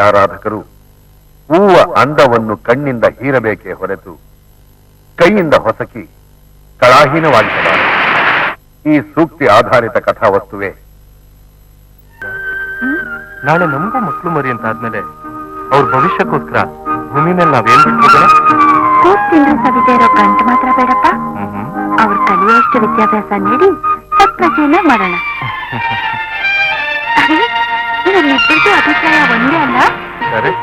ಆರಾಧಕರು ಹೂವ ಅಂದವನ್ನು ಕಣ್ಣಿಂದ ಹೀರಬೇಕೇ ಹೊರತು ಕೈಯಿಂದ ಹೊಸಕಿ ಕಳಾಹೀನವಾಗಿರಬಾರದು. ಈ ಸೂಕ್ತಿ ಆಧಾರಿತ ಕಥಾವಸ್ತುವೆ ನಾಳೆ ನಮಗೂ ಮಕ್ಕಳು ಮರಿ ಅಂತ ಆದ್ಮೇಲೆ ಅವ್ರ ಭವಿಷ್ಯಕ್ಕೋಸ್ಕರ ಭೂಮಿ ಮೇಲೆ ನಾವೇನ್ ಬಿಟ್ಬಿಡೋಣ? ಸವಿತಾ ಇರೋ ಗಂಟು ಮಾತ್ರ ಬೇಡಪ್ಪ. ಅವ್ರು ಕಲಿಯುವಷ್ಟು ವಿದ್ಯಾಭ್ಯಾಸ ನೀಡಿ ಸತ್ಪ್ರಜೆಯನ್ನ ಮಾಡೋಣ. ನಮ್ಮಿಬ್ಬರಿಗೂ ಅಭಿಪ್ರಾಯ ಒಂದೇ ಅಲ್ಲ? ಸರಿ.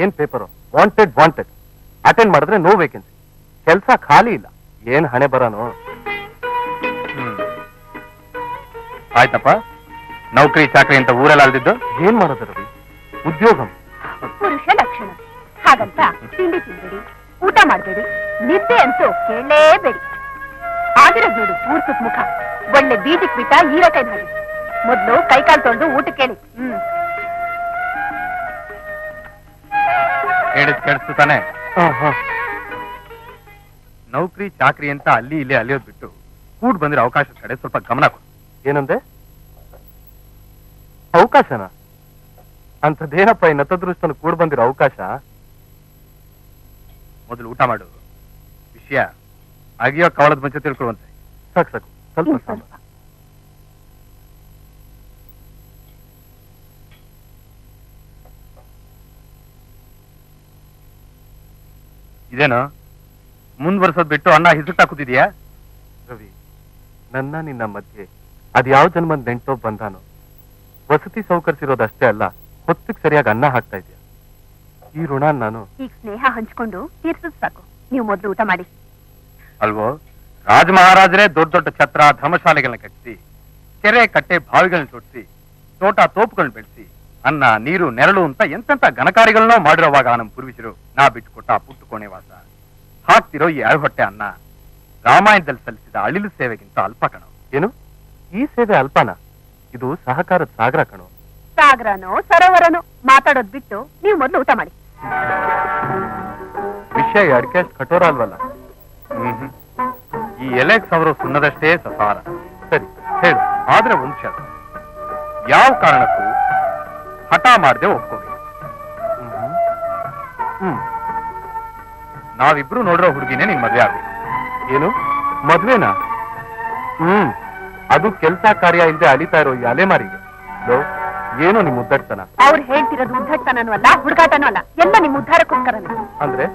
ಏನ್ ಪೇಪರು? Wanted wanted. ಅಟೆಂಡ್ ಮಾಡಿದ್ರೆ ನೋ ವೇಕೆನ್ಸಿ. ಕೆಲಸ ಖಾಲಿ ಇಲ್ಲ. ಏನ್ ಹಣೆ ಬರನು. ಆಯ್ತಪ್ಪ, ನೌಕರಿ ಚಾಕರಿ ಅಂತ ಊರೆಲ್ಲ ಅಲ್ದಿದ್ದು ಏನ್ ಮಾಡೋದು ರವಿ? ಉದ್ಯೋಗ ಪುರುಷ ಲಕ್ಷಣ. ಹಾಗಂತ ತಿಂಡಿ ತಿನ್ಬೇಡಿ, ಊಟ ಮಾಡಬೇಡಿ, ನಿದ್ದೆ ಅಂತೂ ಕೇಳಲೇಬೇಡಿ. ಆಗಿರೋದ್ ನೋಡು ಊರ್ ಸುತ್ತ ಮುಖ, ಒಳ್ಳೆ ಬೀದಿಕ್ ಬಿಟ್ಟ ಹೀರಕೈ ಹಾಗೆ. ಮೊದ್ಲು ಕೈಕಾಲು ತೊಳೆದು ಊಟಕ್ಕೆ ಹೇಳಿ. ಹೇಳಿದ್ ಕೆಡಿಸ್ತು ತಾನೆ. ನೌಕರಿ ಚಾಕರಿ ಅಂತ ಅಲ್ಲಿ ಇಲ್ಲಿ ಅಲಿಯೋದ್ ಬಿಟ್ಟು ಕೂಡ್ ಬಂದಿರೋ ಅವಕಾಶದ ಕಡೆ ಸ್ವಲ್ಪ ಗಮನ ಕೊಡು. ಏನಂದೆ? ಅವಕಾಶನ? ಅಂಥದ್ದೇನಪ್ಪ ಈ ನತದೃಷ್ಟನ ಕೂಡ್ ಬಂದಿರೋ ಅವಕಾಶ? ಮೊದಲು ಊಟ ಮಾಡು, ವಿಷಯ ಅಗಿಯೋ ಕವಳದ ಮುಂಚೆ ತಿಳ್ಕೊಳ್ಳುವಂತೆ. ಸಾಕು ಸಾಕು, ಸ್ವಲ್ಪ ಸಾಂಬಾರ್. ಇದೇನು ಮುಂದ್ವರ್ಸೋದ್ ಬಿಟ್ಟು ಅನ್ನ ಹಿಸುಕ್ತಾ ಕೂತಿದ್ಯಾ? ರವಿ, ನನ್ನ ನಿನ್ನ ಮಧ್ಯೆ ಅದ್ಯಾವ ಜನ್ಮದ ನೆಂಟೋ ಬಂದಾನೋ. ವಸತಿ ಸೌಕರ್ಸಿರೋದಷ್ಟೇ ಅಲ್ಲ, ಹೊತ್ತಿಗೆ ಸರಿಯಾಗಿ ಅನ್ನ ಹಾಕ್ತಾ ಇದೆಯಾ. ಈ ಋಣ ನಾನು ಈಗ ಸ್ನೇಹ ಹಂಚ್ಕೊಂಡು ತೀರ್ಸದ್ ಸಾಕು. ನೀವು ಮೊದ್ಲು ಊಟ ಮಾಡಿ. ಅಲ್ವೋ, ರಾಜ ಮಹಾರಾಜರೇ ದೊಡ್ಡ ದೊಡ್ಡ ಛತ್ರ ಧರ್ಮಶಾಲೆಗಳನ್ನ ಕಟ್ಟಿಸಿ, ಕೆರೆ ಕಟ್ಟೆ ಬಾವಿಗಳನ್ನ ತೊಡಿಸಿ, ತೋಟ ತೋಪುಗಳನ್ನ ಬೆಳೆಸಿ, ಅನ್ನ ನೀರು ನೆರಳು ಅಂತ ಎಂತೆಂತ ಘನಕಾರಿಗಳನ್ನೋ ಮಾಡಿರೋವಾಗ ನಮ್ಮ ಪೂರ್ವಿಸರು ನಾ ಬಿಟ್ಟುಕೊಟ್ಟ ಪುಟ್ಟು ಕೋಣೆ ವಾಸ ಹಾಕ್ತಿರೋ ಈ ಹೊಟ್ಟೆ ಅನ್ನ ರಾಮಾಯಣದಲ್ಲಿ ಸಲ್ಲಿಸಿದ ಅಳಿಲು ಸೇವೆಗಿಂತ ಅಲ್ಪ ಕಣೋ. ಏನು ಈ ಸೇವೆ ಅಲ್ಪನಾ? ಇದು ಸಹಕಾರದ ಸಾಗರ ಕಣೋ. ಸಾಗರನೋ ಸರೋವರನೋ ಮಾತಾಡೋದ್ ಬಿಟ್ಟು ನೀವು ಮೊದ್ಲು ಊಟ ಮಾಡಿ. ವಿಷಯ ಅಡಿಕೆ ಅಷ್ಟು ಕಠೋರ ಅಲ್ವಲ್ಲ. ಈ ಎಲೆಗ್ ಸವರೋ ಸುಣ್ಣದಷ್ಟೇ ಸಸಾರ. ಸರಿ ಹೇಳು. ಆದ್ರೆ ಒಂದ್ ಶರ್ತ, ಯಾವ ಕಾರಣಕ್ಕೂ ಹಠ ಮಾಡದೆ ಒಪ್ಕೋಬೇಕು. ನಾವಿಬ್ರು ನೋಡಿರೋ ಹುಡುಗಿನೇ ನಿನ್ ಮದ್ವೆ ಆಗ್ಬೇಕು. ಏನು ಮದ್ವೆನಾ? ಅದು ಕೆಲ್ಸ ಕಾರ್ಯ ಇಲ್ಲದೆ ಅಲಿತಾ ಇರೋ ಈ ಅಲೆಮಾರಿಗೆ ಏನೋ ನಿಮ್ ಉದ್ದಟತನ. ಅವ್ರು ಹೇಳ್ತಿರೋದು ಉದ್ದಟತನೂ ಅಲ್ಲ, ಹುಡುಗಾಟನೂ ಅಲ್ಲ, ಎಲ್ಲ ನಿಮ್ ಉದ್ಧಾರಕ್ಕೋಸ್ಕರನೇ. ಅಂದ್ರೆ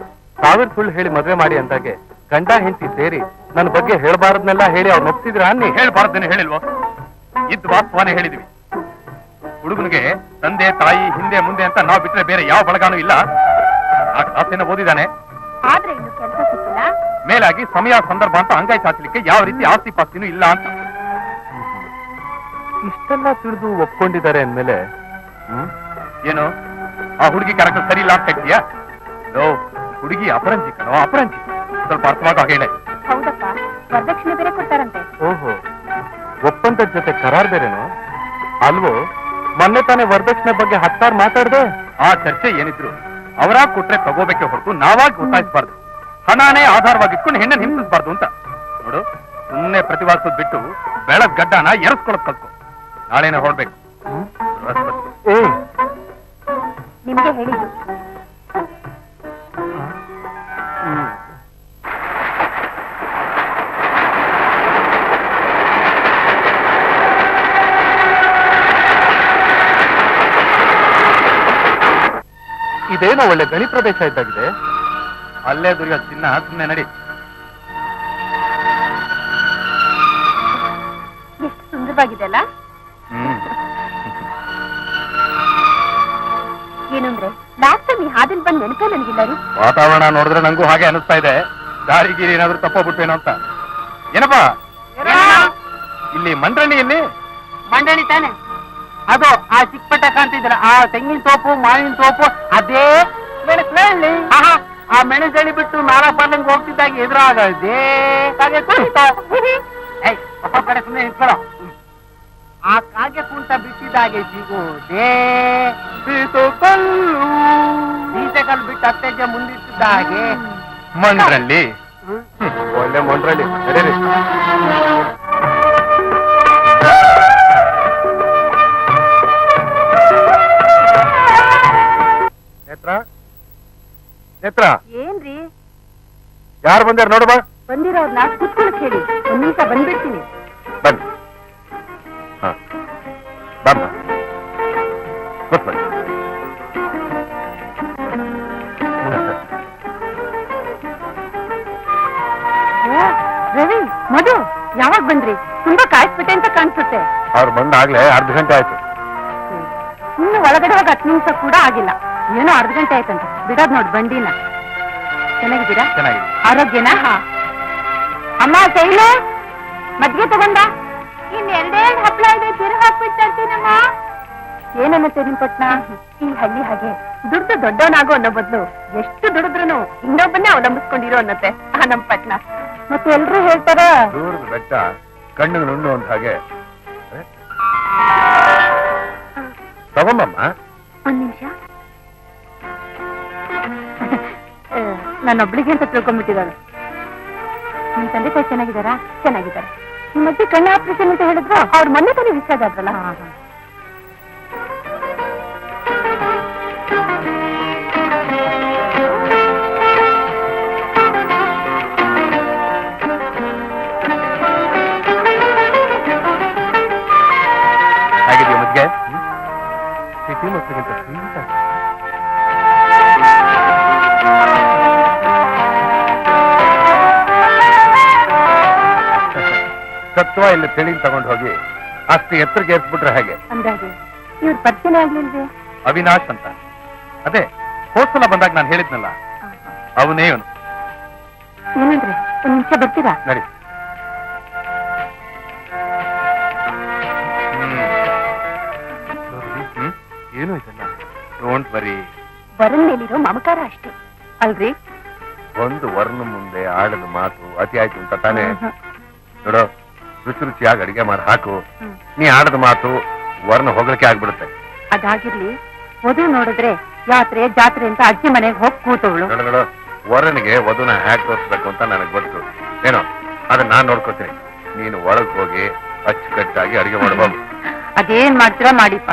ಸಾವಿರ ಸುಳ್ಳು ಹೇಳಿ ಮದ್ವೆ ಮಾಡಿ ಅಂದಾಗೆ ಗಂಡ ಹೆಂಡತಿ ಸೇರಿ ನನ್ನ ಬಗ್ಗೆ ಹೇಳ್ಬಾರದ್ನೆಲ್ಲ ಹೇಳಿ ಅವ್ರು ಒಪ್ಸಿದ್ರ? ಅನ್ನಿ ಹೇಳ್ಬಾರ್ದೇನೆ ಹೇಳಿಲ್ವೋ? ಇದ್ ವಾಸ್ತವನೇ ಹೇಳಿದ್ವಿ. ಹುಡುಗನಿಗೆ ತಂದೆ ತಾಯಿ ಹಿಂದೆ ಮುಂದೆ ಅಂತ ನಾವು ಬಿಟ್ರೆ ಬೇರೆ ಯಾವ ಬಳಗಾನೂ ಇಲ್ಲ. ಆ ಕ್ಲಾಸೇನ ಓದಿದಾನೆ, ಆದ್ರೆ ಇನ್ನು ಕೆಲಸ ಸಿಕ್ಕಿಲ್ಲ. ಮೇಲಾಗಿ ಸಮಯ ಸಂದರ್ಭ ಅಂತ ಅಂಗೈ ಚಾಚಲಿಕ್ಕೆ ಯಾವ ರೀತಿ ಆಸ್ತಿ ಪಾಸ್ತಿನೂ ಇಲ್ಲ ಅಂತ. ಇಷ್ಟೆಲ್ಲ ತಿಳಿದು ಒಪ್ಕೊಂಡಿದ್ದಾರೆ ಅಂದ್ಮೇಲೆ ಏನು ಆ ಹುಡುಗಿ ಕ್ಯಾರೆಕ್ಟರ್ ಸರಿ ಇಲ್ಲ ಅಂತ ಹೇಳ್ತೀಯಾ? ಹುಡುಗಿ ಅಪರಂಜಿ ಕಣೋ, ಅಪರಂಜಿ. ಸ್ವಲ್ಪ ಅರ್ಥವಾಗ ಹೇಳೆ. ಹೌದಪ್ಪ, ವರದಕ್ಷಿಣೆ ಬೇರೆ ಕೊಡ್ತಾರಂತೆ. ಓಹೋ, ಒಪ್ಪಂದದ ಜೊತೆ ಕರಾರ್ ಬೇರೆನೋ ಅಲ್ವೋ? ಮೊನ್ನೆ ತಾನೇ ವರದಕ್ಷಿಣೆ ಬಗ್ಗೆ 10 ಸಾರಿ ಮಾತಾಡ್ದೆ. ಆ ಚರ್ಚೆ ಏನಿದ್ರು ಅವರಾಗ್ ಕೊಟ್ರೆ ತಗೋಬೇಕೆ ಹೊರತು ನಾವಾಗಿ ಒತ್ತಾಯಿಸಬಾರ್ದು. ಹಣಾನೇ ಆಧಾರವಾಗಿ ಇಟ್ಕೊಂಡು ಹೆಣ್ಣನ್ನು ಹಿಂಸಿಸಬಾರ್ದು ಅಂತ. ನೋಡು, ಸುಮ್ಮನೆ ಪ್ರತಿವಾದಿಸೋದ್ ಬಿಟ್ಟು ಬೆಳಗ್ ಗಡ್ಡನ ಎರಸ್ಕೊಳಕ್ ಕಲ್ತ್ಕೊ. ನಾಳೆನೇ ಹೊರಡ್ಬೇಕು. ನಿಮ್ಗೆ ಹೇಳಿದ್ದು. ಇದೇನೋ ಒಳ್ಳೆ ಗಣಿ ಪ್ರದೇಶ ಇದ್ದಾಗಿದೆ. ಅಲ್ಲೇ ದುರ್ಗ ಚಿನ್ನ, ಸುಮ್ಮನೆ ನಡಿ. ಎಷ್ಟು ಸುಂದರವಾಗಿದೆ ಅಲ್ಲ? ಏನಂದ್ರೆ ಲಾಸ್ಟ್ ಟೈಮ್ ಈ ಹಾದಿಲ್ ಬಂದ್ ನೆನಪೇ ನನಗಿಲ್ಲ ರೀ. ವಾತಾವರಣ ನೋಡಿದ್ರೆ ನಂಗೂ ಹಾಗೆ ಅನಿಸ್ತಾ ಇದೆ. ದಾರಿ ಗೀರಿ ಏನಾದ್ರು ತಪ್ಪೋಗ್ಬಿಟ್ವೇನೋ ಅಂತ. ಏನಪ್ಪಾ ಇಲ್ಲಿ ಮಂಡ್ರಣಿಯಲ್ಲಿ? ಮಂಡಳಿ ತಾನೆ ಅದು. ಆ ಚಿಕ್ಕಪಟ್ಟ ಕಾಣ್ತಿದ್ರ ಆ ತೆಂಗಿನ ತೋಪು, ಮಾವಿನ ತೋಪು, ಅದೇ ಮೆಣಸಳ್ಳಿ. ಆ ಮೆಣಸಳ್ಳಿ ಬಿಟ್ಟು ನಾಲ್ಕು ಬರ್ಲಂಗ್ ಹೋಗ್ತಿದ್ದಾಗ ಎದುರಾಗದೆ ಕಡೆ ಸುಮ್ಮನೆ ನಿಂತ್ಕೊಳ್ಳೋ. ಆ ಕಾಗೆ ಕುಂಟ ಬಿಟ್ಟಿದ್ದಾಗೆ ಸಿಗೋದೇ ಬೀಸಕಲ್ಲು. ಬೀಸಕಲ್ಲು ಬಿಟ್ಟು ಅತ್ತೆಗೆ ಮುಂದಿಟ್ಟಿದ್ದಾಗೆ ಮಂಡ್ರಲ್ಲಿ. ಒಳ್ಳೆ ಮಂಡ್ರಲ್ಲಿ. ನೇತ್ರ, ಏನ್ರಿ ಯಾರು ಬಂದಾರ ನೋಡು ಬಾ. ಬಂದಿರೋರ್ನ ಕುತ್ಕೊಳಕ್ ಹೇಳಿ, ಒಂದ್ ನಿಮಿಷ ಬಂದ್ಬಿಡ್ತೀನಿ. ಬನ್ನಿ. ಬಮ್ಮ ಕೂತ್ಕೊಳ್ಳಿ. ರವಿ, ಮಧು ಯಾವಾಗ ಬಂದ್ರಿ? ತುಂಬಾ ಕಾಯಿಸ್ಬಿಟ್ಟೆ ಅಂತ ಕಾಣಿಸುತ್ತೆ. ಅವ್ರು ಬಂದಾಗ್ಲೇ ಅರ್ಧ ಗಂಟೆ ಆಯ್ತು. ಇನ್ನು ಒಳಗಡೆ ಹೋಗಿ 10 ನಿಮಿಷ ಕೂಡ ಆಗಿಲ್ಲ. ಏನೋ ಅರ್ಧ ಗಂಟೆ ಆಯ್ತಂತೆ. ಬಿಡೋದ್ ನೋಡ್ ಬಂದಿನ. ಚೆನ್ನಾಗಿದ್ದೀರಾ? ಚೆನ್ನಾಗಿದೆ. ಆರೋಗ್ಯನಾ? ಅಮ್ಮ ಶೈಲು ಮದ್ಗೆ ತಗೊಂಡ ಇನ್ ಎರಡೆರಡು ಹಪ್ಪಳ ಇದೆ ತಿರು ಹಾಕ್ಬಿಟ್ಟು ತರ್ತೀನಮ್ಮ. ಏನನ್ನತ್ತೆ ನಿಮ್ ಪಟ್ನ? ಈ ಹಳ್ಳಿ ಹಾಗೆ ದುಡ್ದು ದೊಡ್ಡವನಾಗೋ ಅನ್ನೋ ಬದ್ಲು ಎಷ್ಟು ದುಡಿದ್ರು ಇನ್ನೊಬ್ಬನ್ನೇ ಅವಲಂಬಿಸ್ಕೊಂಡಿರೋ ಅನ್ನತ್ತೆ ಆ ನಮ್ ಪಟ್ನ. ಮತ್ತೆ ಎಲ್ರು ಹೇಳ್ತಾರ ದೂರದ ಬೆಟ್ಟ ಕಣ್ಣಿಗೆ ನುಣ್ಣು ಅಂತ ಹಾಗೆ. ತಗೊಂಬಮ್ಮ. ಒಂದ್ ನಿಮಿಷ. ನಾನೊಬ್ಳಿಗೆ ಅಂತ ತಿಳ್ಕೊಂಡ್ಬಿಟ್ಟಿದ್ದಾರೆ. ನಿಮ್ ತಂದೆ ತಾಯಿ ಚೆನ್ನಾಗಿದ್ದಾರಾ? ಚೆನ್ನಾಗಿದ್ದಾರೆ. ನಿಮ್ ಮಧ್ಯೆ ಕಣ್ಣು ಆಪರೇಷನ್ ಅಂತ ಹೇಳಿದ್ರು ಅವ್ರ ಮೊನ್ನೆ ತಾನೇ ವಿಷಯ ಆದ್ರಲ್ಲ. ಹೇಗಿದೆಯಾ ಮದ್ಗೆ? ಸಿಟಿ ಮಕ್ಕಳಿಗಿಂತ ಸ್ವೀಟ್ ಆಗಿ. ಸತ್ವ ಇಲ್ಲಿ ತಿಳಿ ತಗೊಂಡು ಹೋಗಿ ಅಷ್ಟು ಎತ್ತರಕ್ಕೆ ಏರ್ಸ್ಬಿಟ್ರೆ ಹೇಗೆ? ಅಂದಾಗೆ ಇವ್ರ ಪರಿಚಯ ಆಗ್ಲಿಲ್ವೇ? ಅವಿನಾಶ್ ಅಂತ. ಅದೇ ಹೋದ್ಸಲ ಬಂದಾಗ ನಾನು ಹೇಳಿದ್ನಲ್ಲ, ಅವನೇ ಅವನು. ಏನಂದ್ರೆ ಒಂದ್ ನಿಮಿಷ ಬರ್ತೀರಾ? ನಡಿ. ಏನು ಇದೆಲ್ಲ? Don't worry. ವರನ್ ಮೇಲಿರೋ ಮಮಕಾರ ಅಷ್ಟೇ ಅಲ್ರಿ? ಒಂದು ವರ್ಣ ಮುಂದೆ ಆಡದ ಮಾತು ಅತಿ ಆಯ್ತು ಅಂತ ತಾನೇ. ನೋಡು, ರುಚಿ ರುಚಿಯಾಗಿ ಅಡಿಗೆ ಮಾಡಿ ಹಾಕು. ನೀ ಆಡದ ಮಾತು ವರ್ಣ ಹೋಗ್ಲಿಕ್ಕೆ ಆಗ್ಬಿಡುತ್ತೆ. ಅದಾಗಿರ್ಲಿ, ವಧು ನೋಡಿದ್ರೆ ಯಾತ್ರೆ ಜಾತ್ರೆ ಅಂತ ಅಜ್ಜಿ ಮನೆಗೆ ಹೋಗಿ ಕೂತವಳು. ನೋಡು, ವರನಿಗೆ ವಧುನ ಹ್ಯಾಕ್ ತೋರಿಸ್ಬೇಕು ಅಂತ ನನಗೆ ಗೊತ್ತು. ಏನೋ ಅದನ್ನ ನಾನ್ ನೋಡ್ಕೋತೀನಿ. ನೀನು ಒಳಗ್ ಹೋಗಿ ಅಚ್ಚುಕಟ್ಟಾಗಿ ಅಡಿಗೆ ಮಾಡಬಹುದು. ಅದೇನ್ ಮಾಡ್ತೀರಾ ಮಾಡಿಪ್ಪ.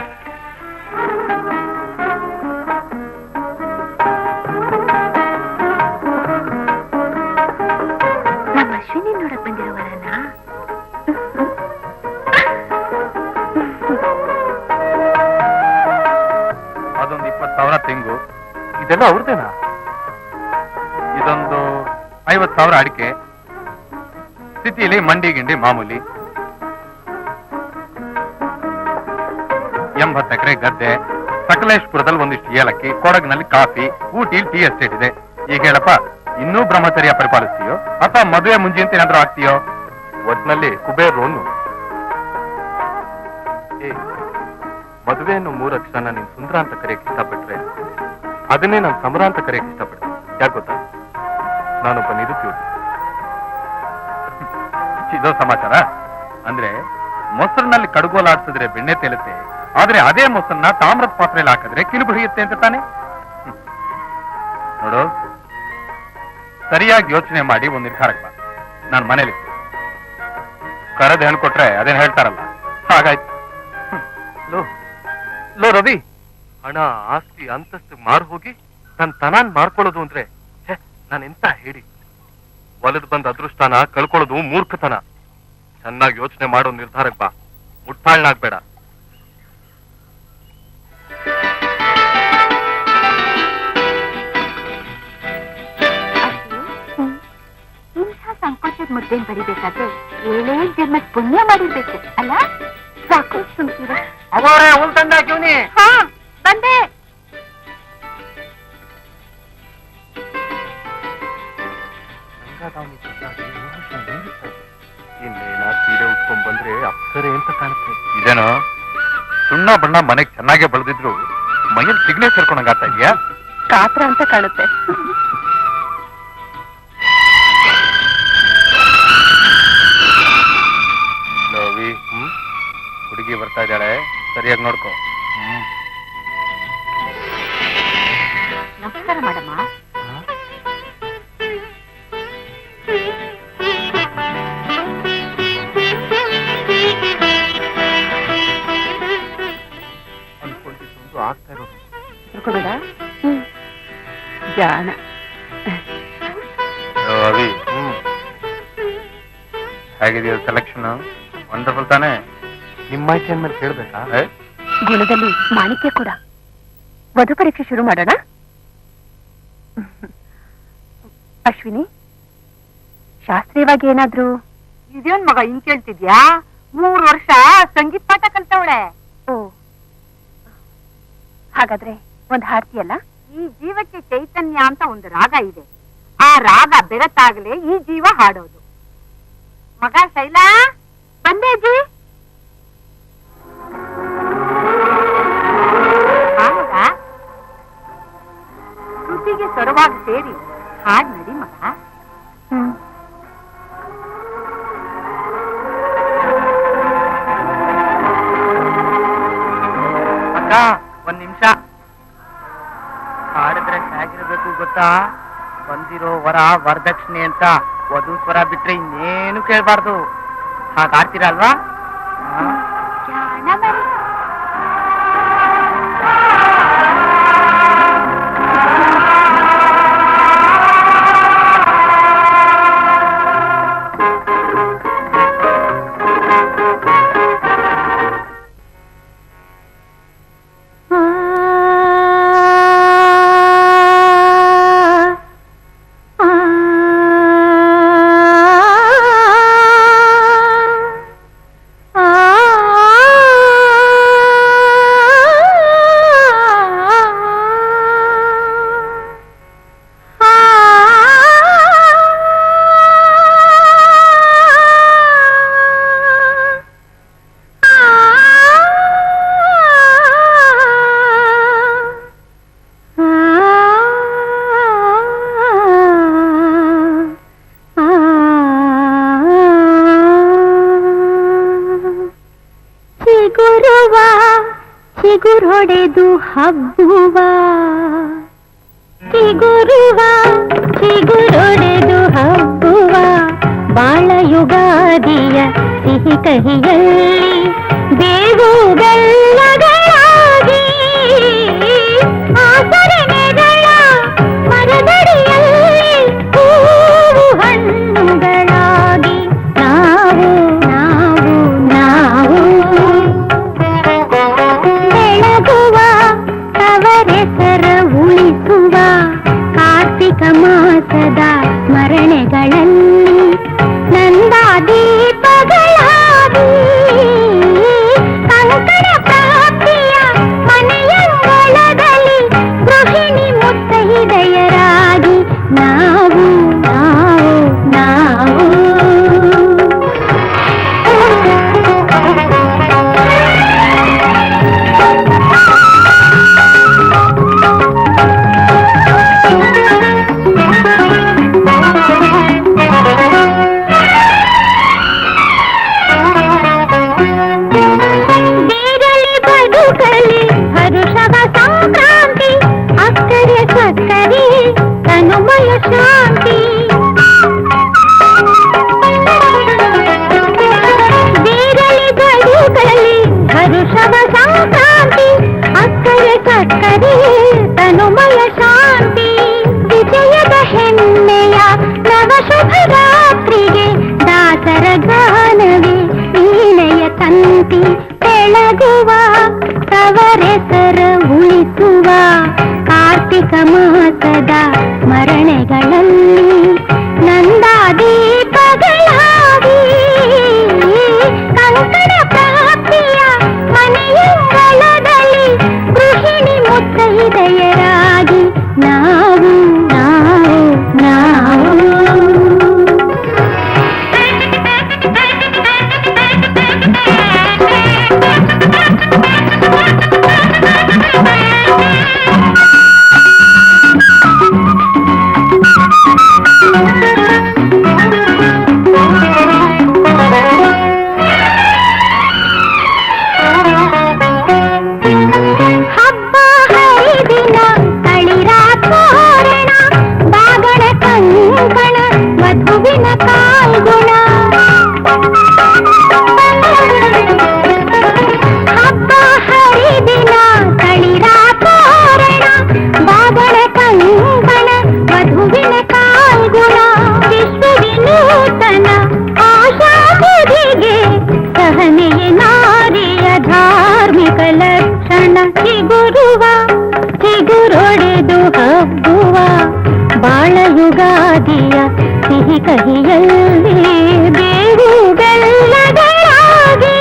ನಮ್ಮ ಅಶ್ವಿನಿ ನೋಡಕ್ ಬಂದಿರೋವರನ್ನ ಅದೊಂದು 20,000 ತೆಂಗು, ಇದೆಲ್ಲ ಅವ್ರದೇನಾ? ಇದೊಂದು 50,000 ಅಡಿಕೆ, ಸಿಟಿಲಿ ಮಂಡಿ ಗಿಂಡಿ ಮಾಮೂಲಿ, 80 ಎಕರೆ ಗದ್ದೆ, ಸಕಲೇಶ್ಪುರದಲ್ಲಿ ಒಂದಿಷ್ಟು ಏಲಕ್ಕಿ, ಕೊಡಗಿನಲ್ಲಿ ಕಾಫಿ, ಊಟಿಲಿ ಟೀ ಎಸ್ಟೇಟ್ ಇದೆ. ಈಗ ಹೇಳಪ್ಪ, ಇನ್ನೂ ಬ್ರಹ್ಮಚರ್ಯ ಪರಿಪಾಲಿಸ್ತೀಯೋ ಅಥವಾ ಮದುವೆ ಮುಂಜಿ ಅಂತ ಏನಾದ್ರೂ ಆಗ್ತೀಯೋ? ಒಟ್ನಲ್ಲಿ ಕುಬೇರೋನು. ಮದುವೆ ಅನ್ನೋ 3 ಅಕ್ಷರನ ನೀನ್ ಸುಂದರ ಅಂತ ಕರೆಯಕ್ ಇಷ್ಟಪಟ್ರೆ ಅದನ್ನೇ ನಾನು ಸಮರ ಅಂತ ಕರೆಯಕ್ ಇಷ್ಟಪಡ್ತೀನಿ. ಯಾಕೆ ಗೊತ್ತಾ? ನಾನೊಬ್ಬ ನಿರುದ್ಯೋಗಿ. ಇದೋ ಸಮಾಚಾರ. ಅಂದ್ರೆ ಮೊಸರಿನಲ್ಲಿ ಕಡುಗೋಲಾಡ್ಸಿದ್ರೆ ಬೆಣ್ಣೆ ತೇಲುತ್ತೆ, ಆದ್ರೆ ಅದೇ ಮೊಸರನ್ನ ತಾಮ್ರದ ಪಾತ್ರೆಯಲ್ಲಿ ಹಾಕಿದ್ರೆ ಕಿಲುಬು ಹಿಡಿಯುತ್ತೆ ಅಂತ ತಾನೆ. ನೋಡು, ಸರಿಯಾಗಿ ಯೋಚನೆ ಮಾಡಿ ಒಂದು ನಿರ್ಧಾರಕ್ಕೆ ಬಾ. ನಾನು ಮನೇಲಿ ಕರೆದು ಹೇಳ್ಕೊಟ್ರೆ ಅದೇನ್ ಹೇಳ್ತಾರಲ್ಲ, ಹಾಗಾಯ್ತು. ಲೋ ರವಿ, ಹಣ ಆಸ್ತಿ ಅಂತಸ್ತು ಮಾರು ಹೋಗಿ ನನ್ ತನಾನ್ ಮಾಡ್ಕೊಳ್ಳೋದು ಅಂದ್ರೆ ನಾನೆಂತ ಹೇಳಿ. ಒಲದ್ ಬಂದ ಅದೃಷ್ಟನ ಕಳ್ಕೊಳ್ಳೋದು ಮೂರ್ಖತನ. ಚೆನ್ನಾಗಿ ಯೋಚನೆ ಮಾಡೋ ನಿರ್ಧಾರಕ್ಕೆ ಬಾ, ಮುಟ್ಟಾಳ್ನಾಗ್ಬೇಡ. ಇಂಥ ಸಂಕೋಚದ ಮುದ್ದೇನ್ ಬರಿಬೇಕಾದ್ರೆ 7 ಜನ್ಮದ ಪುಣ್ಯ ಮಾಡಿರ್ಬೇಕು ಅಲ್ಲ? ಸಾಕು ಸುಮ್ಕಿರ. ಅವರೇ ಹುಲ್ ತಂದಾಕಿವ್ನಿ. ಹಾ ಬಂದೆ. ಇನ್ನೇನ ಸೀರೆ ಉಟ್ಕೊಂಡ್ ಬಂದ್ರೆ ಅಪ್ಸರೆ ಅಂತ ಕಾಣುತ್ತೆ. ಇದೇನೋ ಸುಣ್ಣ ಬಣ್ಣ ಮನೆಗೆ ಚೆನ್ನಾಗೆ ಬೆಳೆದಿದ್ರು ಮೈಯಲ್ಲಿ ಸಿಗ್ನೆ ಸೇರ್ಕೊಂಡಂಗಾಗ್ತಾ ಇದೆಯಾ? ಕಾತ್ರ ಅಂತ ಕಾಣುತ್ತೆ. ನೋವಿ, ಹುಡುಗಿ ಬರ್ತಾ ಇದ್ದಾಳೆ, ಸರಿಯಾಗಿ ನೋಡ್ಕೊ. ನಮಸ್ಕಾರ ಮಾಡಮ್ಮ. ಅನ್ಕೊಂಡಿದ್ದು ಆಗ್ತಾ ಇರೋದು. ತಿಳ್ಕೊಬೇಡ. ಜಾಣ. ಅವಿ, ಹೇಗಿದೆಯೋ ಸೆಲೆಕ್ಷನ್? ವಂಡರ್ಫುಲ್ ತಾನೆ? ನಿಮ್ಮ ಆಯ್ಕೆ ಅಂದ್ಮೇಲೆ ಕೇಳ್ಬೇಕಾ? ಗುಣದಲ್ಲಿ ಮಾಣಿಕ್ಯ ಕೂಡ. ವಧು ಪರೀಕ್ಷೆ ಶುರು ಮಾಡೋಣ. ಅಶ್ವಿನಿ, ಶಾಸ್ತ್ರೀಯವಾಗಿ ಏನಾದ್ರು? ಇದೇನ್ ಮಗ ಹಿಂಗ್ ಕೇಳ್ತಿದ್ಯಾ? 3 ವರ್ಷ ಸಂಗೀತ ಪಾಠ ಕಲ್ತವಳೆ. ಓ, ಹಾಗಾದ್ರೆ ಒಂದ್ ಹಾಡ್ತಿಯಲ್ಲ? ಈ ಜೀವಕ್ಕೆ ಚೈತನ್ಯ ಅಂತ ಒಂದು ರಾಗ ಇದೆ. ಆ ರಾಗ ಬೆರೆತಾಗಲೇ ಈ ಜೀವ ಹಾಡೋದು. ಮಗ ಶೈಲಾ ಬಂದೆ ಅಜ್ಜಿ. ಮಗ ಕೃತಿಗೆ ಸೊರವಾಗಿ ಸೇರಿ ಹಾಡ್ ನಡಿ ಮಗ. ಅಕ್ಕ ಒಂದ್ ನಿಮಿಷ. ಹಾಡಿದ್ರೆ ಹೇಗಿರ್ಬೇಕು ಗೊತ್ತಾ? ಬಂದಿರೋ ವರ ವರದಕ್ಷಿಣೆ ಅಂತ ವಧು ಸ್ವರ ಬಿಟ್ರೆ ಇನ್ನೇನು ಕೇಳ್ಬಾರ್ದು. ಹಾಗಾಡ್ತೀರಲ್ವಾ? ಜಾಣ ಮರಿ. ಚಿಗುರೊಡೆದು ಹಬ್ಬುವ ಚಿಗುರೊಡೆದು ಹಬ್ಬುವ ಬಾಳ ಯುಗಾದಿಯ ಸಿಹಿ ಕಹಿಯಲ್ಲಿ ಬೇವು ಬೆಲ್ಲಗಳಾಗಿ ಆಚರಣೆಗಳ ಮರದಡಿಯಲ್ಲಿ ಹೂವು ಹಣ್ಣುಗಳಾಗಿ ನಾವು ನಾವು ನಾವು ಬೆಳಗುವ ತವರೆಸರ ಉಳಿಸುವ ಕಾರ್ತಿಕ ಮಾಸದ ಸ್ಮರಣೆಗಳಲ್ಲಿ ನಂದಾದೀಪಗಳಾಗಿ ಕಂಕಣ ಪ್ರಾಪ್ತಿಯ ಮನೆಯಂಗಳದಲ್ಲಿ ಗೃಹಿಣಿ ಮುತ್ತೈದೆಯರಾಗಿ ನಾವು ನಾವು ನಾವು ಹರುಷವ ಸಂಕ್ರಾಂತಿ ಅಕ್ಕರೆ ಸಕ್ಕರೆ ತನುಮಯ ಶಾಂತಿ ಬೀರಲಿ ಬದುಕಲಿ ಹರುಷವ ಸಂಕ್ರಾಂತಿ ಅಕ್ಕರೆ ಸಕ್ಕರೆ ತನುಮಯ ಶಾಂತಿ ವಿಜಯದ ಹೆಮ್ಮೆಯ ನವ ಶುಭ ರಾತ್ರಿಗೆ ದಾಸರ ಗಾನವೇ ವೀಣೆಯ ತಂತಿ ಬೆಳಗುವ ತವರೆಸರ ಉಳಿಸುವ ಕಾರ್ತಿಕ ಮಾಸದ ಸ್ಮರಣೆಗಳಲ್ಲಿ ನಂದಾದೀಪಗಳಾಗಿ ಕಂಕಣ ಪ್ರಾಪ್ತಿಯ ಮನೆಯಂಗಳದಲ್ಲಿ ಗೃಹಿಣಿ ಮುತ್ತೈದೆಯರಾಗಿ ನಾವು ನಾವು ನಾವು ಹಬ್ಬ ಹರಿದಿನ ತಳಿರ ತೋರಣ ಬಾಗಣ ಕಂಕಣ ವಧುವಿನ ಕಾಲ್ಗುಣ ಹಬ್ಬ ಹರಿದಿನ ತಳಿರ ತೋರಣ ಬಾಗಣ ಕಂಕಣ ವಧುವಿನ ಕಾಲ್ಗುಣ ವಿಶ್ವವಿನೂತನ ಆಶಾ ಬುದ್ಧಿಗೆ ಸಹನೆಯ ನಾರಿಯ ಧಾರ್ಮಿಕ ಲಕ್ಷಣ ಚಿಗುರೊಡೆದು ಹಬ್ಬುವ ಬಾಳ ಯುಗಾದಿಯ ಸಿಹಿ ಕಹಿಯಲ್ಲಿ ಬೇವು ಬೆಲ್ಲಗಳಾಗಿ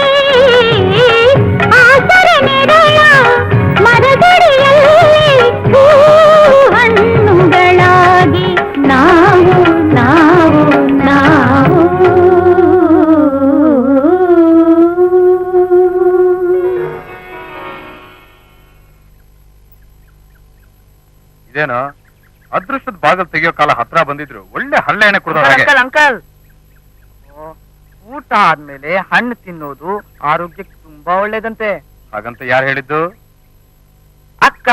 ಆಚರಣೆಗಳ ಮರದಡಿಯಲ್ಲಿ ಹೂವು ಹಣ್ಣುಗಳಾಗಿ ನಾವು ನಾವು ನಾವು ತೆಗೆಯೋ ಕಾಲ ಹತ್ರ ಬಂದಿದ್ರು ಒಳ್ಳೆ ಹಳ್ಳೆ ಎಣ್ಣೆ ಕುಡ್ದ ಹಾಗೆ. ಅಂಕಲ್ ಅಂಕಲ್ ಊಟ ಆದ್ಮೇಲೆ ಹಣ್ಣು ತಿನ್ನೋದು ಆರೋಗ್ಯಕ್ಕೆ ತುಂಬಾ ಒಳ್ಳೇದಂತೆ. ಹಾಗಂತ ಯಾರು ಹೇಳಿದ್ದು? ಅಕ್ಕ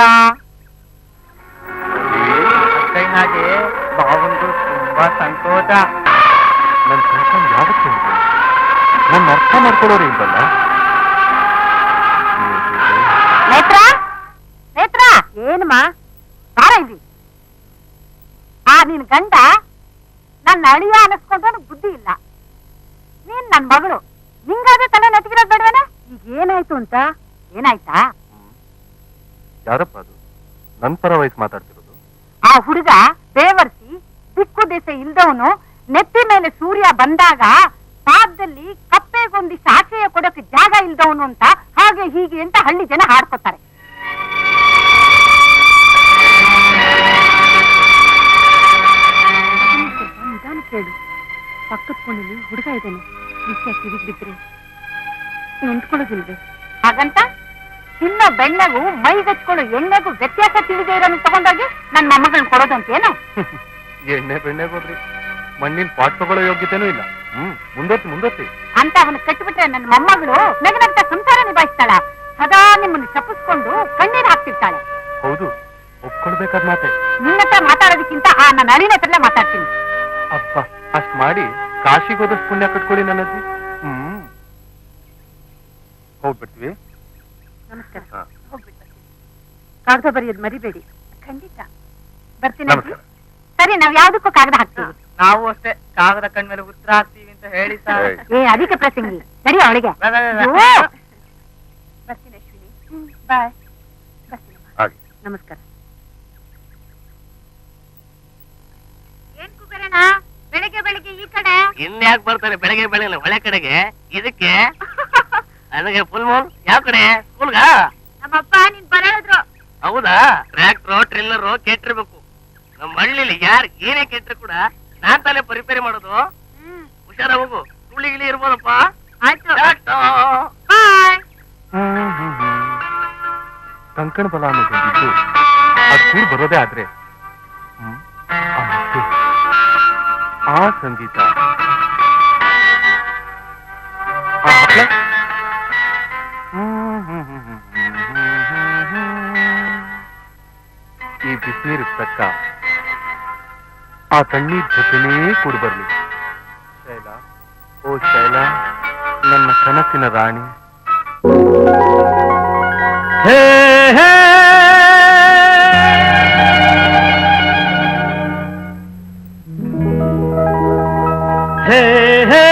ಅಕ್ಕಯ್ಯನಾಗೆ ಬಾವಂದು ತುಂಬಾ ಸಂಕೋಚ. ನನ್ ಕಳ್ಕೊಂಡು ಯಾವತ್ತೂ ನನ್ನ ಅರ್ಥ ಮಾಡ್ಕೊಳ್ಳೋರು ಇಲ್ವಲ್ಲ. ನೇತ್ರ ನೇತ್ರ ಏನಮ್ಮ ಬಾರ ಇಲ್ಲಿ. ನಿನ್ ಗಂಡ ನನ್ನ ಅಳಿಯ ಅನಿಸ್ಕೊಂಡ್ರು ಬುದ್ಧಿ ಇಲ್ಲ. ನೀನ್ ನನ್ ಮಗಳು, ನಿಂಗಾದ್ರೆ ತಲೆ ನೆಟ್ಟಿಗಿರೋದ್ ಬೇಡವೇನ? ಈಗ ಏನಾಯ್ತು ಅಂತ? ಏನಾಯ್ತಾ? ಯಾರಪ್ಪ ಅದು ನನ್ ಪರ ವಯಸ್ಸು ಮಾತಾಡ್ತಿರೋದು? ಆ ಹುಡುಗ ಬೇವರ್ಸಿ ದಿಕ್ಕು ದಿಸೆ ಇಲ್ದವನು ನೆತ್ತಿ ಮೇಲೆ ಸೂರ್ಯ ಬಂದಾಗ ಪಾದದಲ್ಲಿ ಕಪ್ಪೆಗೊಂದಿ ಆಶ್ರಯ ಕೊಡೋಕೆ ಜಾಗ ಇಲ್ದವನು ಅಂತ ಹಾಗೆ ಹೀಗೆ ಅಂತ ಹಳ್ಳಿ ಜನ ಹಾಡ್ಕೊತಾರೆ. ನಿಧಾನ ಕೇಳು. ಪಕ್ಕದ ಕೊಂಡಿಲಿ ಹುಡುಗ ಇದ್ದಾನೆ. ವಿಷಯ ಕಿವಿಗೆ ಬಿದ್ರೆ ನಿಂತ್ಕೊಳ್ಳೋದಿಲ್ವೇ? ಹಾಗಂತ ತಿನ್ನೋ ಬೆಣ್ಣೆಗೂ ಮೈಗಚ್ಕೊಳ್ಳೋ ಎಣ್ಣೆಗೂ ವ್ಯತ್ಯಾಸ ತಿಳಿದೇ ಇರೋನು ತಗೊಂಡೋಗಿ ನನ್ನ ಮೊಮ್ಮಗಳನ್ನ ಕೊಡೋದಂತೇನು? ಎಣ್ಣೆ ಬೆಣ್ಣೆ ಕೊಡ್ರಿ, ಮಣ್ಣಿನ ಪಾಟ್ ತಗೊಳ್ಳೋ ಯೋಗ್ಯತೆನೂ ಇಲ್ಲ. ಮುಂದೊತ್ತಿ ಅಂತ ಅವನು ಕಟ್ಟಿಬಿಟ್ರೆ ನನ್ನ ಮೊಮ್ಮಗಳು ನಗನಗ್ತ ಸಂಸಾರ ನಿಭಾಯಿಸ್ತಾಳ. ಸದಾ ನಿಮ್ಮನ್ನು ಚಪ್ಪಿಸ್ಕೊಂಡು ಕಣ್ಣೀರು ಹಾಕ್ತಿರ್ತಾಳೆ. ಹೌದು, ಒಪ್ಕೊಳ್ಬೇಕಾದ ಮಾತೆ. ನಿನ್ನತ್ರ ಮಾತಾಡೋದಕ್ಕಿಂತ ನನ್ನ ಅಳಿನ ಹತ್ರಲ್ಲೇ ಮಾತಾಡ್ತೀನಿ. ಅಪ್ಪ ಅಷ್ಟ್ ಮಾಡಿ ಕಾಶಿಗೆ ಹೋದಷ್ಟು ಪುಣ್ಯ ಕಟ್ಕೊಳ್ಳಿ ನನ್ನಜ್ಜಿ. ಹೋಗ್ಬಿಡ್ತೀವಿ. ನಮಸ್ಕಾರ. ಕಾಗದ ಬರೆಯೋದು ಮರಿಬೇಡಿ. ಖಂಡಿತ ಬರ್ತೀನಿ. ನಮಸ್ಕಾರ. ಸರಿ, ನಾವ್ ಯಾವ್ದಕ್ಕೂ ಕಾಗದ ಹಾಕ್ತೀವಿ. ನಾವು ಅಷ್ಟೇ ಕಾಗದ ಕಂಡ್ಮೇಲೆ ಉತ್ತರ ಹಾಕ್ತೀವಿ ಅಂತ ಹೇಳಿ ಸರ್. ಏಯ್. ಅದಕ್ಕೆ ಪ್ರಸಂಗಿ ಸರಿ ಅವಳಿಗೆ. ಬರ್ತೀನಿ ಅಶ್ವಿನಿ. ಬಾಯ್. ಬರ್ತೀನಿ. ಹಾಗೆ ನಮಸ್ಕಾರ. ಏನ್ ಕುಬೇರಣ್ಣ ಬೆಳಿಗ್ಗೆ ಬೆಳಿಗ್ಗೆ ಈ ಕಡೆ? ಇನ್ಯಾಕ್ ಬರ್ತಾರೆ ಬೆಳಗ್ಗೆ ಬೆಳಗ್ಗೆ ಒಳ್ಳೆ ಕಡೆಗೆ? ಇದಕ್ಕೆ ನನಗೆ ಫುಲ್ ಮೂನ್ ಯಾವ ಕಡೆ? ಸ್ಕೂಲ್ಗ? ನಮ್ಮಪ್ಪ ನೀನ್ ಬರೋದ್ರು. ಹೌದಾ? ಟ್ರ್ಯಾಕ್ಟ್ರು ಟ್ರಿಲ್ಲರು ಕೆಟ್ಟಿರ್ಬೇಕು. ನಮ್ಮ ಹಳ್ಳಿಲಿ ಯಾರು ಏನೇ ಕೆಟ್ಟರು ಕೂಡ ನಾನ್ ತಾನೇ ಪರಿಪೇರಿ ಮಾಡೋದು. ಹುಷಾರ ಹೋಗು, ಸುಳ್ಳಿ ಗಿಳಿ ಇರ್ಬೋದಪ್ಪ. ಆಯ್ತು. ಟಾಟಾ. ಬಾಯ್. ಕಂಕಣ ಬಲ ಅನ್ನೋದೊಂದಿದ್ದು ಅದ್ ಕೂರ್ ಬರೋದೇ ಆದ್ರೆ ಆ ಮುತ್ತು, ಆ ಸಂಗೀತ, ಆ ಹಪ್ಳ, ಈ ಬಿಸಿನೀರು ತಕ್ಕ ಆ ತಣ್ಣೀರ್ ಜೊತೆನೇ ಕೂಡ್ ಬರ್ಲಿ. ಶೈಲಾ, ಓ ಶೈಲಾ, ನನ್ನ ಕನಸಿನ ರಾಣಿ. ಹೇ ಹೇ ಹೇ ಹೇ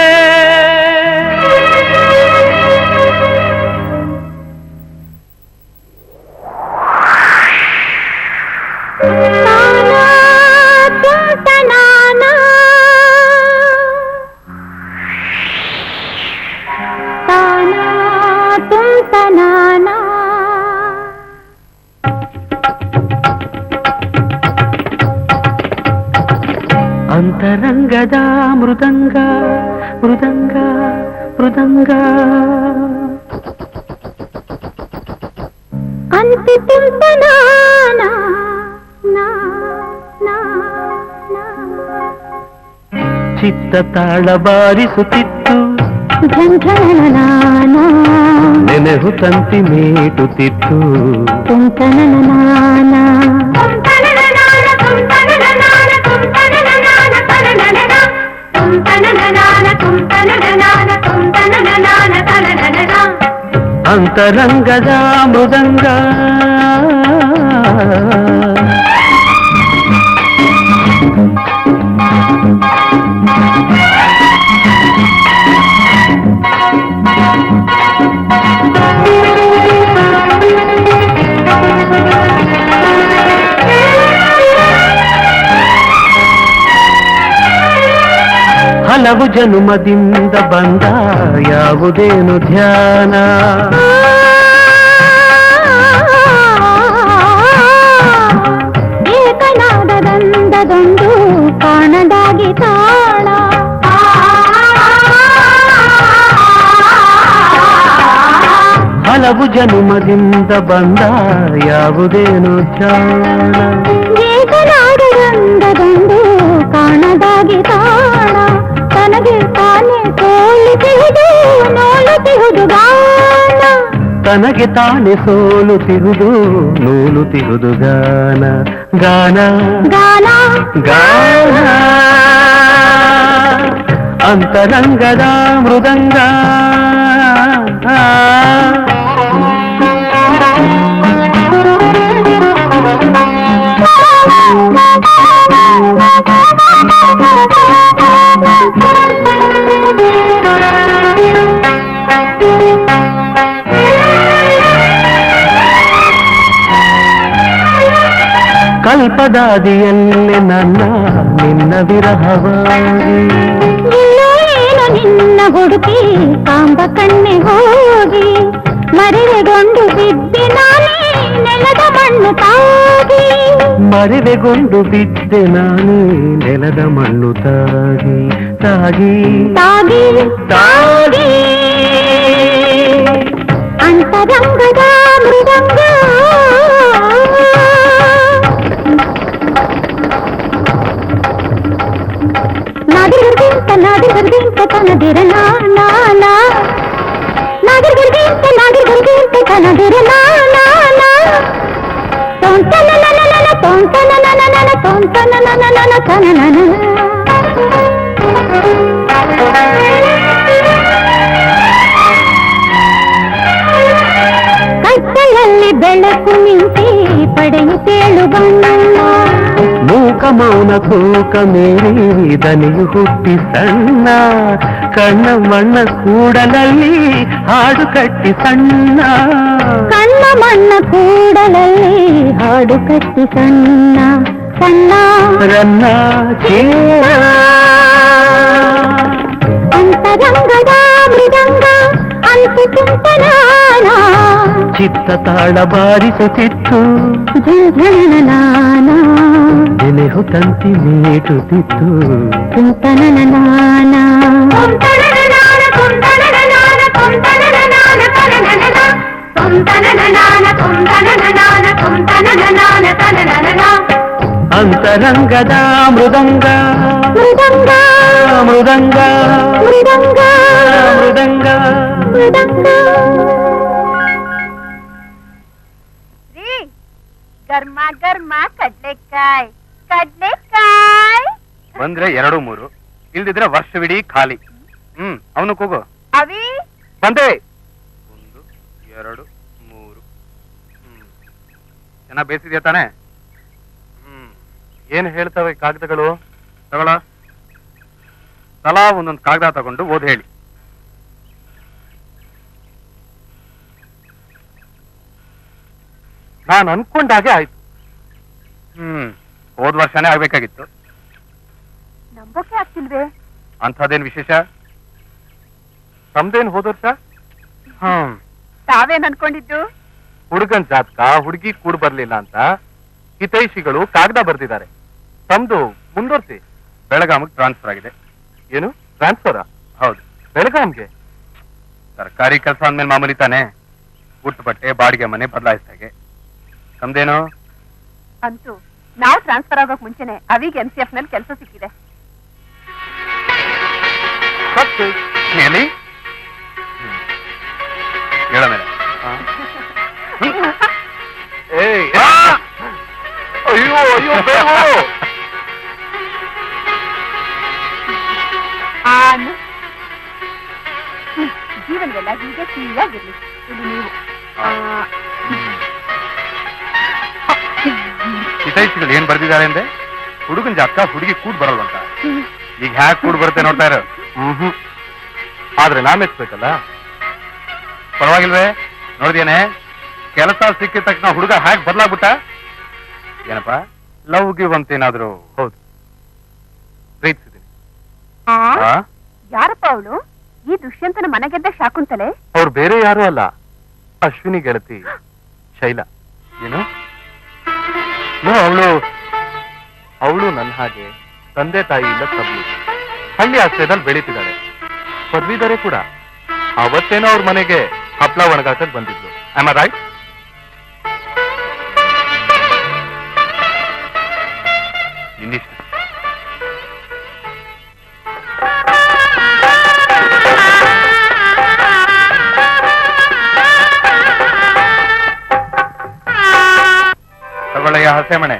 ಅಂತರಂಗದ ಮೃದಂಗ ಮೃದಂಗ ಮೃದಂಗ ಚಿತ್ತ ತಾಳ ಬಾರಿಸುತ್ತಿತ್ತು, ನೆನೆಹು ತಂತಿ ಮೇಟುತ್ತಿತ್ತು. ಅಂತರಂಗದ ಮೃದಂಗ ಹಲವು ಜನುಮದಿಂದ ಬಂದ ಯಾವುದೇನು ಧ್ಯಾನ, ಏಕನಾದದಂದದೊಂದು ಕಾಣದಾಗಿ ತಾಳ, ಹಲವು ಜನುಮದಿಂದ ಬಂದ ಯಾವುದೇನು ಧ್ಯಾನ, ಏಕನಾದದಂದದೊಂದು ತನಗೆ ತಾಣ ತನಗೆ ತಾನೇ ಸೋಲಿಸುವುದು ನೋಲುತ್ತಿಹುದು ಗಾನ ತನಗೆ ತಾನೆ ಸೋಲುತ್ತಿರುವುದು ನೂಲುತ್ತಿರುವುದು ಗಾನ ಗಾನ ಗಾನ ಗಾನ ಅಂತರಂಗದ ಮೃದಂಗ ಕಲ್ಪದಾದಿಯನ್ನೇ ನನ್ನ ನಿನ್ನ ವಿರಹವಾಗಿ ಎಲ್ಲೋ ಏನೋ ನಿನ್ನ ಹುಡುಕಿ ಕಾಂಬ ಕಣ್ಣೆ ಹೋಗಿ ಮರೆಗೊಂಡು ಬಿದ್ದೆ ನಾನೇ ನೆಲದ ಮಣ್ಣು ತಾಗಿ ಮರೆವೆಗೊಂಡು ಬಿದ್ದೆ ನಾನೇ ನೆಲದ ಮಣ್ಣು ತಾಗಿ ತಾಗಿ ತಾಗಿ ತಾಗಿ ಅಂತರಂಗದ ಮೃದಂಗ ನಾದಿರ್ಗಿಂತ ತನದಿರ ನಾನಾ ನಾದಿರ್ಗಿಂತ ತನದಿರ ನಾನಾ ತೊಂತನ ತೊಂತನ ತೊಂತನ ತನನ ಕತ್ತಲಲ್ಲಿ ಬೆಳಕು ನಿಂತಿ ಪಡೆಯುತ್ತೇಳು ಬಣ್ಣ ಮೂಕ ಮೌನ ತೂಕ ಮೀರಿ ದನಿಯು ಹುಟ್ಟಿ ಸಣ್ಣ ಕಣ್ಣ ಮಣ್ಣ ಕೂಡಲಲ್ಲಿ ಹಾಡು ಕಟ್ಟಿ ಸಣ್ಣ ಕಣ್ಣ ಮಣ್ಣ ಕೂಡಲಲ್ಲಿ ಹಾಡು ಕಟ್ಟಿ ಸಣ್ಣ ಸಣ್ಣ ರನ್ನ ಚೀರ ಅಂತರಂಗದ ಮೃದಂಗ ಅಂತು ತುಂತನಾನ ಚಿತ್ತ ತಾಳ ಬಾರಿಸುತ್ತಿತ್ತು ಝಂಝಣನಾನ ನೆನೆಹು ತಂತಿ ಮೀಟುತ್ತಿತ್ತು ತುಂತನನಾನ ಅಂತರಂಗದ ಮೃದಂಗ ಮೃದಂಗ ಮೃದಂಗ ಮೃದಂಗ ಮೃದಂಗ ಮೃದಂಗ ಗರ್ಮ ಗರ್ಮ ಕಡ್ಲೆಕಾಯ್ ಕಡ್ಲೆಕಾಯ್ ಬಂದ್ರೆ 2-3 ಇಲ್ದಿದ್ರೆ ವರ್ಷವಿಡೀ ಖಾಲಿ. ಅವನು ಕೂಗು. ಅವಿ ಬಂದೆ 1 2 3. ಚೆನ್ನಾಗ್ ಬೇಸಿದ್ಯಾ ತಾನೆ? ಏನ್ ಹೇಳ್ತವೆ ಕಾಗದಗಳು? ತಗೊಳ. ತಲಾ ಒಂದೊಂದು ಕಾಗದ ತಗೊಂಡು ಓದ್ ಹೇಳಿ. ನಾನು ಅನ್ಕೊಂಡಾಗೆ ಆಯ್ತು. ಹೋದ್ ವರ್ಷನೇ ಆಗ್ಬೇಕಾಗಿತ್ತು. ನಂಬೋಕೆ ಆಗ್ತಿಲ್ವೇ? ಅಂಥದ್ದೇನ್ ವಿಶೇಷ? ತಮ್ದೇನ್ ಹೋದ ವರ್ಷ? ತಾವೇನ್ ಅನ್ಕೊಂಡಿದ್ದು? ಹುಡುಗನ್ ಜಾತಕ ಹುಡುಗಿ ಕೂಡ್ ಬರ್ಲಿಲ್ಲ ಅಂತ ಹಿತೈಷಿಗಳು ಕಾಗದ ಬರ್ದಿದ್ದಾರೆ. ತಮ್ದು ಮುಂದುವರ್ಸಿ. ಬೆಳಗಾಮಿಗೆ ಟ್ರಾನ್ಸ್ಫರ್ ಆಗಿದೆ. ಏನು ಟ್ರಾನ್ಸ್ಫರಾ? ಹೌದು. ಬೆಳಗಾಂಗೆ? ಸರ್ಕಾರಿ ಕೆಲಸ ಅಂದ್ಮೇಲೆ ಮಾಮೂಲಿ ತಾನೆ. ಉಟ್ಟು ಬಟ್ಟೆ ಬಾಡಿಗೆ ಮನೆ ಬದಲಾಯಿಸ್ದಾಗೆ. ತಮ್ದೇನು? ಅಂತೂ ನಾವು ಟ್ರಾನ್ಸ್ಫರ್ ಆಗೋಕ್ ಮುಂಚೆನೆ ಅವಿಗೆ MCF ನಲ್ಲಿ ಕೆಲಸ ಸಿಕ್ಕಿದೆ. ಎಲ್ಲಿ? ಹೇಳ ಮೇಲೆ. ಏಯ್ ಅಯ್ಯೋ ಅಯ್ಯೋ ಬೇವು. ಜೀವನವೆಲ್ಲ ಹೀಗೆ ಸಿಹಿಯಾಗಿರ್ಲಿ. ಇದು ನೀವು ಹಿತೈಷಿಗಳು ಏನ್ ಬರ್ದಿದ್ದಾರೆ ಅಂದ್ರೆ ಹುಡುಗನ್ ಜಾತಕ ಹುಡುಗಿ ಕೂಡ್ ಬರಲ್ವಂತ. ಈಗ ಹ್ಯಾಕ್ ಕೂಡ್ ಬರುತ್ತೆ ನೋಡ್ತಾ ಇರೋ. ಆದ್ರೆ ನಾನ್ ಎತ್ಬೇಕಲ್ಲ. ಪರವಾಗಿಲ್ವೇ? ನೋಡಿದೇನೆ ಕೆಲಸ ಸಿಕ್ಕಿದ ತಕ್ಷಣ ಹುಡುಗ ಹ್ಯಾಕ್ ಬದಲಾಗ್ಬಿಟ್ಟ. ಏನಪ್ಪ ಲವ್ ಗಿವ್ ಅಂತೇನಾದ್ರು? ಹೌದು, ಪ್ರೀತಿಸಿದ್ದೀನಿ. ಯಾರಪ್ಪ ಅವಳು? ಈ ದುಷ್ಯಂತನ ಮನೆಗೆದ್ದ ಶಾಕುಂತಲೆ? ಅವ್ರು ಬೇರೆ ಯಾರು ಅಲ್ಲ, ಅಶ್ವಿನಿ ಗೆಳತಿ ಶೈಲಾ. ಏನು? ಅವಳು ನನ್ನ ಹಾಗೆ ತಂದೆ ತಾಯಿ ಇಲ್ಲ ತಬ್ಲು, ಹಳ್ಳಿ ಆಶ್ರಯದಲ್ಲಿ ಬೆಳೀತಿದ್ದಾಳೆ. ಪದವೀಧರೆ ಕೂಡ. ಅವತ್ತೇನೋ ಅವ್ರ ಮನೆಗೆ ಹಪ್ಳ ಒಣಗಾಕಕ್ ಬಂದಿದ್ಲು. Am I right? ನಿನ್ನಿಷ್ಟ. ಸೊಸೆ ಮನೆ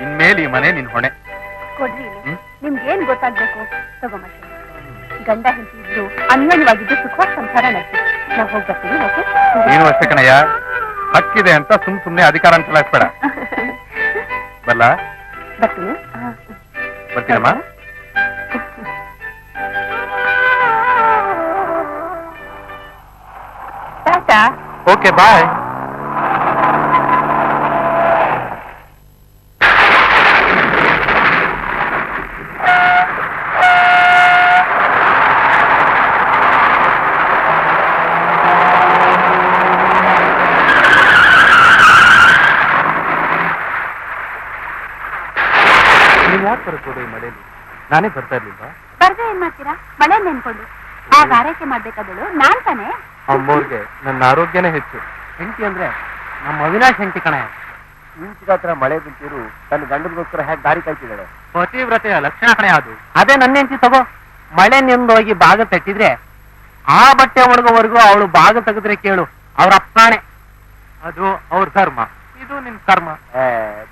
ಇನ್ಮೇಲೆ ಈ ಮನೆ ನಿನ್ ಹೊಣೆ. ಕೊಡ್ರಿ ಇಲ್ಲಿ. ನಿಮ್ಗೇನ್ ಗೊತ್ತಾಗ್ಬೇಕು? ತಗೊಂಬ ಗಂಡ ಹೆಂಡತಿ ಇದ್ರು ಅನ್ಯೋನ್ಯವಾಗಿದ್ದು ಸುಖವಾದ ಸಂಸಾರ ನಡೆಸಿ ನಾವು ಹೋಗಿ ಬರ್ತೀವಿ. ಓಕೆ? ನೀನು ಅಷ್ಟೇ ಕಣಯ್ಯ, ಹಕ್ಕಿದೆ ಅಂತ ಸುಮ್ನೆ ಅಧಿಕಾರ ಚಲಾಯಿಸ್ಬೇಡ. ಬಲ್ಲ ಬರ್ತೀನಿ. ಬರ್ತೀನಮ್ಮ. ಟಾಟಾ. Okay bye. ನೀನ್ ಯಾಕೆ ಬರ್ಬೋದು ಈ ಮಳೆಯಲ್ಲಿ? ನಾನೇ ಬರ್ತಾ ಇರ್ಲಿಲ್ವಾ? ಬರ್ದೆ ಏನ್ ಮಾಡ್ತೀರಾ? ಮಳೆ ನೆನ್ಕೊಂಡು ಆಗ ಆರೈಕೆ ಮಾಡ್ಬೇಕಾದಳು ನಾನ್ ತಾನೆ. ಅಮ್ಮವ್ರಿಗೆ ನನ್ನ ಆರೋಗ್ಯನೇ ಹೆಚ್ಚು. ಹೆಂಡತಿ ಅಂದ್ರೆ ನಮ್ಮ ಅವಿನಾಶ್ ಹೆಂಡತಿ ಕಣ. ಇಂಚಿಗಾತ್ರ ಮಳೆ ಬಿಟ್ಟಿರು ತನ್ನ ಗಂಡನಿಗೋಸ್ಕರ ಹೇಗೆ ದಾರಿ ಕಾಯ್ತಿದ್ದಾಳೆ. ಪತಿವ್ರತೆಯ ಲಕ್ಷಣ ಕಣೆ ಅದು. ಅದೇ ನನ್ನ ಹೆಂಡತಿ ತಗೋ. ಮಳೆ ನಿಂದೋಗಿ ಬಾಗ ತಟ್ಟಿದ್ರೆ ಆ ಬಟ್ಟೆ ಒಣಗೋವರೆಗೂ ಅವಳು ಬಾಗ ತೆಗೆದ್ರೆ ಕೇಳು ಅವ್ರ ಅಪ್ಪಣೆ. ಅದು ಅವ್ರ ಧರ್ಮ, ಇದು ನಿನ್ ಕರ್ಮ.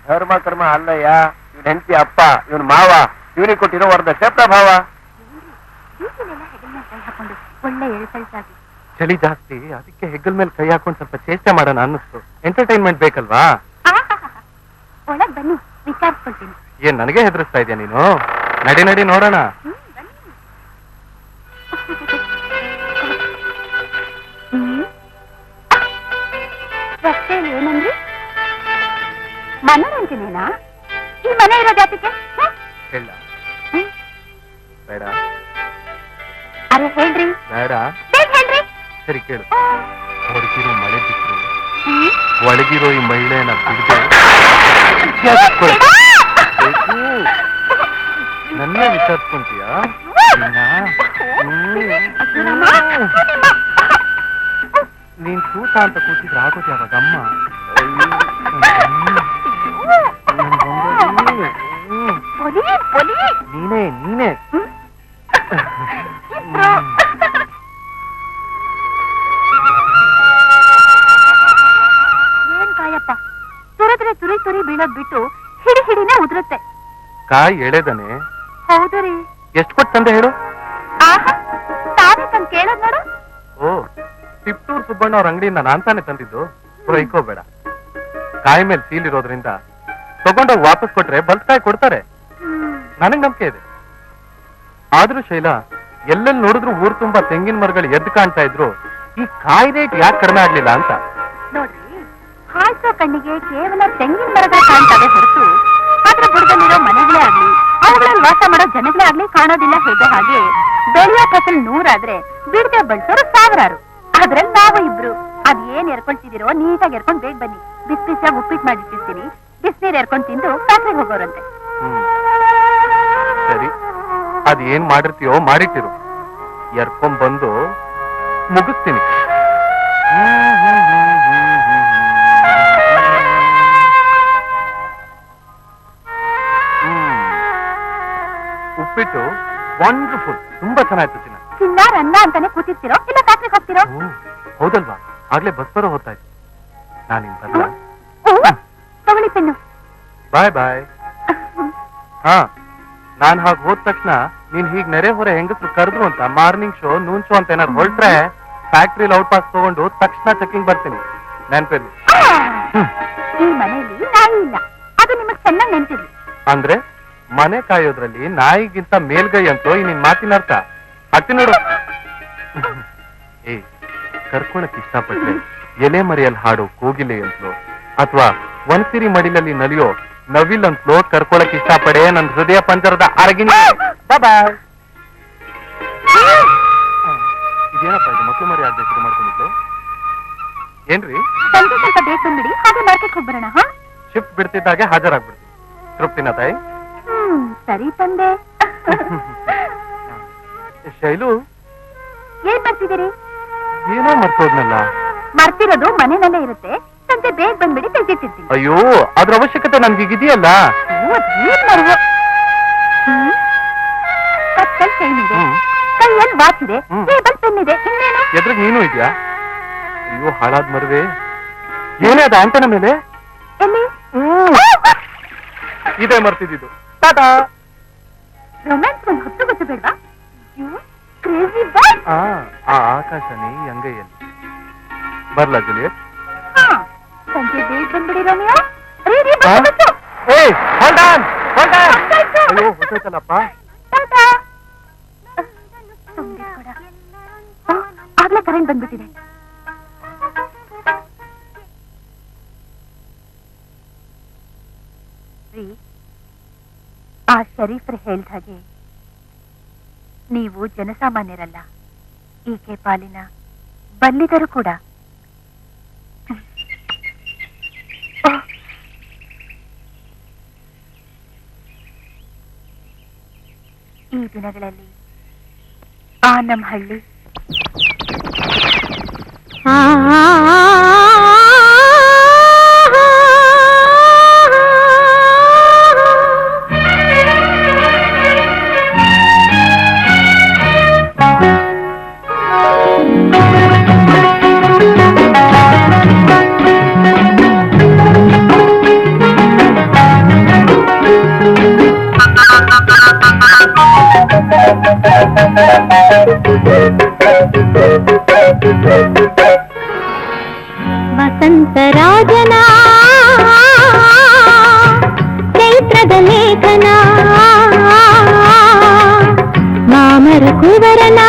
ಧರ್ಮ ಕರ್ಮ ಅಲ್ಲಯ್ಯ. ಇವನ್ ಹೆಂಡತಿ ಅಪ್ಪ, ಇವನ್ ಮಾವ, ಇವನಿಗೆ ಕೊಟ್ಟಿರೋ ವರದಕ್ಷಿಣೆ ಪ್ರಭಾವ. ಬೀಚಿನೆಲ್ಲ ಹೆಗಲ ಮೇಲೆ ಕೈ ಹಾಕೊಂಡು ಒಳ್ಳೆ ಎಳ್ಸಳ್ಸಾಗಿ. ಚಳಿ ಜಾಸ್ತಿ, ಅದಕ್ಕೆ ಹೆಗಲ್ ಮೇಲೆ ಕೈ ಹಾಕೊಂಡು ಸ್ವಲ್ಪ ಚೇಷ್ಟೆ ಮಾಡೋಣ ಅನ್ನಿಸ್ತು. ಎಂಟರ್ಟೈನ್ಮೆಂಟ್ ಬೇಕಲ್ವಾ? ಒಳಗ್ ಬನ್ನಿ, ವಿಚಾರಿಸ್ಕೊಳ್ತೀನಿ. ಏನ್ ನನಗೆ ಹೆದರಿಸ್ತಾ ಇದೆಯಾ ನೀನು? ನಡಿ ನಡಿ ನೋಡೋಣ. ರಸ್ತೆಯಲ್ಲಿ ಏನಂದ್ರಿ? ಮನೋರಂಜನೆನಾ? ಈ ಮನೆ ಇರೋದು ಯಾತಕ್ಕೆ? ಹೇಳ ಬೇಡ. ಅರೆ ಹೇಳ್ರಿ. ಬೇಡ. ಬೇಗ ಹೇಳ್ರಿ. ಸರಿ ಕೇಳು. ಹೊರಗಿರೋ ಮಳೆ ಬಿಟ್ಟರು ಒಳಗಿರೋ ಈ ಮಹಿಳೆಯನ್ನ ಬಿಡದೆ ನನ್ನೇ ವಿಚಾರಿಸ್ಕೊಂತೀಯ? ನೀನ್ ತೂತ ಅಂತ ಕೂತಿದ್ರೆ ಆಗೋದು ಯಾವಾಗ ಅಮ್ಮ? ನೀನೇ ನೀನೇ ಏನ್ ಕಾಯಪ್ಪ, ತುರಿದ್ರೆ ತುರಿ ತುರಿ ಬೀಳೋದ್ ಬಿಟ್ಟು ಹಿಡಿ ಹಿಡಿನೇ ಉದುರುತ್ತೆ. ಕಾಯಿ ಎಳೆದನೆ. ಹೌದು ರೀ. ಎಷ್ಟು ಕೊಟ್ಟು ತಂದೆ ಹೇಳು? ಆಹಾ, ತಾನೇ ತಂದ್ ಕೇಳೋದ್ ನೋಡು. ಓ, ತಿಪ್ಟೂರ್ ಸುಬ್ಬಣ್ಣ ಅವ್ರ ಅಂಗಡಿಯಿಂದ ನಾನ್ ತಾನೇ ತಂದಿದ್ದು. ಇಕೋಬೇಡ. ಕಾಯಿ ಮೇಲೆ ಸೀಲ್ ಇರೋದ್ರಿಂದ ತಗೊಂಡೋಗಿ ವಾಪಸ್ ಕೊಟ್ರೆ ಬಲ್ಕಾಯಿ ಕೊಡ್ತಾರೆ. ನನಗ್ ನಂಬಿಕೆ ಇದೆ. ಆದ್ರೂ ಶೈಲಾ, ಎಲ್ಲೆಲ್ಲಿ ನೋಡಿದ್ರು ಊರ್ ತುಂಬಾ ತೆಂಗಿನ ಮರಗಳು ಎದ್ದು ಕಾಣ್ತಾ ಇದ್ರು. ಈ ಕಾಯಿ ರೇಟ್ ಯಾಕೆ ಕಡಿಮೆ ಆಗ್ಲಿಲ್ಲ ಅಂತ. ನೋಡ್ರಿ, ಹಾಯ್ಸೋ ಕಣ್ಣಿಗೆ ಕೇವಲ ತೆಂಗಿನ ಮರಗಳು ಕಾಣ್ತವೆ ಹೊರತು ಅದ್ರ ಬುಡದಲ್ಲಿರೋ ಮನೆಗಳೇ ಆಗ್ಲಿ, ಅವುಗಳಲ್ಲಿ ವಾಸ ಮಾಡೋ ಜನಗಳೇ ಆಗ್ಲಿ ಕಾಣೋದಿಲ್ಲ. ಹೇಗೋ ಹಾಗೆ ಬೆಳೆಯೋ ಫಸಲ್ 100 ಆದ್ರೆ ಬಿಡದೆ ಬಳಸೋರು 1000. ಅದ್ರಲ್ಲಿ ನಾವು ಇಬ್ರು. ಅದ್ ಏನ್ ಎರ್ಕೊಳ್ತಿದಿರೋ ನೀಟಾಗಿ ಎರ್ಕೊಂಡ್ ಬೇಗ ಬನ್ನಿ. ಬಿಸಿ ಬಿಸಿಯಾಗಿ ಉಪ್ಪಿಟ್ಟು ಮಾಡಿಟ್ಟಿರ್ತೀನಿ. ಬಿಸಿನೀರ್ ಎರ್ಕೊಂಡ್ ತಿಂದು ಫ್ಯಾಕ್ಟ್ರಿಗೆ ಹೋಗೋರಂತೆ. ಸರಿ, ಅದ್ ಏನ್ ಮಾಡಿರ್ತೀಯೋ ಮಾಡಿಟ್ಟಿರು. ಎರ್ಕೊಂಡ್ ಬಂದು ಮುಗಿಸ್ತೀನಿ. ಉಪ್ಪಿಟ್ಟು ವಂಡರ್ಫುಲ್, ತುಂಬಾ ಚೆನ್ನಾಯ್ತು ಚಿನ್ನ. ಚಿನ್ನಾರ್ ಅನ್ನ ಅಂತಾನೆ ಕೂತಿರ್ತಿರೋ ಇಲ್ಲ ಫ್ಯಾಕ್ಟ್ರಿಗೆ ಹೋಗ್ತಿರೋ? ಹೌದಲ್ವಾ? ಆಗ್ಲೇ ಬಸ್ ಬರೋ ಹೊತ್ತಾಯ್ತು. ನಾನಿನ್ ಬರಲ್ಲ. ತಗೊಳ್ಳಿ ಪೆನ್ನು. ಬಾಯ್ ಬಾಯ್. ಹಾ, ನಾನ್ ಹಾಗೆ ಹೋದ ತಕ್ಷಣ ನೀನ್ ಹೀಗ್ ನೆರೆ ಹೊರೆ ಹೆಂಗಸ್ರು ಕರೆದ್ರು ಅಂತ ಮಾರ್ನಿಂಗ್ ಶೋ ನೂನ್ ಶೋ ಅಂತ ಏನಾದ್ರು ಹೊರಟ್ರೆ ಫ್ಯಾಕ್ಟ್ರಿಲಿ ಔಟ್ ಪಾಸ್ ತಗೊಂಡು ತಕ್ಷಣ ಚೆಕಿಂಗ್ ಬರ್ತೀನಿ. ನೆನ್ಪಿರ್ಲಿ. ಈ ಮನೆಯಲ್ಲಿ ನಾಯಿ ಇಲ್ಲ, ಅದು ನಿಮಗ್ ಚೆನ್ನಾಗಿ ನೆನ್ಪಿರ್ಲಿ. ಅಂದ್ರೆ ಮನೆ ಕಾಯೋದ್ರಲ್ಲಿ ನಾಯಿಗಿಂತ ಮೇಲ್ಗೈ ಅಂತೋ ಈ ನಿನ್ ಮಾತಿನ ಅರ್ಥ. ಹತ್ತಿ ನೋಡು. ಏ, ಕರ್ಕೊಳಕ್ ಇಷ್ಟಪಟ್ರೆ ಎಲೆ ಮರಿಯಲ್ಲಿ ಹಾಡೋ ಕೋಗಿಲೆ ಅಂತಲೋ ಅಥವಾ ಒಂದ್ಸಿರಿ ಮಡಿಲಲ್ಲಿ ನಲಿಯೋ ನವಿಲ್ ಅಂತಲೋ ಕರ್ಕೊಳಕ್ ಇಷ್ಟಪಡೆ ನನ್ ಹೃದಯ ಪಂಜರದ ಅರಗಿನಿ. ಬಾಯ್. ಇದೇನಪ್ಪ ಇದು? ಮಕ್ಕಳು ಮರಿ ಆಗ್ಬೇಕು ಶುರು ಮಾಡ್ಕೊಂಡಿದ್ದು ಏನ್ರಿ? ಸಂಜೆ ಸ್ವಲ್ಪ ಬೇಗ ಬಂದ್ಬಿಡಿ, ಹಾಗೆ ಮಾರ್ಕೆಟ್ ಹೋಗಿ ಬರೋಣ. ಶಿಫ್ಟ್ ಬಿಡ್ತಿದ್ದಾಗೆ ಹಾಜರಾಗ್ಬಿಡ್ತೀನಿ. ತೃಪ್ತಿನ ತಾಯಿ? ಸರಿ ತಂದೆ. ಶೈಲು, ಏನ್ ಮಾಡ್ತಿದ್ದೀರಿ? ಏನೋ ಮರ್ತೋದ್ನಲ್ಲ. ಮರ್ತಿರೋದು ಮನೆಯಲ್ಲೇ ಇರುತ್ತೆ. ಸಂಜೆ ಬೇಗ ಬಂದ್ಬಿಡಿ, ತೆಗೆದಿಟ್ಟಿರ್ತೀನಿ. ಅಯ್ಯೋ, ಅದ್ರ ಅವಶ್ಯಕತೆ ನನ್ಗೀಗಿದೆಯಲ್ಲ. ಕತ್ತಲ್ ಚೈನ್ ಇದೆ, ಕೈಯಲ್ಲಿ ವಾಚ್ ಇದೆ, ಟೇಬಲ್ ಪೆನ್ ಇದೆ, ಇನ್ನೇನು? ಎದ್ರಿಗೆ ನೀನು ಇದ್ಯಾ? ಅಯ್ಯೋ, ಹಾಳಾದ್ ಮರುವೆ. ಏನೇ ಅದ ಆಂಟನ ಮೇಲೆ? ಎಲ್ಲಿ? ಇದೇ ಮರ್ತಿದ್ದು. ಟಾಟಾ. ರೊಮ್ಯಾನ್ಸ್ ಒಂದು ಹೊತ್ತು ಗೊತ್ತು ಬೇಡವಾ? ಕ್ರೇಜಿ ಬಾಯ್. ಆ ಆಕಾಶನೇ ಅಂಗೈಯಲ್ಲಿ ಬರ್ಲಾ ಜೂಲಿಯಟ್? ಸಂಜೆ ಬೇಗ ಬಂದ್ಬಿಡಿ ರೋಮಿಯೋ. ರೀ ಏಯ್ ಹೋಲ್ಡ್ ಆನ್ ಅಯ್ಯೋ ಹೊಸೈತಲ್ಲಪ್ಪ. ಆಗ್ಲೇ ಕರೆಂಟ್ ಬಂದ್ಬಿಟ್ಟಿದೆ. ಆ ಶರೀಫ್ರು ಹೇಳ್ದ ಹಾಗೆ ನೀವು ಜನಸಾಮಾನ್ಯರಲ್ಲ, ಈಕೆ ಪಾಲಿನ ಬಲ್ಲಿದರು ಕೂಡ. ಈ ದಿನಗಳಲ್ಲಿ ಆ ನಮ್ಮ ಹಳ್ಳಿ ವಸಂತರಾಜನ ಚೈತ್ರದ ಲೇಖನ, ಮಾಮರ ಕುವರನ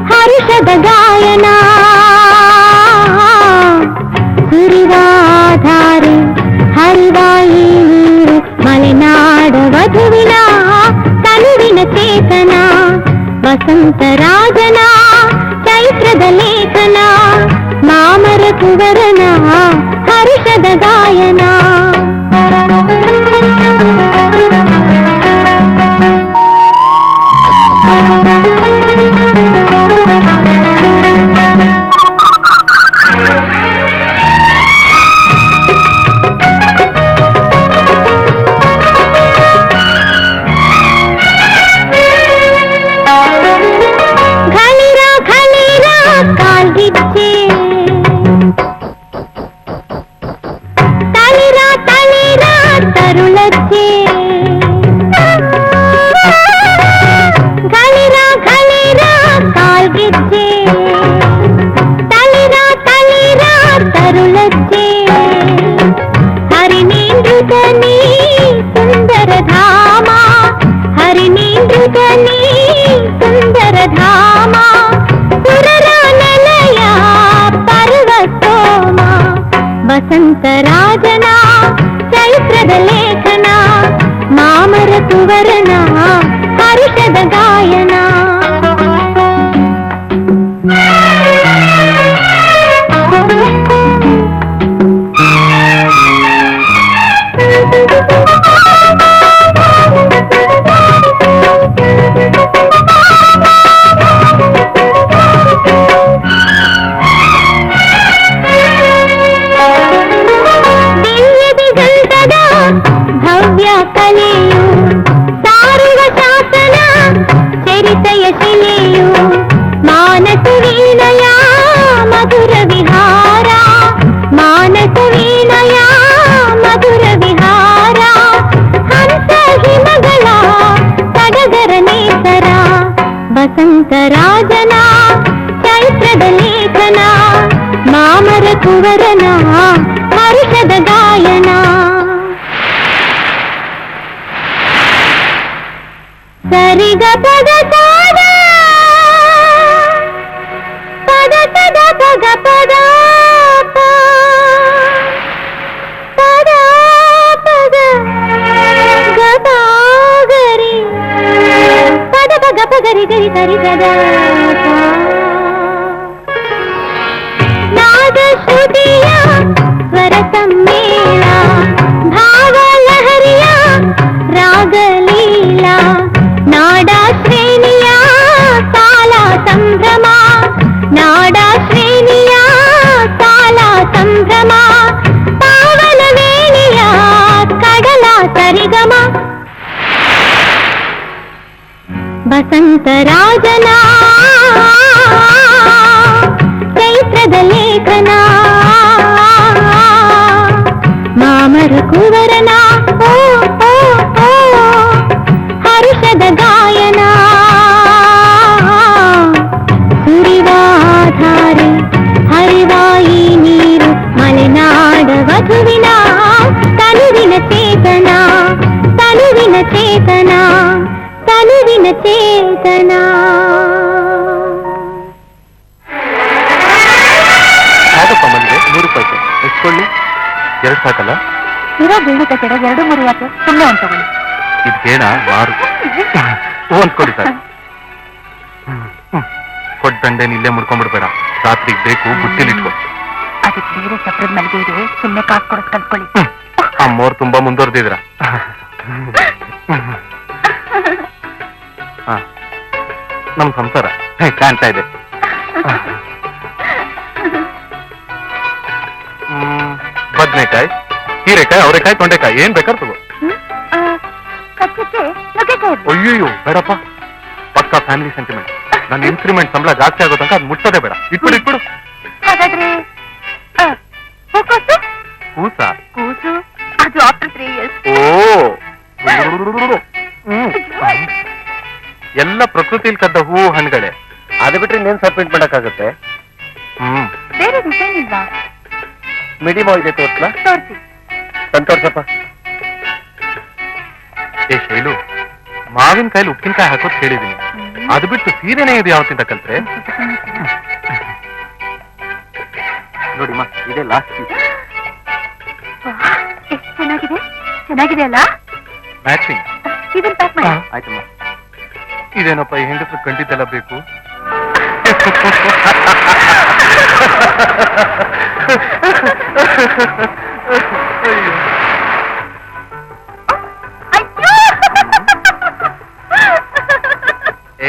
ಹರ್ಷದ ಗಾಯನ, ಸುರಿವಾಧಾರೆ ಹರಿವಾಯಿ ನೀರು ಮಲೆನಾಡ ವಧುವಿನ ತನುವಿನ ಚೇತನ. ವಸಂತರಾಜನ ಚೈತ್ರದ ಲೇಖನ, ಮಾಮರ ಕುವರನ ಹರ್ಷದ ಗಾಯನ. ವಸಂತರಾಜನ ಚೈತ್ರದ ಲೇಖನ, ಮಾಮರ ಕುವರನ ಹರ್ಷದ ಗಾಯನ. ಭವ್ಯ ಕಲೆಯು ಸಾರುವ ಶಾಸನ ಚರಿತೆಯ ಶಿಲೆಯು, ಮಾನಸ ವೀಣಯ ಮಧುರ ವಿಹಾರ, ಮಾನಸ ವೀಣಯ ಮಧುರ ವಿಹಾರ, ಹಂಸ ಹಿಮಗಳ ಸಡಗರ ನೇಸರ. ವಸಂತರಾಜನ ಚೈತ್ರದ ಲೇಖನ, ಮಾಮರ ಕುವರನ ಹರ್ಷದ ಗಾಯನ. ಸರಿಗ ಪದ ಸಾದ ಪದ ಪದ ಪದ ಪದ ಪದ ಪದ ಗರಿ ಪದ ಪಗ ಪಗರಿ ಗರಿ ಗರಿ ಗದ ನಾದ ಶ್ರುತಿಯ ಸ್ವರ ಸಮ್ಮೇಳ, ಭಾವ ಲಹರಿಯ ರಾಗಲೀಲ, ನಾಡ ಶ್ರೇಣಿಯ ಕಾಲ ಸಂಭ್ರಮ, ನಾಡ ಶ್ರೇಣಿಯ ಕಾಲ ಸಂಭ್ರಮ, ಪಾವನ ವೇಳೆಯ ಕಡಲ ಸರಿಗಮ. ವಸಂತರಾಜನ ಚೈತ್ರದ ಲೇಖನ, ಮಾಮ ಎರಡು ಸಾಕಲ್ಲ? ಇರೋ ಬೇಳೆ ಕಟ್ಟಡ 2-3 ಯಾಕೆ, ಸುಮ್ಮನೆ ಒಂದು ತಗೊಳ್ಳಿ. ಇದು ಬೇಡ, ಮಾರು. ಒಂದ್ ಕೊಡಿ ಸರ್. ಕೊಟ್ಟಂಡೇನ್ ಇಲ್ಲೇ ಮುಡ್ಕೊಂಡ್ಬಿಡ್ಬೇಡ, ರಾತ್ರಿಗೆ ಬೇಕು, ಬುಟ್ಟಿಲಿಟ್ಕೊ. ಅದಕ್ಕೆ ಬೇರೆ ಸಪ್ರದ ಮಲ್ಲಿಗೆ ಇದೆ, ಸುಮ್ಮನೆ ಕಾಸು ಕೊಡೋದು ಕಲ್ತ್ಕೊಳ್ಳಿ. ಅಮ್ಮೋರ್ ತುಂಬಾ ಮುಂದುವರೆದಿದ್ರ. ನಮ್ ಸಂಸಾರ ಕಾಣ್ತಾ ಇದೆ. ಬದ್ನೆಕಾಯಿ, ಹೀರೆಕಾಯಿ, ಅವರೆಕಾಯಿ, ತೊಂಡೆಕಾಯಿ, ಏನ್ ಬೇಕಾದ್ರೆ ತಗೋ. ಕಚ್ಚಕ್ಕೆ ನುಗ್ಗೆಕಾಯಿ. ಅಯ್ಯೋ ಬೇಡಪ್ಪ, ಪಕ್ಕ ಫ್ಯಾಮಿಲಿ ಸೆಂಟಿಮೆಂಟ್. ನನ್ನ ಇನ್ಕ್ರಿಮೆಂಟ್ ಸಂಬಳ ಜಾಸ್ತಿ ಆಗೋ ತನಕ ಅದು ಮುಟ್ಟೋದೇ ಬೇಡ. ಇಟ್ಬಿಡು. ಹಾಗಾದ್ರೆ ಹೂಕೋಸು? ಕೂಸ? ಕೂಸು ಅದು ಆಫ್ಟರ್ 3 years. ಎಲ್ಲ ಪ್ರಕೃತಿಲಿ ಕದ್ದ ಹೂ ಹಣ್ಣುಗಳೇ. ಅದು ಬಿಟ್ರೆ ಇನ್ನೇನ್ ಸಬ್ಮಿಟ್ ಮಾಡಕ್ಕಾಗತ್ತೆ? ಬೇರೆ ಡಿಸೈನ್ ಇಲ್ವಾ? ಮಿಡಿಮೋ ಇದೆ, ತೋರ್ಸ್ಲಾ? ತೋರಿಸಿ. ಸಂತೋಷಪ್ಪ. ಏ ಶೈಲು, ಮಾವಿನ ಕಾಯಿಲಿ ಉಪ್ಪಿನಕಾಯಿ ಹಾಕೋದ್ ಹೇಳಿದೀನಿ. ಅದು ಬಿಟ್ಟು ಸೀರೆನೇ ಇದು ಯಾವತ್ತಿಂದ ಕಲ್ತ್ರೆ? ನೋಡಿಮ್ಮ, ಇದೇ ಲಾಸ್ಟ್ ಪೀಸ್. ಎಷ್ಟು ಚೆನ್ನಾಗಿದೆ. ಚೆನ್ನಾಗಿದೆ ಅಲ್ಲ? ಮ್ಯಾಚಿಂಗ್. ಇದನ್ನ ಪ್ಯಾಕ್ ಮಾಡಿ. ಆಯ್ತಮ್ಮ. ಇದೇನಪ್ಪ, ಈ ಹೆಂಗಸರು ಕಂಡಿದ್ದೆಲ್ಲ ಬೇಕು.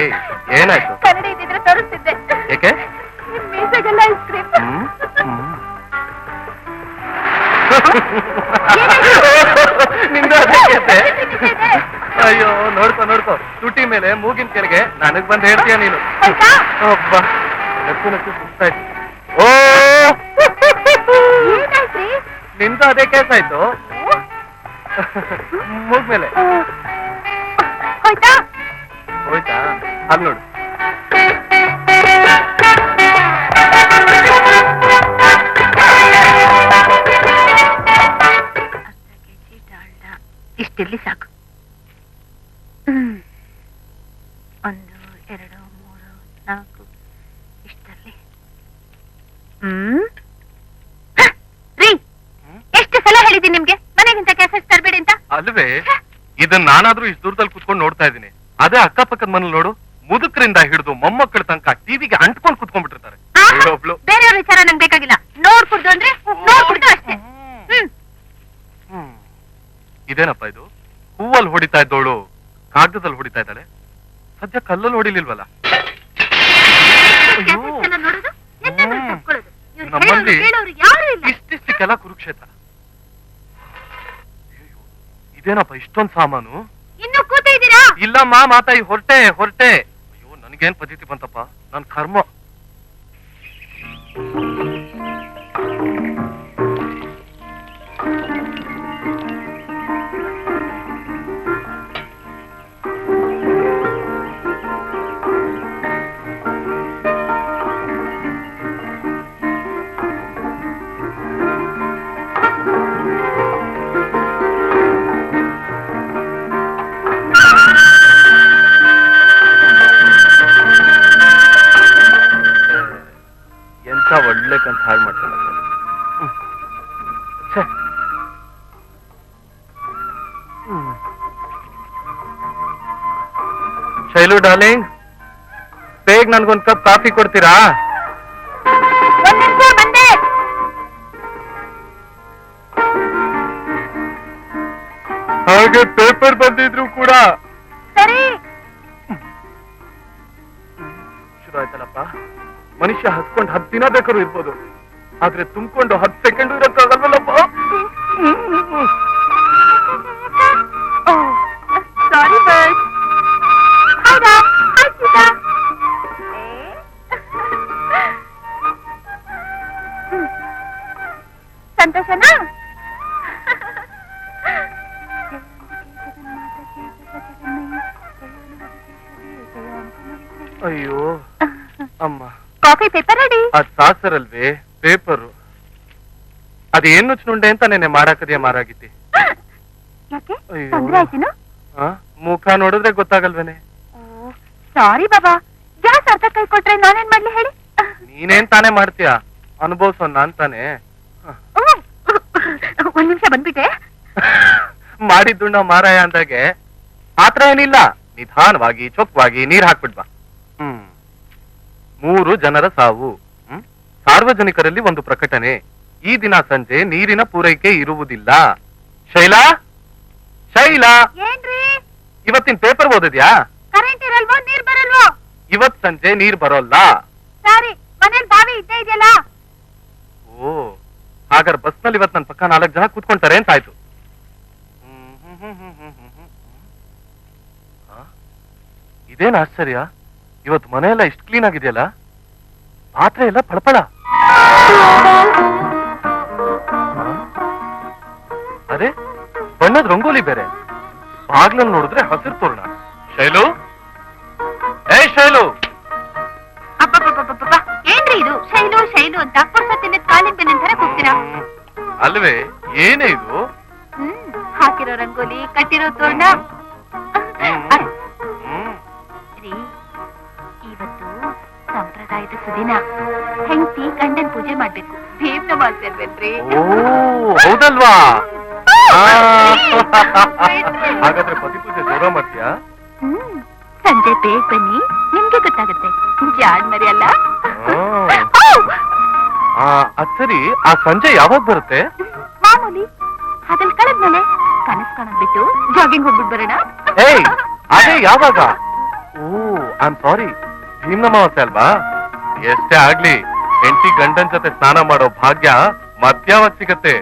ಏಯ್, ಏನಾಯ್ತು? ಕನ್ನಡಿ ಇದ್ದಿದ್ರೆ ತೋರಿಸ್ತಿದ್ದೆ. ಏಕೆ? ನಿಮ್ ಮೀಸೆಗೆಲ್ಲ ಐಸ್ ಕ್ರೀಮ್. ನಿಂದು ಅದೇ ಕೇತೆ? ಅಯ್ಯೋ, ನೋಡ್ಕೊ ತುಟಿ ಮೇಲೆ ಮೂಗಿನ ಕೆಳಗೆ ನನಗ್ ಬಂದ್ ಹೇಳ್ತೀಯ ನೀನು. ಒಬ್ಬ ನಕ್ಕು ಸುಸ್ತಾಯ್ತು. ಓ, ಏನಾಯ್ತ್ರಿ? ನಿಂದು ಅದೇ ಕೇಸ್ ಆಯ್ತು. ಮೂಗ್ ಮೇಲೆ ಹೋಯ್ತಾ? ಹೋಯ್ತಾ? ಅಲ್ಲಿ ನೋಡು. ಇಷ್ಟಿರ್ಲಿ ಸಾಕು. 1, 2, 3, 4 ಇಷ್ಟರಲ್ಲಿ. ರೀ, ಎಷ್ಟು ಸಲ ಹೇಳಿದ್ದೀನಿ ನಿಮ್ಗೆ ಮನೆಗಿಂತ ಕೆಲಸ ತರಬೇಡಿ ಅಂತ? ಅಲ್ವೇ, ಇದನ್ನ ನಾನಾದ್ರೂ ಇಷ್ಟು ದೂರದಲ್ಲಿ ಕುತ್ಕೊಂಡು ನೋಡ್ತಾ ಇದ್ದೀನಿ. ಅದೇ ಅಕ್ಕಪಕ್ಕದ ಮನೇಲಿ ನೋಡು, ಮುದುಕರಿಂದ ಹಿಡಿದು ಮೊಮ್ಮಕ್ಕಳ ತನಕ ಟಿವಿಗೆ ಅಂಟ್ಕೊಂಡು ಕುತ್ಕೊಂಡ್ಬಿಟ್ಟಿರ್ತಾರೆ. ಒಬ್ಳು ಬೇರೆಯವ್ರ ವಿಚಾರ ನಂಗೆ ಬೇಕಾಗಿಲ್ಲ. ನೋಡ್ಕೊಡ್ದು ಅಂದ್ರೆ ನೋಡ್ಕೊಡ್ದು ಅಷ್ಟೇ. ಇದೇನಪ್ಪ ಇದು? ಹೂವಲ್ಲಿ ಹೊಡಿತಾ ಇದ್ದವಳು ಕಾಗದದಲ್ಲಿ ಹೊಡಿತಾ ಇದ್ದಾಳೆ. ಸದ್ಯ ಕಲ್ಲಲ್ಲಿ ಹೊಡಿಲಿಲ್ವಲ್ಲ? ನೋಡೋದು ನಮ್ಮಲ್ಲಿ ಯಾರು ಇಲ್ಲ. ಇಷ್ಟಿಷ್ಟಕ್ಕೆಲ್ಲ ಕುರುಕ್ಷೇತ್ರ. ಇದೇನಪ್ಪ ಇಷ್ಟೊಂದು ಸಾಮಾನು? ಇನ್ನು ಕೂತಿದ್ದೀರಾ? ಇಲ್ಲಮ್ಮ ಮಾತಾಯಿ, ಹೊರಟೆ. ಅಯ್ಯೋ, ನನ್ಗೇನ್ ಪದ್ಧತಿ ಬಂತಪ್ಪ, ನನ್ ಕರ್ಮ. ಒಳ್ಳೆ ಕಂತ ಹಾಳು ಮಾಡ್ತಾನೆ. ಶೈಲು ಡಾರ್ಲಿಂಗ್, ಬೇಗ ನನ್ಗೊಂದ್ ಕಪ್ ಕಾಫಿ ಕೊಡ್ತೀರಾ? ಬಂದೆ. ಹಾಗೆ ಪೇಪರ್ ಬಂದಿದ್ರು ಕೂಡ. ಸರಿ, ಶುರು ಆಯ್ತಲ್ಲಪ್ಪ. ಮನುಷ್ಯ ಹತ್ಕೊಂಡು 10 ದಿನ ಬೇಕಾದ್ರೂ ಇರ್ಬೋದು, ಆದ್ರೆ ತುಂಬಿಕೊಂಡು 10 ಸೆಕೆಂಡ್ ಇರಕ್ಕಾಗಲ್ವಲ್ಲಪ್ಪ. Sorry bus. ಹೌದಾ? ಸಂತೋಷನಾ? ಅಯ್ಯೋ ಅಮ್ಮ, ಕಾಫಿ ಪೇಪರ್ ರೆಡಿ. ಅದ್ ಸಾಸರಲ್ವೇ ಪೇಪರು? ಅದೇನ್ ನುಚ್ನುಂಡೆ ಅಂತ ನೆನೆ ಮಾಡಾಕದಿಯ ಮಾರಾಗಿತಿ. ಯಾಕೆ ಅಯ್ಯೋ. ತೊಂದ್ರೆ ಆಯ್ತೇನು? ಮುಖ ನೋಡಿದ್ರೆ ಗೊತ್ತಾಗಲ್ವೇನೆ. ಸಾರಿ ಬಾಬಾ, ಗ್ಯಾಸ್ ಅರ್ಧ ಕೈ ಕೊಟ್ರೆ ನಾನೇನ್ ಮಾಡ್ಲಿ ಹೇಳಿ? ನೀನೇನ್ ತಾನೇ ಮಾಡ್ತೀಯ, ಅನುಭವಿಸೋ ನಾನ್ ತಾನೇ. ಒಂದ್ ನಿಮಿಷ ಬಂದ್ಬಿಟ್ಟೆ. ಮಾಡಿದ್ದುಣ್ಣ ಮಾರಾಯ ಅಂದಾಗೆ ಆತರ ಏನಿಲ್ಲ. ನಿಧಾನವಾಗಿ ಚೊಕ್ಕವಾಗಿ ನೀರ್ ಹಾಕ್ಬಿಡ್ಬಾ. 3 ಜನರ ಸಾವು. ಸಾರ್ವಜನಿಕರಲ್ಲಿ ಒಂದು ಪ್ರಕಟಣೆ. ಈ ದಿನ ಸಂಜೆ ನೀರಿನ ಪೂರೈಕೆ ಇರುವುದಿಲ್ಲ. ಶೈಲಾ, ಶೈಲಾ, ಏನ್ರಿ? ಇವತ್ತಿನ ಪೇಪರ್ ಓದಿದ್ಯಾ? ಕರೆಂಟ್ ಇರಲ್ವೋ, ನೀರ್ ಬರಲ್ವೋ? ಇವತ್ ಸಂಜೆ ನೀರ್ ಬರೋಲ್ಲ. ಸಾರಿ, ಮನೇಲಿ ಬಾವಿ ಇದ್ದೇ ಇದೆಯಲ್ಲ. ಓ, ಹಾಗಾದ್ರೆ ಬಸ್ನಲ್ಲಿ ಇವತ್ ನನ್ ಪಕ್ಕ 4 ಜನ ಕೂತ್ಕೊಂತಾರೆ ಅಂತ ಆಯ್ತು. ಇದೇನ್ ಆಶ್ಚರ್ಯ, ಇವತ್ತು ಮನೆಯೆಲ್ಲ ಇಷ್ಟು ಕ್ಲೀನ್ ಆಗಿದೆಯಲ್ಲ, ಪಾತ್ರೆ ಎಲ್ಲ ಪಳಪಳ. ಅರೆ, ಬಣ್ಣದ ರಂಗೋಲಿ ಬೇರೆ. ಬಾಗ್ಲಲ್ಲಿ ನೋಡಿದ್ರೆ ಹಸಿರು ತೋರಣ. ಶೈಲು, ಏ ಶೈಲು. ಅಬ್ಬಬ್ಬಬ್ಬಬ್ಬ, ಏನ್ರಿ ಇದು? ಶೈಲು ಶೈಲು ಅಂತ ಪುರ್ಸತ್ತಿನ ಕಾಲಿನ ಬೆನ್ನಿನ ತರ ಕೂಗ್ತೀರಾ? ಅಲ್ವೇ, ಏನೇ ಇದು? ಹಾಕಿರೋ ರಂಗೋಲಿ, ಕಟ್ಟಿರೋ ತೋರಣ. ರೀ, ಇವತ್ತು ಸಂಪ್ರದಾಯದ ಸುದಿನ. ಹೆಂಡತಿ ಗಂಡನ್ ಪೂಜೆ ಮಾಡ್ಬೇಕು. ಭೀಮ್ನ ಮಾಡ್ತಿರ್ಬೇಕ್ರಿ. ಓ, ಹೌದಲ್ವಾ? ಹಾಗಾದ್ರೆ ಪತಿ ಪೂಜೆ ಜೋರ ಮಾಡ್ತೀಯಾ? ಸಂಜೆ ಬೇಗ ಬನ್ನಿ, ನಿಮ್ಗೆ ಗೊತ್ತಾಗುತ್ತೆ. ಜಾಡ್ ಮರಿ ಅಲ್ಲ. ಅದ್ ಸರಿ, ಆ ಸಂಜೆ ಯಾವಾಗ ಬರುತ್ತೆ? ಮಾಮೂಲಿ ಅದ್ರಲ್ಲಿ ಕಳೆದ್ಮೇಲೆ ಕನಸು ಕಾಣೋದ್ ಬಿಟ್ಟು ಜಾಗಿಂಗ್ ಹೋಗ್ಬಿಟ್ಟು ಬರೋಣ. ಏಯ್, ಅದೇ ಯಾವಾಗ? ಓ, ಐ ಆಮ್ ಸಾರಿ, ಭೀಮ್ನಮಾವಾಸ್ಯೆ ಅಲ್ವಾ? ಎಷ್ಟೇ ಆಗ್ಲಿ, ಹೆಂಡತಿ ಗಂಡನ್ ಜೊತೆ ಸ್ನಾನ ಮಾಡೋ ಭಾಗ್ಯ ಮಧ್ಯಾವತ್ ಸಿಗತ್ತೆ.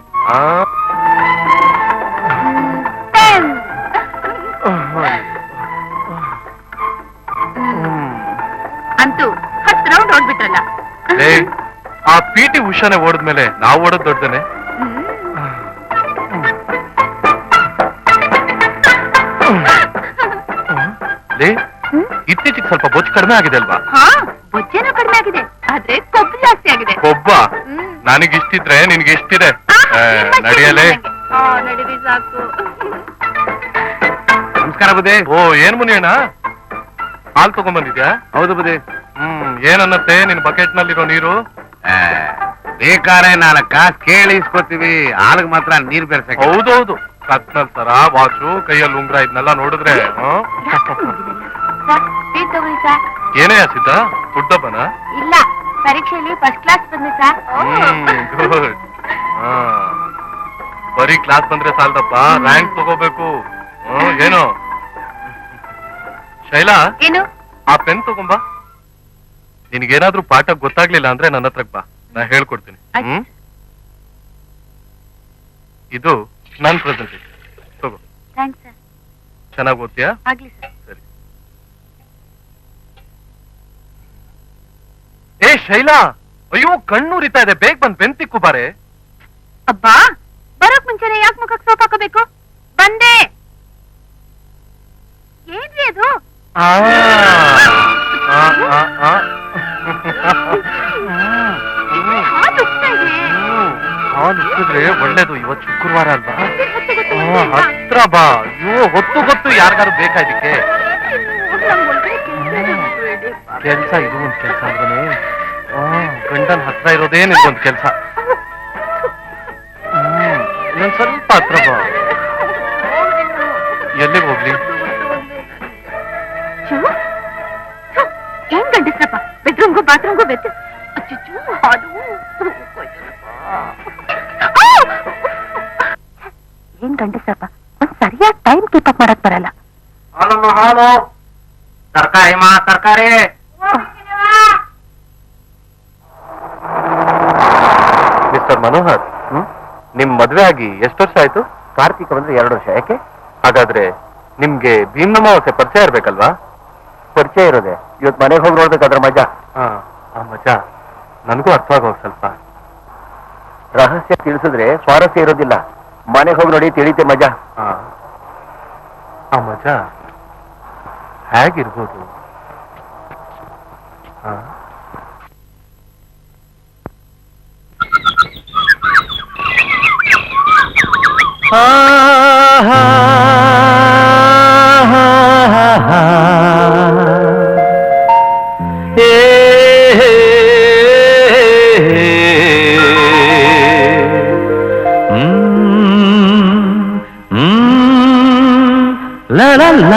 ಅಂತೂ 10 ರೌಂಡ್ ಓಡ್ಬಿಟ್ರಲ್ಲ. ಆ PT ಉಷಾನೆ ಓಡಿದ್ಮೇಲೆ ನಾವು ಓಡೋದ್ ದೊಡ್ಡನೆ. ಇತ್ತೀಚೆಗೆ ಸ್ವಲ್ಪ ಬೊಚ್ಚು ಕಡಿಮೆ ಆಗಿದೆ ಅಲ್ವಾ? ಬೊಜ್ಜೇನೋ ಕಡಿಮೆ ಆಗಿದೆ, ಆದ್ರೆ ಕೊಬ್ಬು ಜಾಸ್ತಿ ಆಗಿದೆ. ಕೊಬ್ಬ ನನಗಿಷ್ಟಿದ್ರೆ ನಿನ್ಗೆ ಎಷ್ಟಿದೆ? ನಡಿಯಲೇ. ನಡೀರಿ ಸಾಕು. ನಮಸ್ಕಾರ ಬುದ್ಧಿ. ಓ, ಏನ್ ಮುನಿಯಣ್ಣ, ಹಾಲ್ ತಗೊಂಡ್ಬಂದಿದ್ಯಾ? ಹೌದು ಬುದ್ಧಿ. ಏನನ್ನತ್ತೆ ನಿನ್ ಬಕೆಟ್ ನಲ್ಲಿರೋ ನೀರು? ಬೇಕಾರೆ 4 ಕಾಸು ಕೇಳಿ ಇಸ್ಕೊತೀವಿ, ಹಾಲ್ಗ್ ಮಾತ್ರ ನೀರ್ ಬೆರೆಸಕ್ಕೆ. ಹೌದೌದು, ಕತ್ನಲ್ ಸರ, ವಾಚು, ಕೈಯಲ್ಲಿ ಉಂಗ್ರ ಇದನ್ನೆಲ್ಲ ನೋಡಿದ್ರೆ ಏನೇ ಸಿದ್ಧ? ಫುಡ್ಡಬ್ಬನ? ಇಲ್ಲ, ಪರೀಕ್ಷೆಯಲ್ಲಿ ಫಸ್ಟ್ ಕ್ಲಾಸ್ ಬಂದೆ ಸರ್. ಗುಡ್. ಬರೀ ಕ್ಲಾಸ್ ಬಂದ್ರೆ ಸಾಲದಪ್ಪ, ರ್ಯಾಂಕ್ ತಗೋಬೇಕು. ಏನು ಶೈಲಾ, ಏನು? ಆ ಪೆನ್ ತಗೊಂಬಾ. ನಿನ್ಗೇನಾದ್ರೂ ಪಾಠ ಗೊತ್ತಾಗ್ಲಿಲ್ಲ ಅಂದ್ರೆ ನನ್ನ ಹತ್ರಕ್ ಬಾ, ನಾ ಹೇಳ್ಕೊಡ್ತೀನಿ. ಇದು ನನ್ ಪ್ರೆಸೆಂಟೇಷನ್ ತಗೋ. Thanks sir. ಚೆನ್ನಾಗಿ ಓದ್ತೀಯಾ? ಆಗ್ಲಿ ಸರ್. ಸರಿ. ಏ ಶೈಲಾ, ಅಯ್ಯೋ ಕಣ್ಣೂರಿತಾ ಇದೆ, ಬೇಗ ಬಂದ್ ಪೆನ್ ತಿಕ್ಕು ಬಾರೆ. ಅಬ್ಬಾ, ಬರೋಕ್ ಮುಂಚೆನೆ ಯಾಕೆ ಮುಖಕ್ಕೆ ಸೋಪ್ ಹಾಕೋಬೇಕು? ಬಂದೆ. ಏನ್ರಿ ಅದು? ಹಾಲು ಉಕ್ಕಿದ್ರೆ ಒಳ್ಳೇದು. ಇವತ್ತು ಶುಕ್ರವಾರ ಅಲ್ವಾ? ಹತ್ರ ಬಾ. ಅಯ್ಯೋ, ಹೊತ್ತು ಯಾರಿಗಾರು ಬೇಕಾದಕ್ಕೆ ಕೆಲ್ಸ. ಇದು ಒಂದ್ ಕೆಲ್ಸ ಅಲ್ವನೇ? ಗಂಡನ್ ಹತ್ರ ಇರೋದೇ ನಿನ್ಗೊಂದ್ ಕೆಲ್ಸ. ಇನ್ನೊಂದ್ ಸ್ವಲ್ಪ ಹತ್ರ ಬಾ. ಎಲ್ಲಿಗೆ ಹೋಗ್ಲಿ? ಏನ್ ಗಂಡಸ್ರಪ್ಪ, ಬೆಡ್ರೂಮ್ಗೂ ಬಾತ್ರೂಮ್ಗೂ ಬೆತ್ತು. ಏನ್ ಗಂಡಸ್ರಪ್ಪ, ಒಂದ್ ಸರಿಯಾದ ಟೈಮ್ ಕೀಪ್ ಅಪ್ ಮಾಡಕ್ ಬರಲ್ಲ. ಹಾಲು, ತರಕಾರಿ ತರಕಾರಿ. ಮಿಸ್ಟರ್ ಮನೋಹರ್, ನಿಮ್ ಮದ್ವೆ ಆಗಿ ಎಷ್ಟು ವರ್ಷ ಆಯ್ತು? ಕಾರ್ತಿಕ ಬಂದ್ರೆ 2 ವರ್ಷ. ಯಾಕೆ? ಹಾಗಾದ್ರೆ ನಿಮ್ಗೆ ಭೀಮ್ನಮಾವಾಸ್ಯೆ ಪರಿಚಯ ಇರ್ಬೇಕಲ್ವಾ? ಪರಿಚಯ ಇರೋದೆ. ಇವತ್ತು ಮನೆಗೆ ಹೋಗಿ ನೋಡ್ಬೇಕಾದ್ರ ಮಜಾ. ಆ ಮಜಾ ನನಗೂ ಅರ್ಥ ಆಗೋಗ್ ಸ್ವಲ್ಪ. ರಹಸ್ಯ ತಿಳಿಸಿದ್ರೆ ಸ್ವಾರಸ್ಯ ಇರೋದಿಲ್ಲ. ಮನೆಗೆ ಹೋಗಿ ನೋಡಿ, ತಿಳಿತೆ ಮಜಾ. ಆ ಮಜಾ ಹೇಗಿರ್ಬೋದು? ಅಲ್ಲ.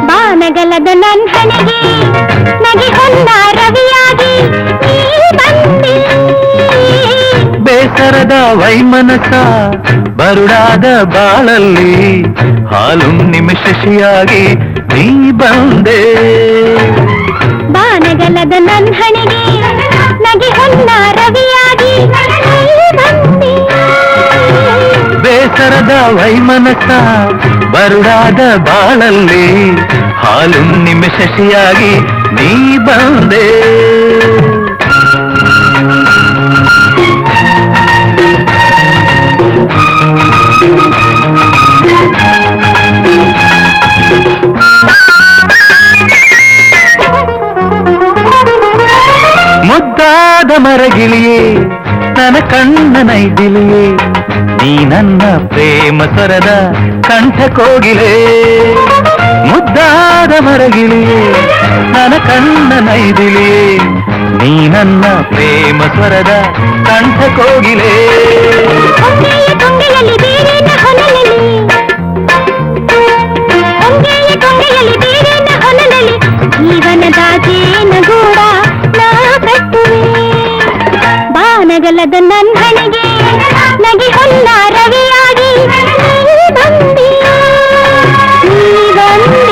ಬಾನಗಲದ ನನ್ ಹಣೆಗೆ ನಗೆ ಹೊನ್ನ ರವಿಯಾಗಿ ನೀ ಬಂದೆ. ಬೇಸರದ ವೈಮನಸ ಬರುಡಾದ ಬಾಳಲ್ಲಿ ಹಾಲು ನಿಮಿಷಿಯಾಗಿ ನೀ ಬಂದೆ. ಬಾನಗಲದ ನನ್ ಹಣೆಗೆ ನಗೆ ಹೊನ್ನ ರವಿಯಾಗಿ ನೀ ಬಂದೆ. ಬೇಸರದ ವೈಮನಸ ಬರುಡಾದ ಬಾಳಲ್ಲಿ ಹಾಲು ನಿಮಿಷಿಯಾಗಿ ನೀ ಬಂದೆ. ಮುದ್ದಾದ ಮರಗಿಳಿಯೇ ನನ್ನ ಕಣ್ಣ ನೈದಿಲಿಯೇ ನೀ ನನ್ನ ಪ್ರೇಮ ಸ್ವರದ ಕಂಠ ಕೋಗಿಲೆ. ಮುದ್ದಾದ ಮರಗಿಳಿಯೇ ನನ್ನ ಕಣ್ಣ ನೈದಿಲಿಯೇ ನೀ ನನ್ನ ಪ್ರೇಮ ಸ್ವರದ ಕಂಠ ಕೋಗಿಲೆ. ಹೊಂಗೆಯ ಕೊಂಗೆಯಲ್ಲಿ ಬೇರೇನ ಹೊನಲಲಿ, ಹೊಂಗೆಯ ಕೊಂಗೆಯಲ್ಲಿ ಬೇರೇನ ಹೊನಲಲಿ ಜೀವನದ ಜೇನ ಗೂಡ ನಾ ಕಟ್ಟುವೆ. ಬಾನಗಲದ ನನ್ ಹಣೆಗೆ ನಗೆ ಹೊನ್ನ ರವಿಯಾಗಿ ನೀ ಬಂದೆ, ನೀ ಬಂದೆ.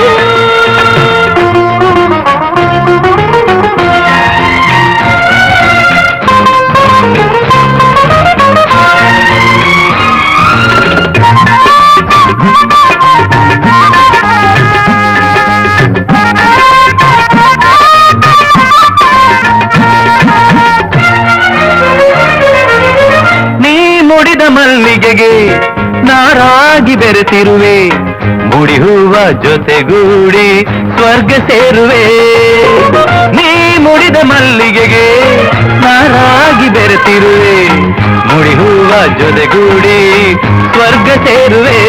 ಮುಡಿದ ಮಲ್ಲಿಗೆಗೆ ನಾರಾಗಿ ಬೆರೆತಿರುವೆ, ಮುಡಿ ಹೂವ ಜೊತೆಗೂಡಿ ಸ್ವರ್ಗ ಸೇರುವೆ. ನೀ ಮುಡಿದ ಮಲ್ಲಿಗೆಗೆ ನಾರಾಗಿ ಬೆರೆತಿರುವೆ, ಮುಡಿ ಹೂವ ಜೊತೆಗೂಡಿ ಸ್ವರ್ಗ ಸೇರುವೆ.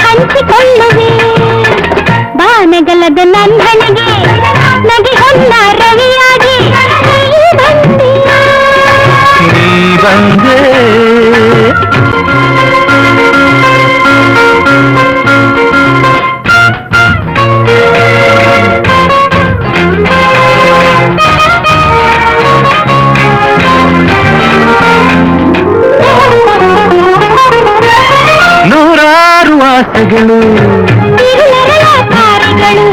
ಹಂಚಿಕೊಳ್ಳುವೆ. ಬಾನಗಲದ ನನ್ ಹಣೆಗೆ ನಗೆ ಹೊನ್ನ ರವಿಯಾಗಿ ನೀ ಬಂದೆ, ನೀ ಬಂದೆ. ನೂರಾರು ಆಸೆಗಳು, ತಾರೆಗಳು,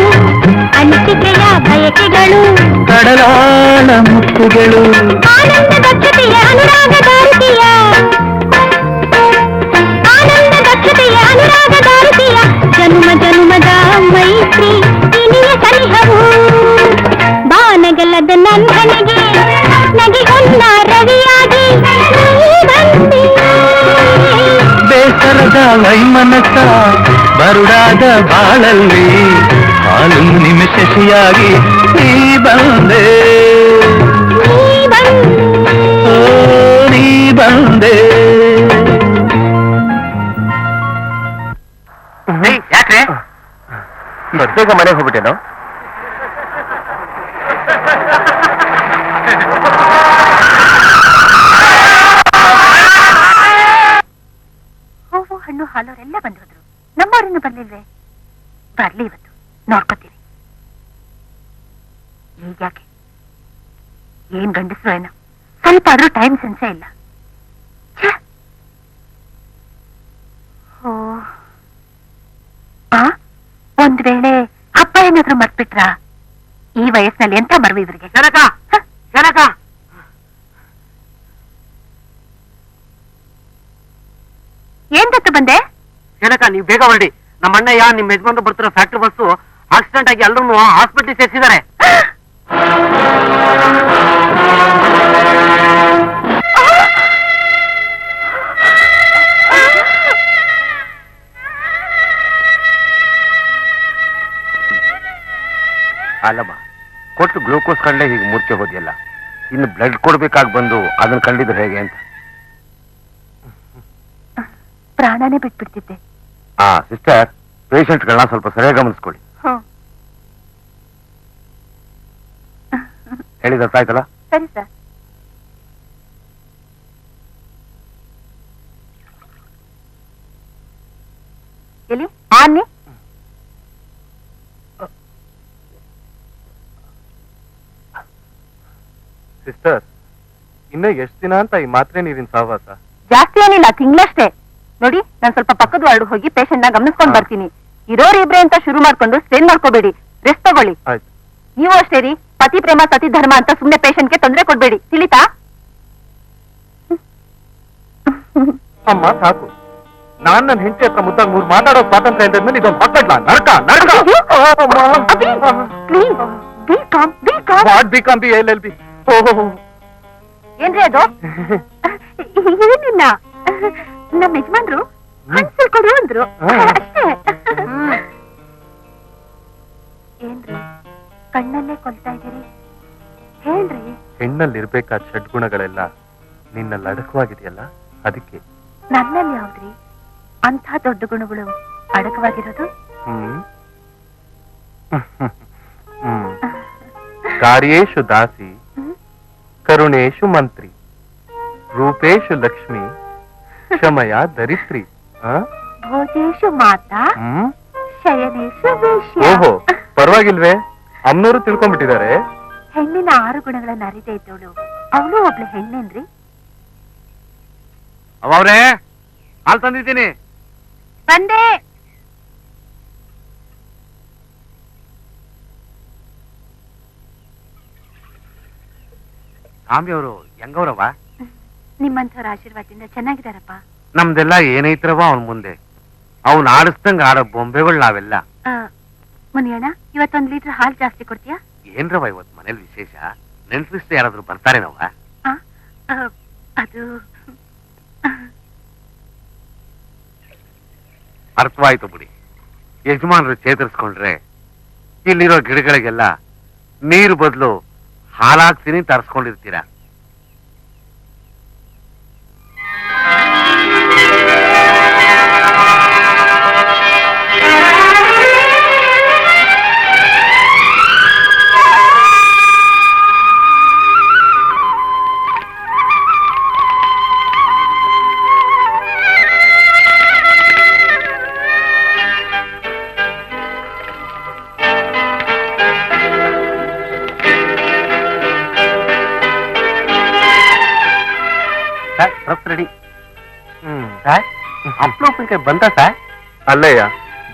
ಅನಿಸಿಕೆಯ ಬಯಕೆಗಳು, ಕಡಲಾಳ ಮುತ್ತುಗಳು, ಆನಂದ ದಕ್ಷತೆಯ ಅನುರಾಗ ದಾರುತಿಯ, ಆನಂದ ದಕ್ಷತೆಯ ಅನುರಾಗ ದಾರುತಿಯ ಜನ್ಮ ಜನ್ಮದ ಮೈತ್ರಿ ಇನಿಯ ಸನಿಹವು. ಬಾನಗಲದ ನನ್ ಹಣೆಗೆ ನಗೆ ಹೊನ್ನ ರವಿಯಾಗಿ ನೀ ಬಂದೆ. ಬೇಸರದ ವೈಮನಸ ಬರುಡಾದ ಬಾಳಲ್ಲಿ ಹಾಲು ನಿಮಿಷಿಯಾಗಿ ನೀ ಬಂದೆ, ನೀ ಬಂದೆ. ಓ ನೀ ಬಂದೆ. ಯಾಕ್ರೆ ಬೇಗ ಮನೆಗೆ ಹೋಗ್ಬಿಟ್ಟೇನೋ? ಹೂವು ಹಣ್ಣು ಹಾಲೋರೆಲ್ಲ ಬಂದು ಹೋದ್ರು, ನಮ್ಮವ್ರಿನ್ನು ಬರ್ಲಿಲ್ವೇ? ಬರ್ಲಿ ಇವತ್ತು, ನೋಡ್ಕೊತೀವಿ. ಈಗ್ಯಾಕೆ ಏನ್ ಗಂಡಸ್ರು ಏನೋ, ಸ್ವಲ್ಪ ಆದ್ರೂ ಟೈಮ್ ಸೆನ್ಸೇ ಇಲ್ಲ. ಛೆ! ಓ ಒಂದ್ ವೇಳೆ ಅಪ್ಪ ಏನಾದ್ರೂ ಮರ್ತ್ಬಿಟ್ರ? ಈ ವಯಸ್ಸಿನಲ್ಲಿ ಎಂತ ಮರ್ವಿ ಇವ್ರಿಗೆ? ಜನಕ ಜನಕ ಏನ್ ದತ್ತು ಬಂದೆ? ಜನಕ ನೀವು ಬೇಗ ಹೊರಡಿ. ನಮ್ಮ ಅಣ್ಣಯ್ಯ ನಿಮ್ ಯಜಮಾನ್ರು ಬರ್ತಿರೋ ಫ್ಯಾಕ್ಟ್ರಿ ಬಸ್ಸು ಆಕ್ಸಿಡೆಂಟ್ ಆಗಿ ಎಲ್ಲರೂ ಹಾಸ್ಪಿಟಲ್ ಸೇರಿಸಿದ್ದಾರೆ. ಅಲ್ಲಮ್ಮ, ಕೊಟ್ಟು ಗ್ಲೂಕೋಸ್ ಕಂಡ್ಲೆ ಹೀಗೆ ಮೂರ್ಛೆ ಹೋದಿಯಲ್ಲ, ಇನ್ನು ಬ್ಲಡ್ ಕೊಡ್ಬೇಕಾಗಿ ಬಂದು ಅದನ್ನ ಕಂಡಿದ್ರೆ ಹೇಗೆ ಅಂತ. ಪ್ರಾಣನೇ ಬಿಟ್ಬಿಡ್ತಿದ್ದೆ. ಸಿಸ್ಟರ್, ಪೇಷಂಟ್ಗಳನ್ನ ಸ್ವಲ್ಪ ಸರಿಯಾಗಿ ಗಮನಿಸ್ಕೊಳ್ಳಿ. ಹೇಳಿದ ಅರ್ಥ ಆಯ್ತಲ್ಲ? ಸರಿ ಸರ್. ಎಲ್ಲಿ ಆನೆ? ಸಿಸ್ಟರ್, ಇನ್ನು ಎಷ್ಟು ದಿನ ಅಂತ ಈ ಮಾತ್ರೆ ನೀರಿನ ಸಹವಾಸ? ಜಾಸ್ತಿ ಏನಿಲ್ಲ, ತಿಂಗಳಷ್ಟೇ. ನೋಡಿ, ನಾನು ಸ್ವಲ್ಪ ಪಕ್ಕದ ವಾರ್ಡ್ ಹೋಗಿ ಪೇಷಂಟ್ ನ ಗಮನಿಸ್ಕೊಂಡ್ ಬರ್ತೀನಿ. ಇರೋರು ಇಬ್ರೆ ಅಂತ ಶುರು ಮಾಡ್ಕೊಂಡು ಸ್ಟ್ರೇನ್ ಮಾಡ್ಕೋಬೇಡಿ, ರೆಸ್ಟ್ ತಗೊಳ್ಳಿ. ಆಯ್ತು. ನೀವು ಅಷ್ಟೇ ರೀ, ಪತಿ ಪ್ರೇಮ ಸತಿ ಧರ್ಮ ಅಂತ ಸುಮ್ನೆ ಪೇಷಂಟ್ಗೆ ತೊಂದರೆ ಕೊಡ್ಬೇಡಿ, ತಿಳಿತಾ? ಅಮ್ಮ ಸಾಕು, ನಾನ್ ನನ್ನ ಹೆಂಡತಿ ಹತ್ರ ಮುದ್ದಾಗ 3 ಮಾತಾಡೋ ಸ್ವಾತಂತ್ರ್ಯ ಇದ್ಮೇಲೆ ಇದೊಂದು ಮಕ್ಕಳ ನರಕ ನರಕ. What B com B LLB. ಏನ್ರಿ ಅದು? ಏನಿಲ್ಲ, ನಮ್ಮ ಯಜಮಾನ್ರು ಹಣ್ಸಲ್ ಕೊಡು ಅಂದ್ರು ಅಷ್ಟೇ. ಏನ್ರಿ ಕಣ್ಣಲ್ಲೇ ಕೊಲ್ತಾ ಇದೀರಿ? ಹೇಳ್ರಿ. ಹೆಣ್ಣಲ್ಲಿ ಇರ್ಬೇಕಾದ ಷಡ್ಗುಣಗಳೆಲ್ಲ ನಿನ್ನಲ್ಲಿ ಅಡಕವಾಗಿದೆಯಲ್ಲ, ಅದಕ್ಕೆ. ನನ್ನಲ್ಲಿ ಯಾವ್ದ್ರಿ ಅಂಥ ದೊಡ್ಡ ಗುಣಗಳು ಅಡಕವಾಗಿರೋದು? ಕಾರ್ಯೇಶು ದಾಸಿ, ಕರುಣೇಶು ಮಂತ್ರಿ, ರೂಪೇಶು ಲಕ್ಷ್ಮಿ, ಕ್ಷಮಯ ದರಿತ್ರಿ. ಭೋಜೇಶು ಮಾತಾ, ಶಯನೇಶು ವೇಶ್ಯ. ಓಹೋ, ಪರವಾಗಿಲ್ವೇ? ಅಮ್ಮನವರು ತಿಳ್ಕೊಂಡ್ಬಿಟ್ಟಿದ್ದಾರೆ. ಹೆಣ್ಣಿನ 6 ಗುಣಗಳನ್ನ ಅರಿದೇ ಇದ್ದವಳು ಅವಳು ಒಬ್ಳು ಹೆಣ್ಣೇನ್ರಿ? ಅವರೇ, ಹಾಲು ತಂದಿದ್ದೀನಿ. ಬಂದೆ. ಸ್ವಾಮಿ ಅವರು ಹೆಂಗವ್ರವ? ನಿಮ್ಮಂಥವ್ರ ಆಶೀರ್ವಾದದಿಂದ ಚೆನ್ನಾಗಿದಾರಪ್ಪ. ನಮ್ದೆಲ್ಲ ಏನೈತ್ರವ ಅವನ್ ಮುಂದೆ. ಅವ್ನ್ ಆಡಿಸ್ದಂಗ ಆಡೋ ಬೊಂಬೆಗಳು ನಾವೆಲ್ಲ. ಮುನಿಯಣ್ಣ, ಇವತ್ತೊಂದ್ ಲೀಟರ್ ಹಾಲು ಜಾಸ್ತಿ ಕೊಡ್ತೀಯಾ? ಏನ್ರವ ಇವತ್ ಮನೇಲಿ ವಿಶೇಷ? ನೆನ್ಪಿಸ್ತು ಯಾರಾದ್ರೂ ಬರ್ತಾರೇನವ? ಅದು ಅರ್ಥವಾಯ್ತು ಬಿಡಿ. ಯಜಮಾನ್ರು ಚೇತರಿಸ್ಕೊಂಡ್ರೆ ಇಲ್ಲಿರೋ ಗಿಡಗಳಿಗೆಲ್ಲ ನೀರು ಬದಲು ಹಾಲಾಗ್ತೀನಿ ತರಿಸ್ಕೊಂಡಿರ್ತೀರ. ರೆಡಿ. ಅಪ್ಲೋಪಕ್ಕೆ ಬಂದ ಸರ್? ಅಲ್ಲಯ್ಯ,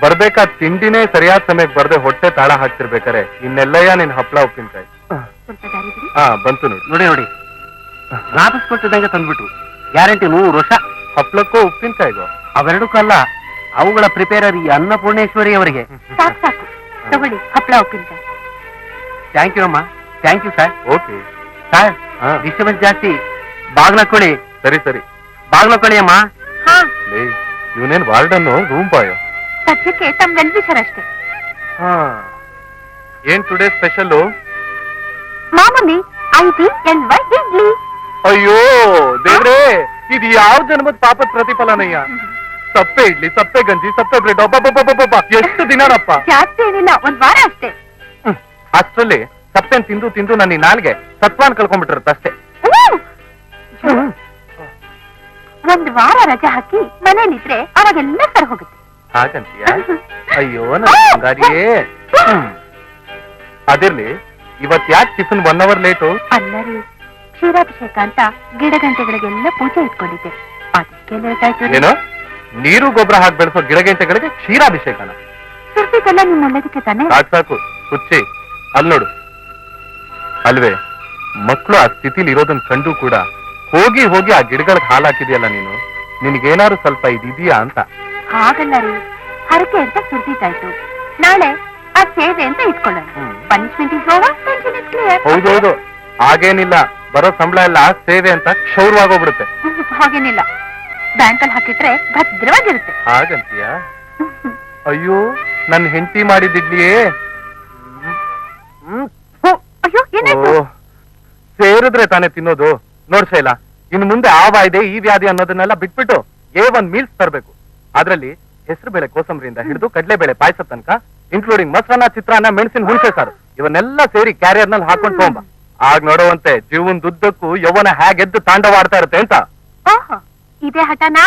ಬರ್ಬೇಕಾದ ತಿಂಡಿನೇ ಸರಿಯಾದ ಸಮಯಕ್ಕೆ ಬರ್ದೆ ಹೊಟ್ಟೆ ತಾಳ ಹಾಕ್ತಿರ್ಬೇಕಾರೆ ಇನ್ನೆಲ್ಲಯ್ಯ ನಿನ್ ಹಪ್ಳ ಉಪ್ಪಿನಕಾಯಿ. ಬಂತು ನೋಡಿ. ನೋಡಿ ನೋಡಿ, ರಾಪಿಸ್ಕೊಟ್ಟಿದ್ದಂಗೆ ತಂದ್ಬಿಟ್ಟು ಗ್ಯಾರಂಟಿ 100 ವರ್ಷ. ಹಪ್ಳಕ್ಕೂ ಉಪ್ಪಿನಕಾಯಿಗೋ? ಅವೆರಡಕ್ಕಲ್ಲ, ಅವುಗಳ ಪ್ರಿಪೇರರ್ ಈ ಅನ್ನಪೂರ್ಣೇಶ್ವರಿ ಅವರಿಗೆ. ಸಾಕು ಸಾಕು, ತಗೊಳ್ಳಿ ಹಪ್ಪಳ ಉಪ್ಪಿನಕಾಯಿ. ಥ್ಯಾಂಕ್ ಯು ಅಮ್ಮ, thank you sir. Okay sir, disturbance ಜಾಸ್ತಿ, ಬಾಗ್ಲಕ್ಕೊಳ್ಳಿ. ಸರಿ ಸರಿ, ಬಾಗ್ಲಕ್ಕೊಳ್ಳಿ ಅಮ್ಮ. ಇವನೇನ್ ವಾರ್ಡನ್ನು ರೂಮ್ ಬಾಯೋ? ಸದ್ಯಕ್ಕೆ ತಮ್ಮ ವೆಲ್ ವಿಷರ್ ಅಷ್ಟೇ. ಏನ್ ಟುಡೇ ಸ್ಪೆಷಲ್? ಮಾಮೂಲಿ IDLY ಇಡ್ಲಿ. ಅಯ್ಯೋ ದೇವ್ರೇ, ಇದು ಯಾವ ಜನ್ಮದ ಪಾಪದ ಪ್ರತಿಫಲನಯ್ಯ. ಸಪ್ಪೆ ಇಡ್ಲಿ, ಸಪ್ಪೆ ಗಂಜಿ, ಸಪ್ಪೆ ಬ್ರೆಡ್. ಎಷ್ಟು ದಿನನಪ್ಪ? ಜಾಸ್ತಿ ಏನಿಲ್ಲ, 1 ವಾರ ಅಷ್ಟೇ. ಅಷ್ಟರಲ್ಲಿ ಸಪ್ಪೆನ್ ತಿಂದು ತಿಂದು ನನ್ನ ನಾಲ್ಗೆ ಸತ್ವಾನ್ ಕಳ್ಕೊಂಡ್ಬಿಟ್ಟಿರುತ್ತಷ್ಟೇ. 1 ವಾರ ರಜೆ ಹಾಕಿ ಮನೇಲಿದ್ರೆ ಅವಾಗೆಲ್ಲ ಸರ್ ಹೋಗುತ್ತೆ. ಹಾಗಂತೀಯ? ಅಯ್ಯೋ ನಂಗಾರಿಯೇ. ಅದಿರ್ಲಿ, ಇವತ್ ಯಾಕೆ ಟಿಫಿನ್ 1 ಅವರ್ ಲೇಟು? ಅಲ್ಲರಿ, ಕ್ಷೀರಾಭಿಷೇಕ ಅಂತ ಗಿಡಗಂಟೆಗಳಿಗೆಲ್ಲ ಪೂಜೆ ಇಟ್ಕೊಂಡಿದ್ದೆ, ಅದಕ್ಕೆ ಲೇಟ್ ಆಯ್ತು. ಏನೋ ನೀರು ಗೊಬ್ಬರ ಹಾಕಿ ಬೆಳೆಸೋ ಗಿಡಗಂಟೆಗಳಿಗೆ ಕ್ಷೀರಾಭಿಷೇಕನ? ಸುರ್ತಿಗೆಲ್ಲ ನಿಮ್ ಒಳ್ಳೇದಕ್ಕೆ ತಾನೆ. ಸಾಕು ಸಾಕು ಹುಚ್ಚಿ, ಅಲ್ಲಿ ನೋಡು. ಅಲ್ವೇ, ಮಕ್ಕಳು ಆ ಸ್ಥಿತಿಲಿ ಇರೋದನ್ನ ಕಂಡು ಕೂಡ ಹೋಗಿ ಹೋಗಿ ಆ ಗಿಡಗಳಿಗೆ ಹಾಲು ಹಾಕಿದ್ಯಲ್ಲ ನೀನು. ನಿನ್ಗೇನಾದ್ರು ಸ್ವಲ್ಪ ಇದಿದೆಯಾ ಅಂತ? ಹಾಗಲ್ಲ ರೀ, ಹರಕೆ ಅಂತ ಸುರ್ತಿದ್ದಾಯ್ತು. ನಾಳೆ ಆ ಸೇವೆ ಅಂತ ಇಟ್ಕೊಳ್ಳೋಣ. Punishment is over, tension is clear. ಹೌದೌದು, ಹಾಗೇನಿಲ್ಲ, ಬರೋ ಸಂಬಳ ಎಲ್ಲ ಸೇವೆ ಅಂತ ಕ್ಷೌರವಾಗೋಗ್ಬಿಡುತ್ತೆ. ಹಾಗೇನಿಲ್ಲ, ಬ್ಯಾಂಕಲ್ಲಿ ಹಾಕಿಟ್ರೆ ಭದ್ರವಾಗಿರುತ್ತೆ. ಹಾಗಂತೀಯ? ಅಯ್ಯೋ, ನನ್ ಹೆಂಡತಿ ಮಾಡಿದ್ದಿಡ್ಲಿಯೇ. ಸೇರಿದ್ರೆ ತಾನೇ ತಿನ್ನೋದು. ನೋಡ್ ಶೈಲ, ಇನ್ನು ಮುಂದೆ ಆ ವಾಯ್ದೆ ಈ ವ್ಯಾಧಿ ಅನ್ನೋದನ್ನೆಲ್ಲ ಬಿಟ್ಬಿಟ್ಟು A1 ಮೀಲ್ಸ್ ತರಬೇಕು. ಅದ್ರಲ್ಲಿ ಹೆಸರು ಬೇಳೆ ಕೋಸಂಬರಿಯಿಂದ ಹಿಡಿದು ಕಡಲೆಬೇಳೆ ಪಾಯಸ ತನಕ, ಇನ್ಕ್ಲೂಡಿಂಗ್ ಮೊಸರನ್ನ, ಚಿತ್ರಾನ್ನ, ಮೆಣಸಿನ ಹುಣಸೆ ಸಾರು ಇವನ್ನೆಲ್ಲ ಸೇರಿ ಕ್ಯಾರಿಯರ್ ನಲ್ಲಿ ಹಾಕೊಂಡು ತಗೊಂಬ. ಆಗ ನೋಡುವಂತೆ ಜೀವನದುದ್ದಕ್ಕೂ ಯೌವನ ಹೇಗೆದ್ದು ತಾಂಡವಾಡ್ತಾ ಇರುತ್ತೆ ಅಂತ. ಓಹೋ, ಇದೇ ಹಠನಾ?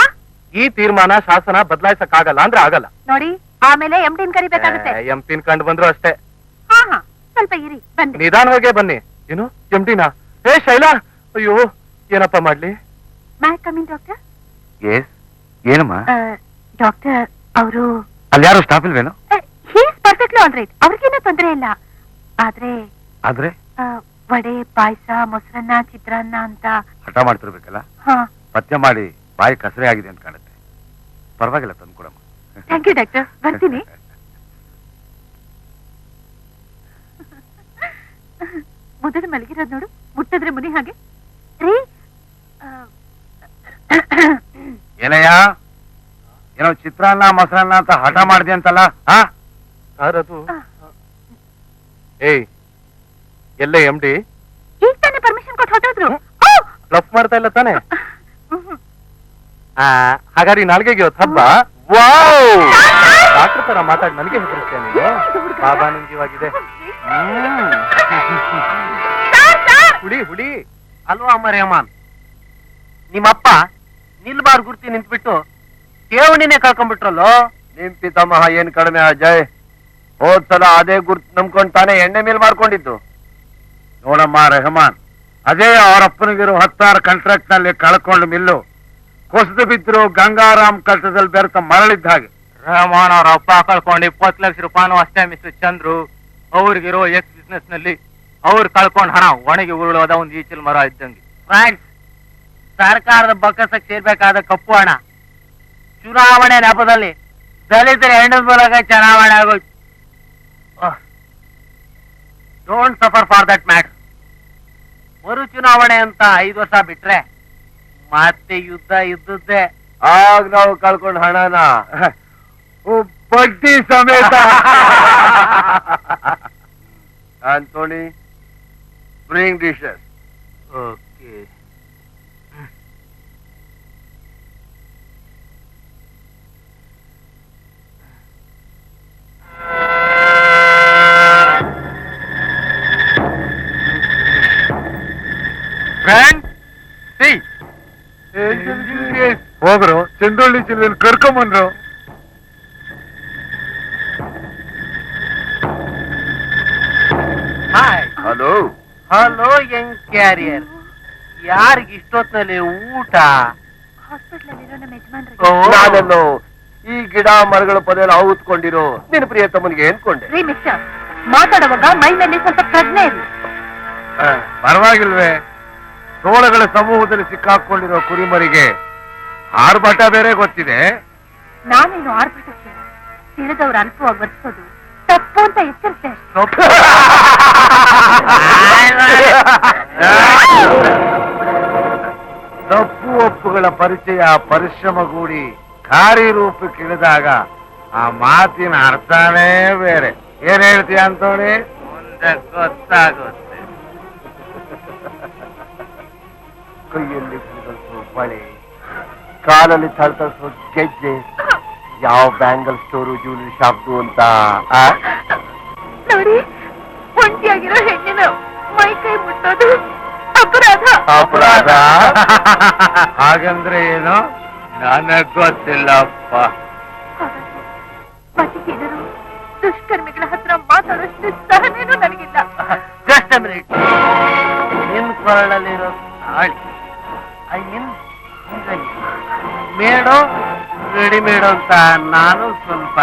ಈ ತೀರ್ಮಾನ ಶಾಸನ ಬದಲಾಯಿಸಕ್ಕಾಗಲ್ಲ ಅಂದ್ರೆ ಆಗಲ್ಲ. ನೋಡಿ, ಆಮೇಲೆ ಎಂಡಿನ್ ಕರಿಬೇಕಾಗುತ್ತೆ. ಎಂಪಿನ್ ಕಂಡು ಬಂದ್ರು ಅಷ್ಟೇ. ಹಾ ಹಾ, ಸ್ವಲ್ಪ ಇರಿ, ಬಂದೆ. ನಿಧಾನವಾಗೇ ಬನ್ನಿ. ಏನು ಎಂಟಿನ? ಏ ಶೈಲಾ, ಅಯ್ಯೋ ಏನಪ್ಪ ಮಾಡ್ಲಿ? May I coming doctor? ಎಸ್, ಏನಮ್ಮ? ಡಾಕ್ಟರ್, ಅವರು ಅಲ್ಲಿ ಯಾರು ಸ್ಟಾಫ್ ಇಲ್ವೇನೋ? ಹೀಸ್ ಪರ್ಫೆಕ್ಟ್ಲಿ ಆಲ್ ರೈಟ್, ಅವ್ರಿಗೇನೂ ತೊಂದರೆ ಇಲ್ಲ. ಆದ್ರೆ ಆದ್ರೆ ವಡೆ, ಪಾಯಸ, ಮೊಸರನ್ನ, ಚಿತ್ರಾನ್ನ ಅಂತ ಹಠ ಮಾಡ್ತಿರ್ಬೇಕಲ್ಲ. ಹಾ. ಪಥ್ಯ ಮಾಡಿ ಬಾಯಿ ಕಸರೆ ಆಗಿದೆ ಅಂತ ಕಾಣುತ್ತೆ. ಪರವಾಗಿಲ್ಲ, ತಂದ್ಕೊಡಮ್ಮ. ಥ್ಯಾಂಕ್ ಯು ಡಾಕ್ಟರ್, ಬರ್ತೀನಿ. ಮುದದ ಮಲಗಿರೋದು ನೋಡು, ಮುಟ್ಟಿದ್ರೆ ಮುನಿ ಹಾಗೆ. ರೀ, ಏನಯ್ಯ, ಏನೋ ಚಿತ್ರಾನ್ನ ಮೊಸರನ್ನ ಅಂತ ಹಠ ಮಾಡಿದೆ ಅಂತಲ್ಲ? ಯಾರದು? ಏಯ್, ಎಲ್ಲೇ MD? ಈಗ ತಾನೇ ಪರ್ಮಿಷನ್ ಕೊಟ್ಟು ಹೊರಟೋದ್ರು. ಬ್ಲಫ್ ಮಾಡ್ತಾ ಇಲ್ಲ ತಾನೆ? ಹಾಗಾದ್ರೆ ಈ ನಾಲ್ಗೆಗೆ ಇವತ್ತು ಹಬ್ಬ. ಡಾಕ್ಟರ್ ತರ ಮಾತಾಡಿ ನನಗೆ ಹೆದರಿಸ್ತೀಯ ನೀನು? ಬಾಬಾ ನಿಮ್ಗೆ ಇವಾಗಿದೆ. ಹುಡಿ ಹುಡಿ ಅಲ್ವಾ ಅಮ್ಮ ರೇಹಮಾನ್, ನಿಮ್ಮಪ್ಪ ನಿಲ್ಬಾರ್ ಗುರ್ತಿ ನಿಂತ್ಬಿಟ್ಟು ಕೇವಣಿನೇ ಕಳ್ಕೊಂಡ್ಬಿಟ್ರಲ್ಲೋ. ನಿಮ್ ಪಿತಾಮಹ ಏನ್ ಕಡಿಮೆ ಅಜಯ್? ಹೋದ್ಸಲ ಅದೇ ಗುರ್ತು ನಂಬ್ಕೊಂಡ್ ತಾನೇ ಎಣ್ಣೆ ಮೇಲ್ ಮಾಡ್ಕೊಂಡಿದ್ದು. ನೋಡಮ್ಮ ರೆಹಮಾನ್, ಅಜಯ್ ಅವರಪ್ಪನಿಗಿರೋ 10 ಕಾಂಟ್ರಾಕ್ಟ್ ನಲ್ಲಿ ಕಳ್ಕೊಂಡ ಮಿಲ್ಲು ಕೊಸದು ಬಿದ್ರು ಗಂಗಾರಾಮ್ ಕಷ್ಟದಲ್ಲಿ ಬೆರೆತ ಮರಳಿದ್ದ ಹಾಗೆ. ರೆಹಮಾನ್ ಅವ್ರ ಅಪ್ಪ ಕಳ್ಕೊಂಡು 20 ಲಕ್ಷ ರೂಪಾಯಿನೂ ಅಷ್ಟೇ ಮಿಸ್ಟರ್ ಚಂದ್ರು. ಅವ್ರಿಗಿರೋ ಎಕ್ಸ್ ಬಿಸ್ನೆಸ್ ನಲ್ಲಿ ಅವ್ರು ಕಳ್ಕೊಂಡ್ ಹಣ ಒಣಗಿ ಉರುಳೋದ ಒಂದು ಈಚಲ್ ಮರ ಇದ್ದಂಗೆ. ಫ್ರೆಂಡ್ಸ್, ಸರ್ಕಾರದ ಬೊಕ್ಕಸಕ್ಕೆ ಸೇರ್ಬೇಕಾದ ಕಪ್ಪು ಹಣ ಚುನಾವಣೆ ನೆಪದಲ್ಲಿ ದಲಿತರ ಹೆಣ್ಣದ ಮೂಲಕ ಚುನಾವಣೆ ಆಗೋಯ್ತು. Don't suffer for that matter. ಮರು ಚುನಾವಣೆ ಅಂತ 5 ವರ್ಷ ಬಿಟ್ರೆ ಮತ್ತೆ ಯುದ್ಧ ಇದ್ದದ್ದೇ. ಆಗ ನಾವು ಕಳ್ಕೊಂಡ್ ಹಣನ ಬಡ್ಡಿ ಸಮೇತ. Antony, bring dishes. ಓಕೆ. ಹೋಗ್ರು ಚಂದ್ರಳ್ಳಿ ಚಿಲ್ಲೆಯಲ್ಲಿ ಕರ್ಕೊಂಬಂದ್ರು. ಹಲೋ ಹಲೋ ಯಂಗ್ ಕ್ಯಾರಿಯರ್, ಯಾರಿಗೆ ಇಷ್ಟೊತ್ತಿನಲ್ಲಿ ಊಟ? ಹಾಸ್ಪಿಟಲ್ ಅಲ್ಲಿರೋ ನಮ್ಮ ಯಜಮಾನ್ರಿಗೆ. ನಾನನ್ನು ಈ ಗಿಡ ಮರಗಳ ಪದ ಔತ್ಕೊಂಡಿರೋ ನಿನ್ನ ಪ್ರಿಯ ತಮ್ಮನಿಗೆ ಅನ್ಕೊಂಡೆ. ರೀ ಮಿಸ್ಟರ್, ಮಾತಾಡುವಾಗ ಮೈ ಮೇಲೆ ಸ್ವಲ್ಪ ಪ್ರಜ್ಞೆ ಇರಲಿ. ಪರವಾಗಿಲ್ವೇ? ತೋಳಗಳ ಸಮೂಹದಲ್ಲಿ ಸಿಕ್ಕಾಕೊಂಡಿರೋ ಕುರಿಮರಿಗೆ ಆರ್ಭಟ ಬೇರೆ ಗೊತ್ತಿದೆ. ನಾನೇನು ಆರ್ಭಟಕ್ಕೆ ತಿಳಿದವ್ರು ಅಲ್ಪವಾಗಿ ವರ್ತಿಸೋದು ತಪ್ಪು ಅಂತ ಎಚ್ಚರಿಕೆ. ತಪ್ಪು ಒಪ್ಪುಗಳ ಪರಿಚಯ ಪರಿಶ್ರಮಗೂಡಿ ಕಾರ್ಯರೂಪಕ್ಕಿಳಿದಾಗ ಆ ಮಾತಿನ ಅರ್ಥನೇ ಬೇರೆ. ಏನ್ ಹೇಳ್ತೀಯ ಅಂತೋಣಿ? ಮುಂದೆ ಗೊತ್ತಾಗುತ್ತೆ. ಕೈಯಲ್ಲಿ ಸಿಗಲ್ಸೋ ಬಳೆ, ಕಾಲಲ್ಲಿ ಥಳಥಳಿಸೋ ಗೆಜ್ಜೆ, ಯಾವ ಬ್ಯಾಂಗಲ್ ಸ್ಟೋರು ಜ್ಯುವೆಲರಿ ಶಾಪ್ದು ಅಂತ. ನೋಡಿ, ಒಂಟಿಯಾಗಿರೋ ಹೆಣ್ಣಿನ ಮೈ ಕೈ ಮುಟ್ಟೋದು ಅಪರಾಧ. ಅಪರಾಧ? ಹಾಗಂದ್ರೆ ಏನು? ನನಗ್ ಗೊತ್ತಿಲ್ಲಪ್ಪ. ಪತಿಹೀನರು ದುಷ್ಕರ್ಮಿಗಳ ಹತ್ರ ಮಾತಾಡೋಷ್ಟು ಸಹನೇನು ನನಗಿಲ್ಲ. Just a minute. ನಿನ್ ಕೊರಳಲ್ಲಿರೋ ತಾಳಿ, ಐ ಮೀನ್ ಮೇಡೋ ರೆಡಿಮೇಡ್ ಅಂತ ನಾನು ಸ್ವಲ್ಪ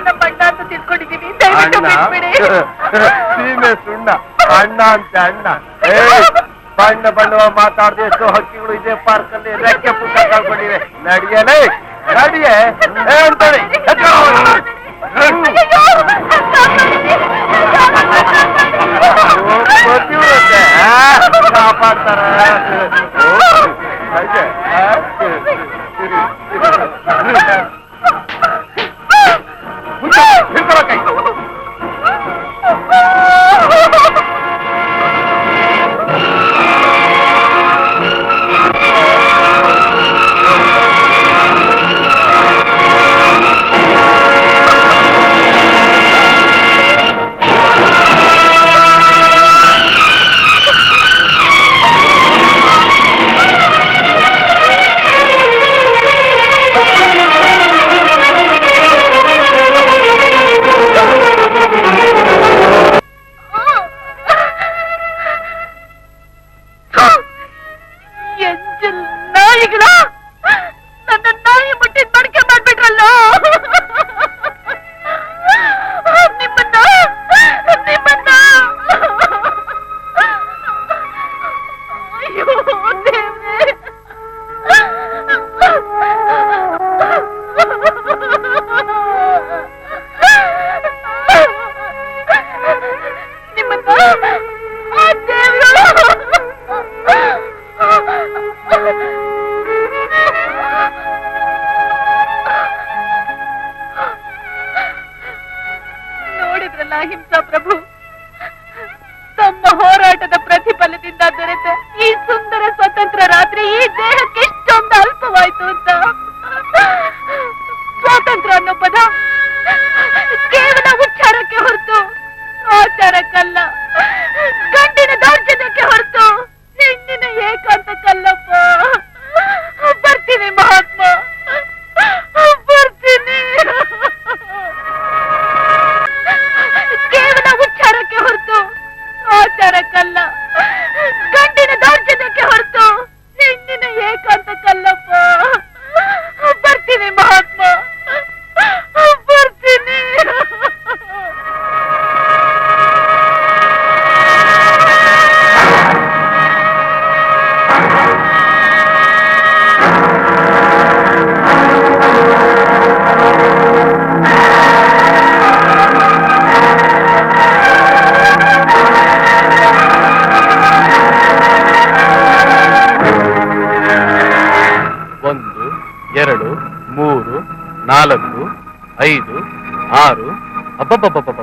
ನಮ್ಮ ಅಣ್ಣ ಅಂತ ತಿಳ್ಕೊಂಡಿದ್ದೀನಿ, ದಯವಿಟ್ಟು ಬಿಟ್ಬಿಡಿ. ಸೀಮೆ ಸುಣ್ಣ ಅಣ್ಣ ಅಂತ ಅಣ್ಣ. ಬಣ್ಣ ಬಣ್ಣವ ಮಾತಾಡದೆ ಎಷ್ಟೋ ಹಕ್ಕಿಗಳು ಇದೇ ಪಾರ್ಕ್ ಅಲ್ಲಿ ರೆಕ್ಕೆ ಪುಕ್ಕ ಕಳ್ಕೊಂಡಿವೆ. ನಡಿಯಲೇ ನಡಿಯೇ ಅಂತಾನೆ ಕಾಪಾಡ್ತಾರ. ಬಲದಿಂದ ದೊರೆತ ಈ ಸುಂದರ ಸ್ವತಂತ್ರ ರಾತ್ರಿ ಈ ದೇಹಕ್ಕೆ ಎಷ್ಟೊಂದು ಅಲ್ಪವಾಯ್ತು ಅಂತ. ಸ್ವಾತಂತ್ರ್ಯ ಅನ್ನೋ ಪದ ಕೇವಲ ಉಚ್ಚಾರಕ್ಕೆ ಹೊರತು ಆಚಾರಕ್ಕಲ್ಲ, ಗಂಡಿನ ದೌರ್ಜನ್ಯಕ್ಕೆ ಹೊರತು ಹೆಣ್ಣಿನ ಏಕಾಂತಕ್ಕಲ್ಲಪ್ಪ. ಬರ್ತೀನಿ ಮಹಾತ್ಮ, ಬರ್ತೀನಿ. ಕೇವಲ ಉಚ್ಚಾರಕ್ಕೆ ಹೊರತು ಆಚಾರಕ್ಕಲ್ಲ, ಗಂಡಿನ ದೌರ್ಜನ್ಯಕ್ಕೆ ಹೊರತು ಹೆಣ್ಣಿನ ಏಕಾಂತಕ್ಕಲ್ಲಪ್ಪ. ಬರ್ತೀನಿ ಮಹಾತ್ಮ, ಬರ್ತೀನಿ. ಒಂದು, ಎರಡು, ಮೂರು, ನಾಲ್ಕು, ಐದು, ಆರು. ಅಬ್ಬಬ್ಬಬ್ಬಬ್ಬ,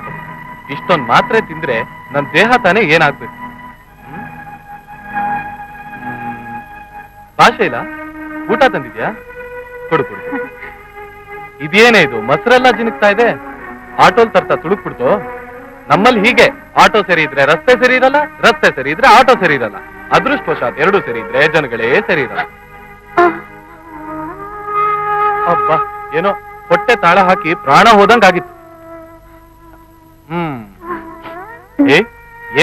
ಇಷ್ಟೊಂದು ಮಾತ್ರೆ ತಿಂದ್ರೆ ನನ್ ದೇಹ ತಾನೇ ಏನಾಗ್ಬೇಕು? ಭಾಷೆ ಇಲ್ಲ, ಊಟ ತಂದಿದ್ಯಾ? ಕೊಡು ಕೊಡು. ಇದೇನೇ ಇದು, ಮೊಸರೆಲ್ಲ ಜಿನುಕ್ತಾ ಇದೆ. ಆಟೋಲ್ ತರ್ತಾ ತುಳುಕ್ಬಿಡ್ತು. ನಮ್ಮಲ್ಲಿ ಹೀಗೆ, ಆಟೋ ಸರಿ ಇದ್ರೆ ರಸ್ತೆ ಸರಿ ಇರಲ್ಲ, ರಸ್ತೆ ಸರಿ ಇದ್ರೆ ಆಟೋ ಸರಿ ಇರಲ್ಲ. ಅದೃಷ್ಟವಶಾತ್ ಎರಡೂ ಸರಿ ಇದ್ರೆ ಜನಗಳೇ ಸರಿ ಇರಲ್ಲ. ಅಬ್ಬಾ, ಏನೋ ಹೊಟ್ಟೆ ತಾಳ ಹಾಕಿ ಪ್ರಾಣ ಹೋದಂಗಾಗಿತ್ತು.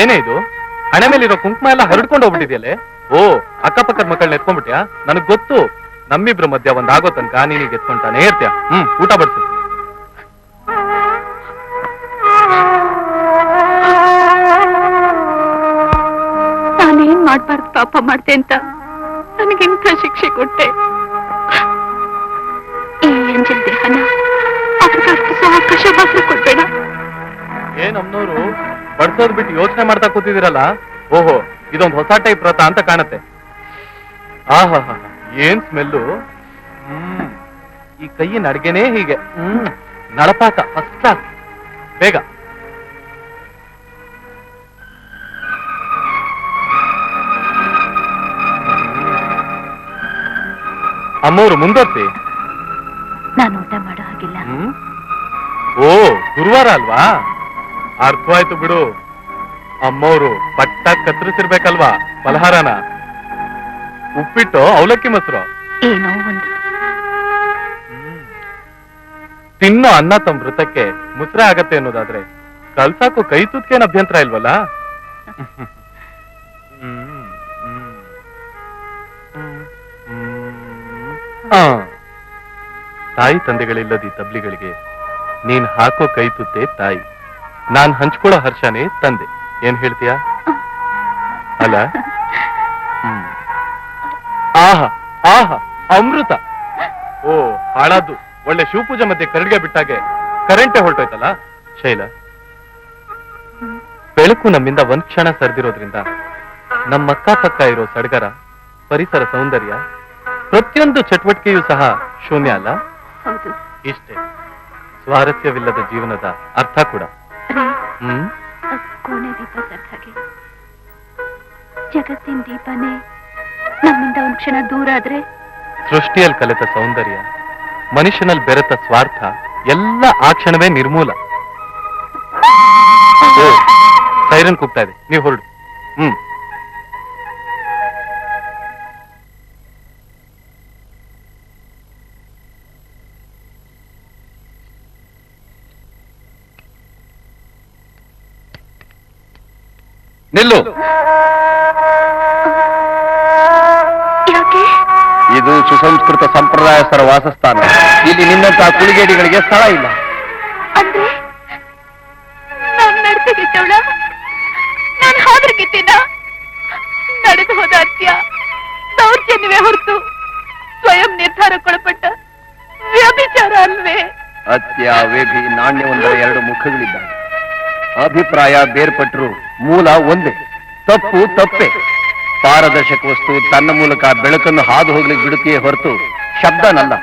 ಏನೇ ಇದು, ಹಣೆ ಮೇಲಿರೋ ಕುಂಕುಮ ಎಲ್ಲ ಹರಡ್ಕೊಂಡು ಹೋಗ್ಬಿಟ್ಟಿದ್ಯಲ್ಲೇ. ಓ, ಅಕ್ಕಪಕ್ಕದ ಮಕ್ಕಳನ್ನ ಎತ್ಕೊಂಡ್ಬಿಟ್ಯಾ? ನನಗ್ ಗೊತ್ತು, ನಮ್ಮಿಬ್ರ ಮಧ್ಯ ಒಂದ್ ಆಗೋ ತನಕ ನೀನಿಗೆ ಎತ್ಕೊಂತಾನೆ ಇರ್ತೀಯ. ಊಟ ಬಡ್ಸು. ನಾನೇನ್ ಮಾಡ್ಬಾರ್ದು ಪಾಪ ಮಾಡ್ತೆ ಅಂತ ನನಗಿಂತ ಶಿಕ್ಷೆ ಕೊಟ್ಟೆ. ಈ ಎಂಜಿಲ್ ದೇಹನ ಅವ್ರಿಗಷ್ಟು ಅವಕಾಶ ಮಾತ್ರ ಕೊಡ್ಬೇಡ. ಏನಮ್ಮನವರು ಬಡ್ಸೋದ್ ಬಿಟ್ಟು ಯೋಚನೆ ಮಾಡ್ತಾ ಕೂತಿದಿರಲ್ಲ. ಓಹೋ, ಇದೊಂದು ಹೊಸ ಟೈಪ್ ವ್ರತ ಅಂತ ಕಾಣತ್ತೆ. ಆಹಾ, ಏನ್ ಸ್ಮೆಲ್ಲು. ಈ ಕೈಯಿನ ಅಡ್ಗೆನೇ ಹೀಗೆ. ನಳಪಾಕ ಫಸ್ಟ್ ಕ್ಲಾಸ್. ಬೇಗ ಅಮ್ಮವ್ರು ಮುಂದೊತ್ತಿ. ನಾನು ಊಟ ಮಾಡೋ ಹಾಗಿಲ್ಲ. ಓ, ಗುರುವಾರ ಅಲ್ವಾ? ಅರ್ಥವಾಯ್ತು ಬಿಡು. ಅಮ್ಮವ್ರು ಪಟ್ಟ ಕತ್ತರಿಸಿರ್ಬೇಕಲ್ವಾ ಫಲಹಾರನ. ಉಪ್ಪಿಟ್ಟು ಅವಲಕ್ಕಿ ಮೊಸರು ಏನೋ ಒಂದು. ತಿನ್ನೋ ಅನ್ನ ತಮ್ಮ ವೃತ್ತಕ್ಕೆ ಮುಸ್ರೆ ಆಗತ್ತೆ ಅನ್ನೋದಾದ್ರೆ ಕಲ್ಸಾಕು ಕೈ ತುತ್ಕೇನ್ ಅಭ್ಯಂತರ ಇಲ್ವಲ್ಲ? ತಾಯಿ ತಂದೆಗಳಿಲ್ಲದ ಈ ತಬ್ಲಿಗಳಿಗೆ ನೀನ್ ಹಾಕೋ ಕೈ ತುತ್ತೆ ತಾಯಿ, ನಾನ್ ಹಂಚ್ಕೊಳ್ಳೋ ಹರ್ಷನೇ ತಂದೆ. ಏನ್ ಹೇಳ್ತೀಯ? ಅಲ್ಲ? ಆಹಾ ಆಹಾ, ಅಮೃತ. ಓ, ಹಾಳಾದ್ದು ಒಳ್ಳೆ ಶಿವಪೂಜೆ ಮಧ್ಯೆ ಕರಡಿಗೆ ಬಿಟ್ಟಾಗೆ ಕರೆಂಟೇ ಹೊರಟೋಯ್ತಲ್ಲ. ಶೈಲ, ಬೆಳಕು ನಮ್ಮಿಂದ ಒಂದ್ ಕ್ಷಣ ಸರಿದಿರೋದ್ರಿಂದ ನಮ್ಮ ಅಕ್ಕಪಕ್ಕ ಇರೋ ಸಡಗರ, ಪರಿಸರ ಸೌಂದರ್ಯ, ಪ್ರತಿಯೊಂದು ಚಟುವಟಿಕೆಯೂ ಸಹ ಶೂನ್ಯ ಅಲ್ಲ? ಇಷ್ಟೇ ಸ್ವಾರಸ್ಯವಿಲ್ಲದ ಜೀವನದ ಅರ್ಥ ಕೂಡ. ಕೋಣೆ ದೀಪ ಸರ್ದಾಗೆ ಜಗತ್ತಿನ ದೀಪನೇ ನಮ್ಮಿಂದ ಒಂದ್ ಕ್ಷಣ ದೂರ ಆದ್ರೆ ಸೃಷ್ಟಿಯಲ್ಲಿ ಕಲಿತ ಸೌಂದರ್ಯ, ಮನುಷ್ಯನಲ್ಲಿ ಬೆರೆತ ಸ್ವಾರ್ಥ ಎಲ್ಲ ಆ ಕ್ಷಣವೇ ನಿರ್ಮೂಲ. ಓ, ಸೈರನ್ ಕೂಗ್ತಾ ಇದೆ, ನೀವು ಹೊರಡು. ನಿಲ್ಲು. ಯಾಕೆ? ಇದು ಸುಸಂಸ್ಕೃತ ಸಂಪ್ರದಾಯಸ್ಥರ ವಾಸಸ್ಥಾನ. ಇಲ್ಲಿ ನಿನ್ನಂತಹ ಕುಳಿಗೇಡಿಗಳಿಗೆ ಸ್ಥಳ ಇಲ್ಲ. ಅಂದ್ರೆ ನಾನ್ ನಡೆಸಿಗಿಟ್ಟವಳ? ನಾನು ಹಾದ್ರಗಿದ್ದೀನ? ನಡೆದು ಹೋದ ಅತ್ಯ ದೌರ್ಜನ್ಯವೇ ಹೊರತು ಸ್ವಯಂ ನಿರ್ಧಾರಕ್ಕೊಳಪಟ್ಟ ವ್ಯಭಿಚಾರ ಅಲ್ವೇ? ಅತ್ಯ ವೇಭಿ ನಾಣ್ಯವೊಂದರ ಎರಡು ಮುಖಗಳಿದ್ದಾವೆ. ಅಭಿಪ್ರಾಯ ಬೇರ್ಪಟ್ಟರು ಮೂಲ ಒಂದೇ. ತಪ್ಪು ತಪ್ಪೆ. ಪಾರದರ್ಶಕ ವಸ್ತು ತನ್ನ ಮೂಲಕ ಬೆಳಕನ್ನು ಹಾದು ಹೋಗ್ಲಿಕ್ಕೆ ಬಿಡುತ್ತೆಯೇ ಹೊರತು ಶಬ್ದನಲ್ಲ.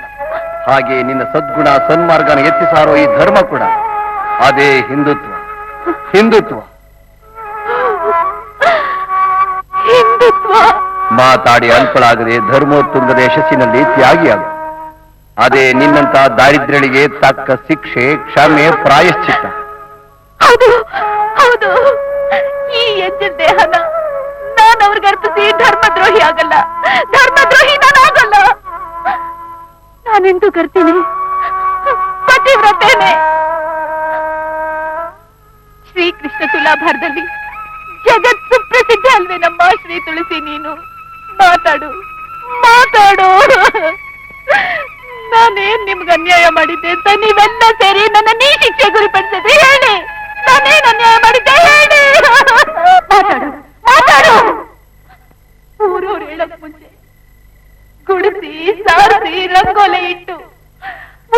ಹಾಗೆ ನಿನ್ನ ಸದ್ಗುಣ ಸನ್ಮಾರ್ಗನ ಎತ್ತಿ ಸಾರೋ ಈ ಧರ್ಮ ಕೂಡ ಅದೇ ಹಿಂದುತ್ವ. ಹಿಂದುತ್ವ ಮಾತಾಡಿ ಅಲ್ಪಳಾಗದೆ ಧರ್ಮೋತ್ತುಂಗದ ಯಶಸ್ಸಿನಲ್ಲಿ ತ್ಯಾಗಿಯಾಗ. ಅದೇ ನಿನ್ನಂತ ದಾರಿದ್ರ್ಯಳಿಗೆ ತಕ್ಕ ಶಿಕ್ಷೆ, ಕ್ಷಮೆ, ಪ್ರಾಯಶ್ಚಿತ್ತ. ಹೌದು ಹೌದು, ಈ ಎಜ್ಜೆ ದೇಹನ ನಾನು ಅವ್ರಿಗೆ ಅರ್ಪಿಸಿ ಧರ್ಮದ್ರೋಹಿ ಆಗಲ್ಲ, ಧರ್ಮದ್ರೋಹಿ ನಾನಾಗಲ್ಲ. ನಾನೆಂದು ಕರ್ತೀನಿ ಪತಿವ್ರತೇನೆ. ಶ್ರೀಕೃಷ್ಣ ತುಲಾಭಾರದಲ್ಲಿ ಜಗತ್ ಸುಪ್ರಸಿದ್ಧ ಅಲ್ವೇನಮ್ಮ ಶ್ರೀ ತುಳಸಿ. ನೀನು ಮಾತಾಡು ಮಾತಾಡು. ನಾನೇನ್ ನಿಮ್ಗೆ ಅನ್ಯಾಯ ಮಾಡಿದ್ದೆ ಅಂತ ನೀವೆಲ್ಲ ಸೇರಿ ನನ್ನ ನೀ ಶಿಕ್ಷೆ ಗುರಿಪಡಿಸಿದೆ ಹೇಳಿ. ನಾನೇನ್ ಅನ್ಯಾಯ ಮಾಡಿದ್ದೆ ಹೇಳಿ. ಮಾತಾಡು ಮಾತಾಡು. ಊರೂರು ಹೇಳಕ್ ಮುಂಚೆ ಗುಡಿಸಿ ಸಾರಿಸಿ ರಂಗೋಲೆ ಇಟ್ಟು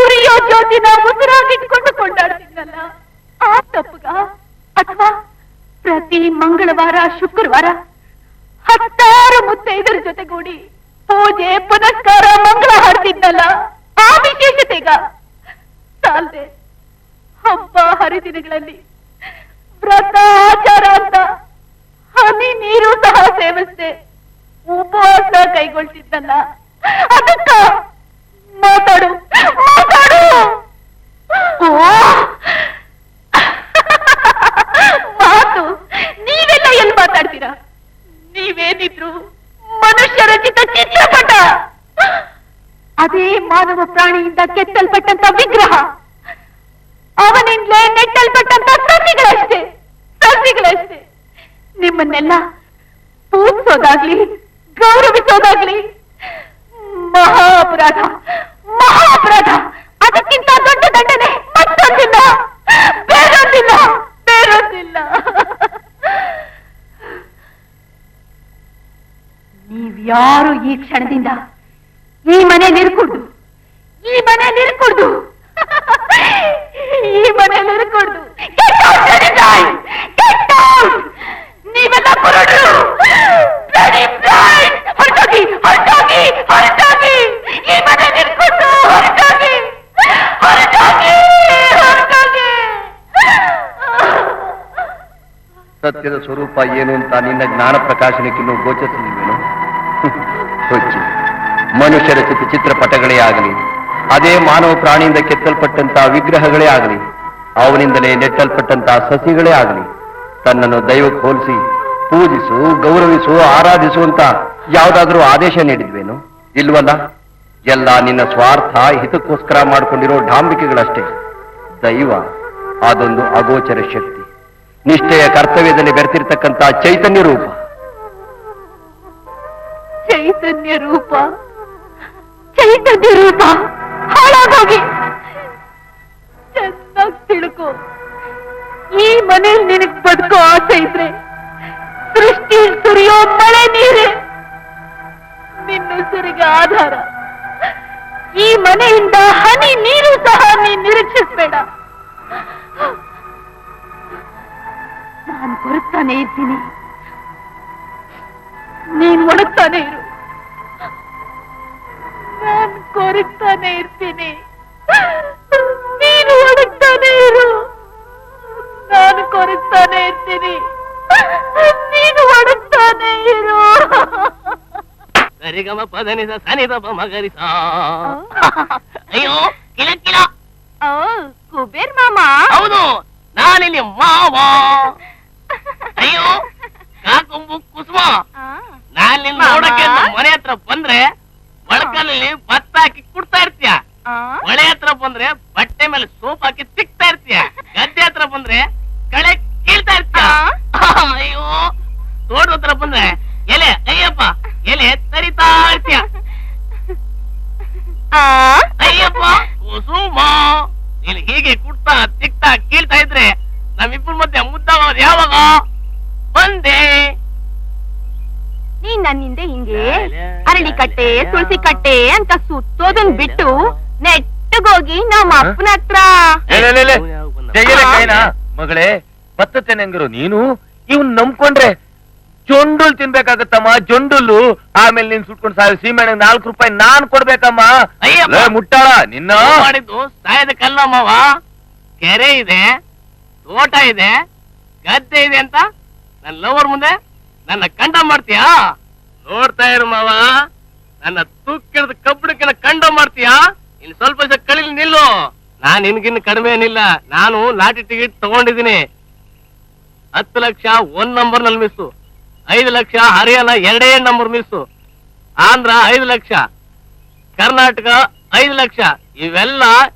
ಉರಿಯೋ ಜ್ಯೋತಿನ ಉಸಿರಾಗಿಟ್ಕೊಂಡು ಕೊಂಡಾಡ್ತಿದ್ನಲ್ಲ, ಆ ತಪ್ಪುಗ? ಅಥವಾ ಪ್ರತಿ ಮಂಗಳವಾರ ಶುಕ್ರವಾರ 10 ಮುತ್ತೈದರ ಜೊತೆಗೂಡಿ ಪೂಜೆ ಪುನಸ್ಕಾರ ಮಂಗಳ ಹಾಡ್ತಿದ್ನಲ್ಲ, ಆ ವಿಶೇಷತೆಗ? ಸಾಲ್ದೆ ಹಬ್ಬ ಹರಿದಿನಗಳಲ್ಲಿ ವ್ರತ ಆಚಾರ ಅಂತ ಹನಿ ನೀರು ಸಹ ಸೇವಿಸ್ದೆ ಉಪವಾಸ ಕೈಗೊಳ್ತಿದ್ದಲ್ಲ, ಅದಕ್ಕ? ಮಾತಾಡು ಮಾತಾಡು. ಮಾತು ನೀವೆಲ್ಲ ಎಲ್ಲಿ ಮಾತಾಡ್ತೀರಾ? ನೀವೇನಿದ್ರು ಮನುಷ್ಯ ರಚಿತ ಚಿತ್ರಪಟ. ಅದೇ ಮಾನವ ಪ್ರಾಣಿಯಿಂದ ಕೆತ್ತಲ್ಪಟ್ಟಂತ ವಿಗ್ರಹ, ಅವನಿಂದಲೇ ನೆಟ್ಟಲ್ಪಟ್ಟಂತ ಸಸಿಗಳಷ್ಟೇ ಸಸಿಗಳಷ್ಟೇ. ನಿಮ್ಮನ್ನೆಲ್ಲ ಪೂಜಿಸೋದಾಗ್ಲಿ ಗೌರವಿಸೋದಾಗ್ಲಿ ಮಹಾ ಅಪರಾಧ, ಮಹಾ ಅಪರಾಧ. ಅದಕ್ಕಿಂತ ದೊಡ್ಡ ದಂಡನೆ ಮತ್ತೊಂದಿಲ್ಲ, ಬೇರೊಂದಿಲ್ಲ ಬೇರೊಂದಿಲ್ಲ. ನೀವ್ಯಾರು ಈ ಕ್ಷಣದಿಂದ ಈ ಮನೆಯಲ್ಲಿರ್ಕೂಡ್ದು, ಈ ಮನೆಯಲ್ಲಿರ್ಕೂಡ್ದು, ಈ ಮನೆಯಲ್ಲಿರ್ಕೂಡ್ದು. ನೀವೆಲ್ಲ ಕುರುಡರು. ಹೊರಟೋಗಿ ಹೊರಟೋಗಿ ಹೊರಟೋಗಿ, ಈ ಮನೆಯಲ್ಲಿರ್ಕೂಡ್ದು. ಹೊರಟೋಗಿ ಹೊರಟೋಗಿ ಹೊರಟೋಗಿ. ಸತ್ಯದ ಸ್ವರೂಪ ಏನು ಅಂತ ನಿನ್ನ ಜ್ಞಾನ ಪ್ರಕಾಶನಕ್ಕಿನ್ನೂ ಗೋಚರಿಸಲಿಲ್ವೇನು? ಹುಚ್ಚಿ, ಮನುಷ್ಯ ರಚಿತ ಚಿತ್ರಪಟಗಳೇ ಆಗಲಿ, ಅದೇ ಮಾನವ ಪ್ರಾಣಿಯಿಂದ ಕೆತ್ತಲ್ಪಟ್ಟಂತ ವಿಗ್ರಹಗಳೇ ಆಗಲಿ, ಅವನಿಂದಲೇ ನೆಟ್ಟಲ್ಪಟ್ಟಂತ ಸಸಿಗಳೇ ಆಗಲಿ, ತನ್ನನ್ನು ದೈವಕ್ಕೆ ಹೋಲಿಸಿ ಪೂಜಿಸು, ಗೌರವಿಸು, ಆರಾಧಿಸು ಅಂತ ಯಾವುದಾದ್ರೂ ಆದೇಶ ನೀಡಿದ್ವೇನು? ಇಲ್ವಲ್ಲ. ಎಲ್ಲ ನಿನ್ನ ಸ್ವಾರ್ಥ ಹಿತಕ್ಕೋಸ್ಕರ ಮಾಡಿಕೊಂಡಿರೋ ಡಾಂಬಿಕೆಗಳಷ್ಟೇ. ದೈವ ಅದೊಂದು ಅಗೋಚರ ಶಕ್ತಿ, ನಿಷ್ಠೆಯ ಕರ್ತವ್ಯದಲ್ಲಿ ಬೆರೆತಿರ್ತಕ್ಕಂಥ ಚೈತನ್ಯ ರೂಪ. ಚೈತನ್ಯ ರೂಪ, ಚೈತನ್ಯ ರೂಪ ಹಾಳಾಗೋಗಿ. ಚೆನ್ನಾಗಿ ತಿಳ್ಕೊ, ಈ ಮನೇಲಿ ನಿನಗ್ ಬದುಕೋ ಆಸೆ ಇದ್ರೆ ಸೃಷ್ಟಿಯಲ್ಲಿ ಸುರಿಯೋ ಮಳೆ ನೀರೇ ನಿನ್ನುಸಿರಿಗೆ ಆಧಾರ. ಈ ಮನೆಯಿಂದ ಹನಿ ನೀರು ಸಹ ನೀನ್ ನಿರೀಕ್ಷಿಸ್ಬೇಡ. ನಾನು ಕೊರಗ್ತಾನೆ ಇರ್ತೀನಿ, ನೀನ್ ಒಣಗ್ತಾನೆ ಇರು. ನಾನು ಕೊರಗ್ತಾನೆ ಇರ್ತೀನಿ, ನೀನು ಒಣಗ್ತಾನೆ ಇರು. ನಾನು ಕೊರಗ್ತಾನೆ ಇರ್ತೀನಿ, ನೀನು ಒಣಗ್ತಾನೆ ಇರು. ಸರಿಗಮ ಪದನಿಸ ಸನಿದಪ ಮಗರಿಸ. ಅಯ್ಯೋ ಕಿಲ ಕಿಲ. ಕುಬೇರ್ ಮಾಮ. ಹೌದು, ನಾನಿಲ್ಲಿ ಮಾವ. ಅಯ್ಯೋ ಕಾಕೊಂಬು ಕುಸುಮ, ನಾನ್ ನಿನ್ನ ನೋಡಕ್ಕೆ ಮನೆ ಹತ್ರ ಬಂದ್ರೆ ಒಳಕಲ್ಲಿ ಭತ್ತ ಹಾಕಿ ಕುಡ್ತಾ ಇರ್ತೀಯ, ಹೊಳೆ ಹತ್ರ ಬಂದ್ರೆ ಬಟ್ಟೆ ಮೇಲೆ ಸೋಪ್ ಹಾಕಿ ತಿಕ್ತಾ ಇರ್ತೀಯ, ಗದ್ದೆ ಹತ್ರ ಬಂದ್ರೆ ಕಳೆ ಕೀಳ್ತಾ ಇರ್ತೀಯ. ಅಯ್ಯೋ ತೋಟದ ಹತ್ರ ಬಂದ್ರೆ ಎಲೆ ಅಯ್ಯಪ್ಪ ಎಲೆ ತರಿತಾ ಇರ್ತೀಯ. ಅಯ್ಯಪ್ಪ ಕುಸುಮ, ನೀನು ಹೀಗೆ ಕುಡ್ತಾ ತಿಕ್ತಾ ಕೀಳ್ತಾ ಇದ್ರೆ ನಮ್ಮಿಬ್ಬರ ಮಧ್ಯೆ ಮುದ್ದಾಗೋದು ಯಾವಾಗ? ಬಂದೆ ನೀನ್ ನನ್ನಿಂದ ಹಿಂಗೆ ಅರಳಿ ಕಟ್ಟೆ ತುಳಸಿ ಕಟ್ಟೆ ಅಂತ ಸುತ್ತೋದನ್ ಬಿಟ್ಟು ನೆಟ್ಟಗೋಗಿ ನಮ್ಮ ಅಪ್ಪನ ಹತ್ರ. ಮಗಳೇ, ಬತ್ತತೆ ನಂಗರು ನೀನು ಇವ್ನ್ ನಂಬ್ಕೊಂಡ್ರೆ ಜೊಂಡುಲ್ ತಿನ್ಬೇಕಾಗತ್ತಮ್ಮ, ಜೊಂಡುಲ್ಲು. ಆಮೇಲೆ ನೀನ್ ಸುಟ್ಕೊಂಡು ಸಾವಿರ ಸೀಮೆಣ್ಣೆ 4 ರೂಪಾಯಿ ನಾನ್ ಕೊಡ್ಬೇಕಮ್ಮ. ಅಯ್ಯಪ್ಪ ಮುಟ್ಟಾಳ ನಿನ್ನ ಮಾಡಿದ್ದು ಸಾಯದ ಕಲ್ಲಮ್ಮವ. ಕೆರೆ ಇದೆ, ತೋಟ ಇದೆ, ಗದ್ದೆ ಇದೆ ಅಂತ ನನ್ನ ಲವರ್ ಮುಂದೆ ನನ್ನ ಕಂಡ ಮಾಡ್ತೀಯಾ? ನೋಡ್ತಾ ಇರು ಮಾವ, ನನ್ನ ತೂಕಿಡಿದ ಕಬ್ಬಣಕ್ಕಿನ ಕಂಡ ಮಾಡ್ತೀಯಾ? ಇನ್ ಸ್ವಲ್ಪ ಕಳಿಲಿ ನಿಲ್ಲು. ನಾನ್ ನಿನ್ಗಿನ್ ಕಡಿಮೆ ಏನಿಲ್ಲ. ನಾನು ಲಾಟಿ ಟಿಕೆಟ್ ತಗೊಂಡಿದ್ದೀನಿ. 10 ಲಕ್ಷ 1 ನಂಬರ್ ನಲ್ಲಿ miss, 5 lakh Haryana 2 number miss, Andhra 5 lakh, Karnataka 5 lakh, ಇವೆಲ್ಲ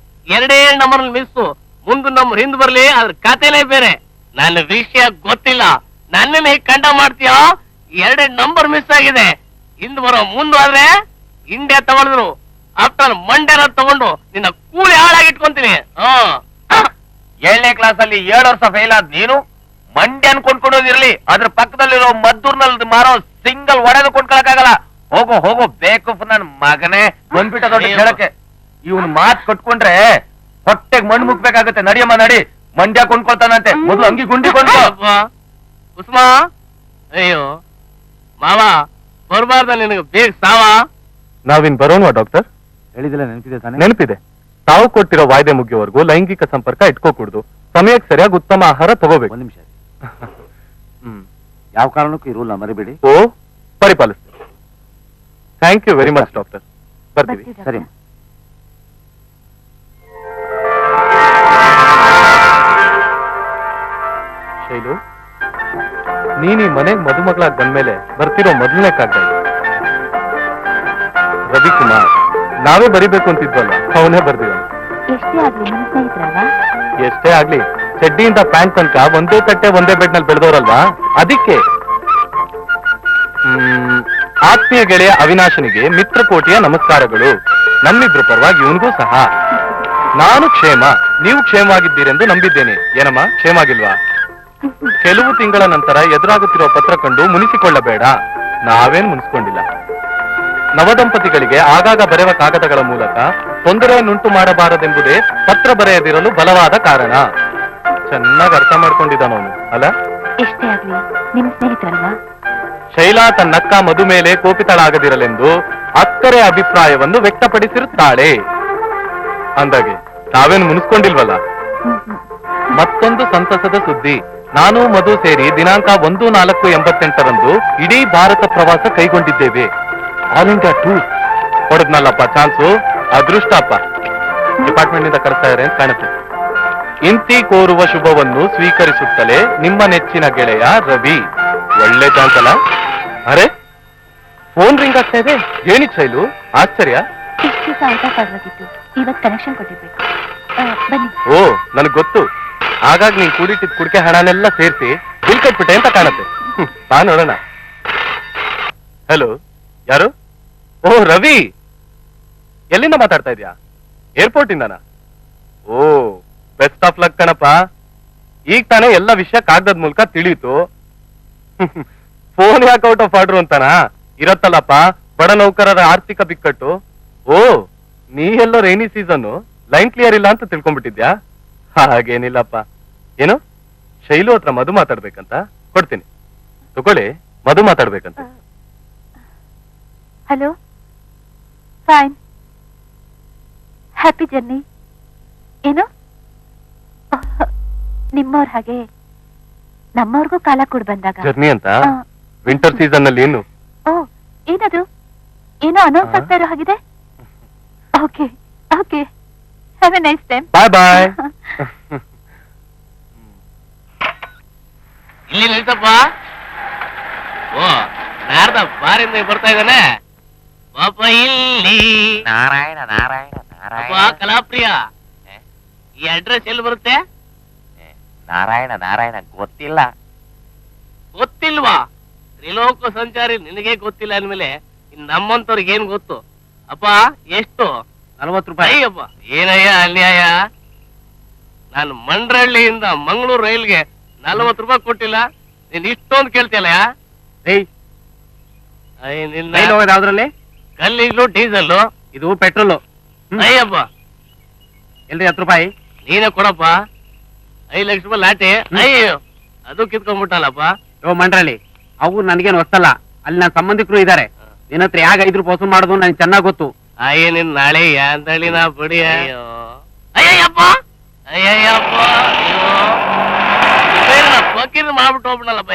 2 ನಂಬರ್ ನಲ್ಲಿ ಮಿಸ್ಸು. ಮುಂದೆ ನಂಬರ್ ಹಿಂದ್ ಬರ್ಲಿ, ಅದ್ರ ಕಥೆನೇ ಬೇರೆ. ನನ್ನ ವಿಷಯ ಗೊತ್ತಿಲ್ಲ, ನನ್ನನ್ನ ಹೇಗೆ ಕಂಡ ಮಾಡ್ತೀಯಾ? 2 ನಂಬರ್ ಮಿಸ್ ಆಗಿದೆ. ಹಿಂದ್ ಬರೋ ಮುಂದಾದ್ರೆ ಇಂಡಿಯಾ ತಗೊಂಡ್ರು, ಆಫ್ಟರ್ ಮಂಡ್ಯನ ತಗೊಂಡು ನಿನ್ನ ಕೂಲಿ ಹಾಳಾಗಿಟ್ಕೊಂತೀನಿ. 7ನೇ ಕ್ಲಾಸ್ ಅಲ್ಲಿ 7 ವರ್ಷ ಫೇಲ್ ಆದ್ ನೀನು ಮಂಡ್ಯನ್ ಕೊಂಡ್ಕೊಡೋದಿರ್ಲಿ, ಅದ್ರ ಪಕ್ಕದಲ್ಲಿರೋ ಮದ್ದೂರ್ನಲ್ಲಿ ಮಾರೋ ಸಿಂಗಲ್ ಒಡೆದು ಕೊಂಡ್ಕೊಳಕ್ಕಾಗಲ್ಲ. ಹೋಗೋ ಹೋಗೋ ಬೇಕು ನನ್ ಮಗನೇ ಬಂದ್ಬಿಟ್ಟ ದೊಡ್ಡ ಹೇಳಕ್ಕೆ. ಇವನ್ ಮಾತ್ ಕಟ್ಕೊಂಡ್ರೆ ಹೊಟ್ಟೆಗ್ ಮಣ್ಣು ಮುಗ್ಬೇಕಾಗತ್ತೆ. ನಡಿಯಮ್ಮ ನಡಿ, ಮಂಡ್ಯ ಕೊಂಡ್ಕೊಳ್ತಾನಂತೆ. ಮೊದ್ಲು ಅಂಗಿ ಗುಂಡಿ ಕೊಂಡ್ಕೊ. ಉಸ್ಮಾ, ಅಯ್ಯೋ ಮಾವ, ಬರ್ಬಾರ್ದ ನಿನಗೆ ಬೇಗ ಸಾವ. ನಾವಿನ್ ಬರೋಣವಾ ಡಾಕ್ಟರ್? ಹೇಳಿದಿಲ್ಲ, ನೆನಪಿದೆ ತಾನೆ? ನೆನಪಿದೆ. ತಾವು ಕೊಟ್ಟಿರೋ ವಾಯ್ದೆ ಮುಗಿಯೋವರೆಗೂ ಲೈಂಗಿಕ ಸಂಪರ್ಕ ಇಟ್ಕೋಕೂಡ್ದು. ಸಮಯಕ್ಕೆ ಸರಿಯಾಗಿ ಉತ್ತಮ ಆಹಾರ ತಗೋಬೇಕು. 1 ನಿಮಿಷ. ಯಾವ ಕಾರಣಕ್ಕೂ ಈ ರೂಲ್ ಮರಿಬೇಡಿ. ಓ, ಪರಿಪಾಲಿಸ್ತೀವಿ. Thank you very much doctor. ಬರ್ತೀವಿ. ಸರಿ. ಶೈಲು, ನೀನ್ ಈ ಮನೆಗ್ ಮದುಮಗಳಾಗಿ ಬಂದ್ಮೇಲೆ ಬರ್ತಿರೋ ಮೊದಲನೇ ಕಾಗ್ದ ಇದು. ರವಿಕುಮಾರ್, ನಾವೇ ಬರಿಬೇಕು ಅಂತಿದ್ವಲ್ಲ, ಅವನೇ ಬರ್ದಿವ. ಎಷ್ಟೇ ಆಗ್ಲಿ ನಿಮ್ ಸ್ನೇಹಿತರಲ್ವಾ? ಎಷ್ಟೇ ಆಗ್ಲಿ, ಚಡ್ಡಿಯಿಂದ ಪ್ಯಾಂಟ್ ತನಕ ಒಂದೇ ತಟ್ಟೆ ಒಂದೇ ಬೆಡ್ ನಲ್ಲಿ ಬೆಳೆದವರಲ್ವಾ, ಅದಕ್ಕೆ. ಆತ್ಮೀಯ ಗೆಳೆಯ ಅವಿನಾಶನಿಗೆ ಮಿತ್ರಕೋಟಿಯ ನಮಸ್ಕಾರಗಳು. ನಮ್ಮಿದ್ರ ಪರವಾಗಿ ಇವನಿಗೂ ಸಹ. ನಾನು ಕ್ಷೇಮ, ನೀವು ಕ್ಷೇಮವಾಗಿದ್ದೀರೆಂದು ನಂಬಿದ್ದೇನೆ. ಏನಮ್ಮ, ಕ್ಷೇಮ ಆಗಿಲ್ವಾ? ಕೆಲವು ತಿಂಗಳ ನಂತರ ಎದುರಾಗುತ್ತಿರುವ ಪತ್ರ ಕಂಡು ಮುನಿಸಿಕೊಳ್ಳಬೇಡ. ನಾವೇನ್ ಮುನಿಸ್ಕೊಂಡಿಲ್ಲ. ನವದಂಪತಿಗಳಿಗೆ ಆಗಾಗ ಬರೆಯುವ ಕಾಗದಗಳ ಮೂಲಕ ತೊಂದರೆಯನ್ನುಂಟು ಮಾಡಬಾರದೆಂಬುದೇ ಪತ್ರ ಬರೆಯದಿರಲು ಬಲವಾದ ಕಾರಣ. ಚೆನ್ನಾಗಿ ಅರ್ಥ ಮಾಡ್ಕೊಂಡಿದ್ದಾನವನು ಅಲ್ಲ? ಎಷ್ಟೇ ಆಗ್ಲಿ ನಿಮ್ ಸ್ನೇಹಿತರಲ್ವಾ? ಶೈಲಾ ತನ್ನಕ್ಕ ಮಧು ಮೇಲೆ ಕೋಪಿತಳಾಗದಿರಲೆಂದು ಅಕ್ಕರೆ ಅಭಿಪ್ರಾಯವನ್ನು ವ್ಯಕ್ತಪಡಿಸಿರುತ್ತಾಳೆ. ಅಂದಾಗೆ ನಾವೇನು ಮುನಿಸ್ಕೊಂಡಿಲ್ವಲ್ಲ. ಮತ್ತೊಂದು ಸಂತಸದ ಸುದ್ದಿ. ನಾನು ಮಧು ಸೇರಿ ದಿನಾಂಕ 1/4/88ರಂದು ಇಡೀ ಭಾರತ ಪ್ರವಾಸ ಕೈಗೊಂಡಿದ್ದೇವೆ. All India tour. ಹೊಡೆದ್ನಲ್ಲಪ್ಪ ಚಾನ್ಸು, ಅದೃಷ್ಟಪ್ಪ. ಡಿಪಾರ್ಟ್ಮೆಂಟ್ ನಿಂದ ಕರೆಸ್ತಾ ಇದ್ದಾರೆ ಅಂತ ಕಾಣುತ್ತೆ. ಇಂತಿ ಕೋರುವ ಶುಭವನ್ನು ಸ್ವೀಕರಿಸುತ್ತಲೇ ನಿಮ್ಮ ನೆಚ್ಚಿನ ಗೆಳೆಯ ರವಿ. ಒಳ್ಳೆ ಚಾನ್ಸ್ ಅಲ್ಲ? ಅರೆ, ಫೋನ್ ರಿಂಗ್ ಆಗ್ತಾ ಇದೆ. ಏನಿ ಶೈಲು, ಆಶ್ಚರ್ಯ? ಇಷ್ಟು ದಿವಸ ಊಟ ಪರವಾಗಿತ್ತು, ಇವತ್ತು ಕನೆಕ್ಷನ್ ಕೊಟ್ಟಿರ್ಬೇಕು. ಬನ್ನಿ. ಓ, ನನಗ್ ಗೊತ್ತು. ಹಾಗಾಗಿ ನೀನ್ ಕೂಡಿಟ್ಟಿದ್ ಕುಡಿಕೆ ಹಣನೆಲ್ಲ ಸೇರಿಸಿ ಬಿಲ್ ಕಟ್ಬಿಟ್ಟೆ ಅಂತ ಕಾಣುತ್ತೆ. ಬಾ ನೋಡೋಣ. ಹಲೋ, ಯಾರು? ಓ, ರವಿ. ಎಲ್ಲಿಂದ ಮಾತಾಡ್ತಾ ಇದ್ಯಾ? ಏರ್ಪೋರ್ಟ್ ಇಂದನಾ? ಓ, ಬೆಸ್ಟ್ ಆಫ್ ಲಕ್ ಕಣಪ್ಪ. ಈಗ ತಾನೇ ಎಲ್ಲ ವಿಷಯ ಕಾಗದದ ಮೂಲಕ ತಿಳಿಯಿತು. ಫೋನ್ ಯಾಕೆ ಔಟ್ ಆಫ್ ಆರ್ಡರ್ ಅಂತಾನ ಇರತ್ತಲ್ಲಪ್ಪ ಬಡ ನೌಕರರ ಆರ್ಥಿಕ ಬಿಕ್ಕಟ್ಟು. ಓ, ನೀ ಎಲ್ಲೋ ರೈನಿ ಸೀಸನ್ ಲೈನ್ ಕ್ಲಿಯರ್ ಇಲ್ಲ ಅಂತ ತಿಳ್ಕೊಂಡ್ಬಿಟ್ಟಿದ್ಯಾ? ಹಾಗೇನಿಲ್ಲಪ್ಪ. ಏನು, ಶೈಲು ಹತ್ರ ಮಧು ಮಾತಾಡ್ಬೇಕಂತ? ಕೊಡ್ತೀನಿ, ತಗೊಳ್ಳಿ. ಮಧು ಮಾತಾಡ್ಬೇಕಂತ. Hello, fine, happy journey. ಏನು, ನಿಮ್ಮವ್ರ ಹಾಗೆ ನಮ್ಮವ್ರಿಗೂ ಕಾಲ ಕೂಡ ಬಂದಾಗ ಜರ್ನಿ ಅಂತ? ವಿಂಟರ್ ಸೀಸನ್ ನಲ್ಲಿ ಏನು? ಓ, ಏನದು? ಏನೋ ಅನೌನ್ಸ್ ಆಗ್ತಾ ಇರೋ ಹಾಗಿದೆ. Okay okay, have a nice time. Bye bye. ಇಲ್ಲಿ ನಿಲ್ತಪ್ಪ. ಓ, ನಾರ್ದ ಬಾರಿಂದ ಬರ್ತಾ ಇದ್ದಾನೆ ಪಾಪ. ಇಲ್ಲಿ ನಾರಾಯಣ ನಾರಾಯಣ ನಾರಾಯಣ. ಕಲಾಪ್ರಿಯ, ಈ ಅಡ್ರೆಸ್ ಎಲ್ಲಿ ಬರುತ್ತೆ? ನಾರಾಯಣ ನಾರಾಯಣ ಗೊತ್ತಿಲ್ಲ. ಗೊತ್ತಿಲ್ವಾ? ತ್ರಿಲೋಕ ಸಂಚಾರಿ ನಿನಗೆ ಗೊತ್ತಿಲ್ಲ ಅಂದ್ಮೇಲೆ ಇನ್ ನಮ್ಮಂತವ್ರಿಗೆ ಏನ್ ಗೊತ್ತು? ಅಪ್ಪ, ಎಷ್ಟು? 40 ರೂಪಾಯಿ. ಅಯ್ಯಪ್ಪ, ಏನಯ್ಯ ಅನ್ಯಾಯ. ನಾನು ಮಂಡ್ರಳ್ಳಿಯಿಂದ ಮಂಗಳೂರು ರೈಲ್ಗೆ 40 ರೂಪಾಯಿ ಕೊಟ್ಟಿಲ್ಲ, ನೀನ್ ಇಷ್ಟೊಂದು ಕೇಳ್ತಿಯಲ್ಲ? ಯಾವ್ದ್ರಲ್ಲಿ? ಕಲ್ಲಿಗ್ಲು ಡೀಸೆಲ್ಲು, ಇದು ಪೆಟ್ರೋಲು. ಅಯ್ಯಪ್ಪ. ಎಲ್ರಿ 10 ರೂಪಾಯಿ? ನೀನೇ ಕೊಡಪ್ಪ. 5 ಲಕ್ಷ ರೂಪಾಯಿ ಲಾಟಿ. ಅಯ್ಯೋ, ಅದು ಕಿತ್ಕೊಂಡ್ಬಿಟ್ಟಲ್ಲಪ್ಪ. ಓ ಮಂಡ್ರಲ್ಲಿ, ಅವು ನನ್ಗೇನು ಹೊಸ್ತಲ್ಲ. ಅಲ್ಲಿ ನನ್ನ ಸಂಬಂಧಿಕರು ಇದ್ದಾರೆ. ನಿನ್ನ ಹತ್ರ ಯಾಗ 5 ರೂಪಾಯಿ ವಸೂಲ್ ಮಾಡೋದು ನನ್ಗೆ ಚೆನ್ನಾಗ್ ಗೊತ್ತು. ಅಯ್ಯ, ನಿನ್ ನಾಳೆ ಯಾಂತಳಿ ನಾ ಬಡಿ. ಅಯ್ಯೋ, ಅಯ್ಯಯ್ಯಪ್ಪ, ಅಯ್ಯಯ್ಯಪ್ಪ, ಅಯ್ಯೋ, ಫಕೀರ್ ಮಾಡ್ಬಿಟ್ಟು ಹೋಗ್ಬಿಡಲ್ಲಪ್ಪ.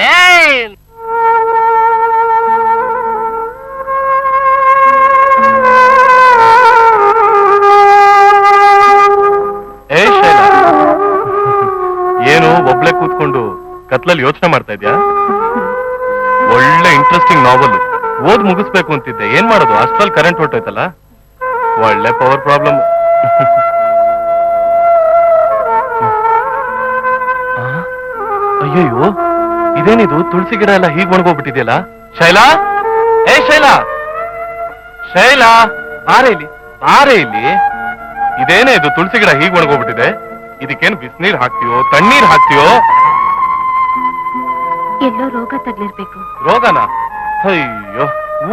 ಕತ್ಲಲ್ಲಿ ಯೋಚನೆ ಮಾಡ್ತಾ ಇದ್ಯಾ? ಒಳ್ಳೆ ಇಂಟ್ರೆಸ್ಟಿಂಗ್ ನಾವಲ್ ಓದ್ ಮುಗಿಸ್ಬೇಕು ಅಂತಿದ್ದೆ. ಏನ್ ಮಾಡೋದು, ಅಷ್ಟ್ರಲ್ಲಿ ಕರೆಂಟ್ ಹೊಟ್ಟೋಯ್ತಲ್ಲ. ಒಳ್ಳೆ ಪವರ್ ಪ್ರಾಬ್ಲಮ್. ಅಯ್ಯಯ್ಯೋ, ಇದೇನಿದು ತುಳಸಿ ಗಿಡ ಎಲ್ಲ ಹೀಗ್ ಒಣಗೋಗ್ಬಿಟ್ಟಿದೆಯಲ್ಲ. ಶೈಲಾ, ಏ ಶೈಲಾ, ಶೈಲಾ, ಬಾರೆ ಇಲ್ಲಿ, ಬಾರೆ ಇಲ್ಲಿ. ಇದೇನೇ ಇದು ತುಳಸಿ ಗಿಡ ಹೀಗ್ ಒಣಗೋಗ್ಬಿಟ್ಟಿದೆ? ಇದಕ್ಕೇನು ಬಿಸಿನೀರ್ ಹಾಕ್ತೀಯೋ ತಣ್ಣೀರ್ ಹಾಕ್ತೀಯೋ? ಎಲ್ಲೋ ರೋಗ ತಗ್ಲಿರ್ಬೇಕು. ರೋಗನಾ? ಅಯ್ಯೋ,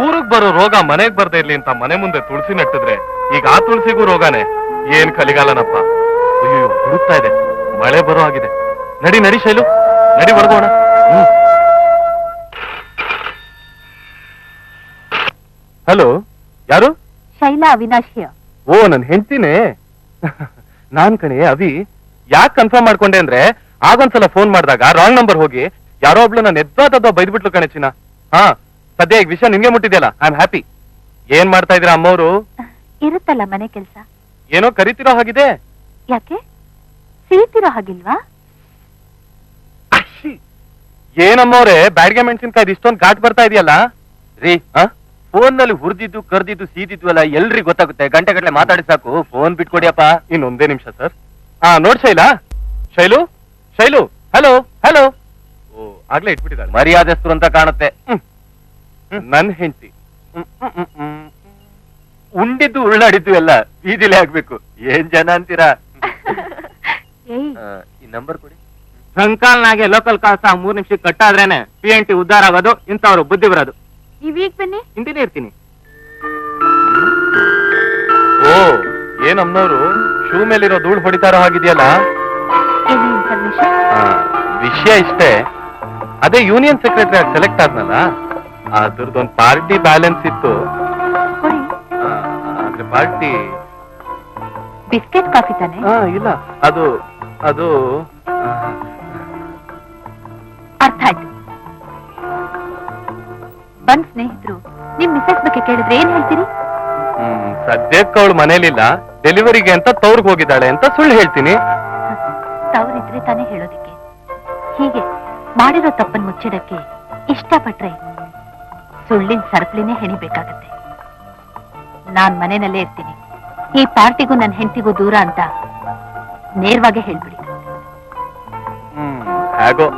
ಊರಿಗ್ ಬರೋ ರೋಗ ಮನೆಗ್ ಬರ್ದೇ ಇರ್ಲಿ ಅಂತ ಮನೆ ಮುಂದೆ ತುಳಸಿ ನೆಟ್ಟಿದ್ರೆ ಈಗ ಆ ತುಳಸಿಗೂ ರೋಗಾನೆ. ಏನ್ ಕಲಿಗಾಲನಪ್ಪ. ಅಯ್ಯೋ, ಹುಡುಕ್ತಾ ಇದೆ, ಮಳೆ ಬರೋ ಆಗಿದೆ. ನಡಿ ನಡಿ ಶೈಲು, ನಡಿ ಹೊರಗೋಣ. ಹಲೋ, ಯಾರು? ಶೈಲಾ ಅವಿನಾಶಿಯ. ಓ, ನನ್ ಹೆಂಡ್ತಿನೇ. ನಾನ್ ಕಣೆ ಅವಿ. ಯಾಕೆ ಕನ್ಫರ್ಮ್ ಮಾಡ್ಕೊಂಡೆ ಅಂದ್ರೆ ಆಗೊಂದ್ಸಲ ಫೋನ್ ಮಾಡಿದಾಗ ರಾಂಗ್ ನಂಬರ್ ಹೋಗಿ ಯಾರೋ ಒಬ್ಳು ನಾನು ಎದ್ದಾದದ್ದೋ ಬೈದ್ಬಿಟ್ಲು ಕಣೆ ಚಿನ್ನ. ಹಾ, ಸದ್ಯ ಈಗ ವಿಷಯ ನಿನ್ಗೆ ಮುಟ್ಟಿದ್ಯಲ್ಲ, ಐ ಆಮ್ ಹ್ಯಾಪಿ. ಏನ್ ಮಾಡ್ತಾ ಇದ್ರ ಅಮ್ಮವ್ರು? ಇರುತ್ತಲ್ಲ ಮನೆ ಕೆಲ್ಸ. ಏನೋ ಕರಿತಿರೋ ಹಾಗಿದೆ. ಯಾಕೆ ಸಿಹಿತಿರೋ ಹಾಗಿಲ್ವಾ? ಏನಮ್ಮವ್ರೆ, ಬ್ಯಾಡ್ಗೆ ಮೆಣಸಿನ್ಕಾಯ್ದು ಇಷ್ಟೊಂದು ಘಾಟ್ ಬರ್ತಾ ಇದೆಯಲ್ಲ ರೀ. ಫೋನ್ ನಲ್ಲಿ ಹುರಿದಿದ್ದು ಕರ್ದಿದ್ದು ಸೀದಿದ್ದು ಎಲ್ಲ ಎಲ್ರಿಗೂ ಗೊತ್ತಾಗುತ್ತೆ. ಗಂಟೆ ಗಟ್ಟಲೆ ಮಾತಾಡಿ ಸಾಕು. ಫೋನ್ ಬಿಟ್ಕೊಡಿಯಪ್ಪ. ಇನ್ನೊಂದೇ ನಿಮಿಷ ಸರ್. ನೋಡ್ ಶೈಲಾ, ಶೈಲು, ಶೈಲು, ಹಲೋ ಹಲೋ. ಓ, ಆಗ್ಲೇ ಇಟ್ಬಿಟ್ಟಿದ್ದಾರೆ. ಮರ್ಯಾದೆಸ್ತರು ಅಂತ ಕಾಣುತ್ತೆ. ನನ್ ಹೆಂಡತಿ ಉಂಡಿದ್ದು ಉಳ್ಳಾಡಿದ್ದು ಎಲ್ಲ ಬೀದಿಲೆ ಆಗ್ಬೇಕು. ಏನ್ ಜನ ಅಂತೀರಾ? ಈ ನಂಬರ್ ಕೊಡಿ. ಸಂಕಾಲ್ನಾಗೆ ಲೋಕಲ್ ಕಾಸ 3 ನಿಮಿಷಕ್ಕೆ ಕಟ್ಟಾದ್ರೇನೆ PNT ಉದ್ಧಾರ ಆಗೋದು. ಇಂಥವ್ರು ಬುದ್ಧಿ ಬರೋದು. ನೀವೀಗ ಬನ್ನಿ. ಹಿಂದಿನೇ ಇರ್ತೀನಿ. ಓ, ಏನಮ್ಮನವರು ಶೂ ಮೇಲಿರೋ ಧೂಳು ಹೊಡಿತಾರೋ ಹಾಗಿದೆಯಲ್ಲ. ಏನು ಇನ್ಫಾರ್ಮೇಶನ್? ವಿಷಯ ಇಷ್ಟೇ, ಅದೇ ಯೂನಿಯನ್ ಸೆಕ್ರೆಟರಿ ಆಗಿ ಸೆಲೆಕ್ಟ್ ಆದ್ನಲ್ಲ, ಅದ್ರದ್ದೊಂದು ಪಾರ್ಟಿ ಬ್ಯಾಲೆನ್ಸ್ ಇತ್ತು. ಕೊಡಿ. ಅಂದ್ರೆ ಪಾರ್ಟಿ ಬಿಸ್ಕೆಟ್ ಕಾಫಿ ತಾನೆ? ಇಲ್ಲ, ಅದು ಅದು ಅರ್ಥ ಆಯ್ತು. ಬಂದ್ ಸ್ನೇಹಿತರು ನಿಮ್ ಮಿಸಸ್ ಬಗ್ಗೆ ಕೇಳಿದ್ರೆ ಏನ್ ಹೇಳ್ತೀರಿ? ಸದ್ಯಕ್ಕೆ ಅವಳು ಮನೇಲಿಲ್ಲ, ಡೆಲಿವರಿಗೆ ಅಂತ ತವ್ರಿಗೆ ಹೋಗಿದ್ದಾಳೆ ಅಂತ ಸುಳ್ಳು ಹೇಳ್ತೀನಿ. ತವರಿದ್ರೆ ತಾನೇ ಹೇಳೋದಿಕ್ಕೆ. ಹೀಗೆ ಮಾಡಿರೋ ತಪ್ಪನ್ನು ಮುಚ್ಚಿಡಕ್ಕೆ ಇಷ್ಟಪಟ್ರೆ ಸುಳ್ಳಿನ ಸರಪಳಿನೇ ಹೆಣಿಬೇಕಾಗತ್ತೆ. ನಾನ್ ಮನೆಯಲ್ಲೇ ಇರ್ತೀನಿ, ಈ ಪಾರ್ಟಿಗೂ ನನ್ನ ಹೆಂಡತಿಗೂ ದೂರ ಅಂತ ನೇರವಾಗಿ ಹೇಳ್ಬಿಡಿ. ಹೇಗೋ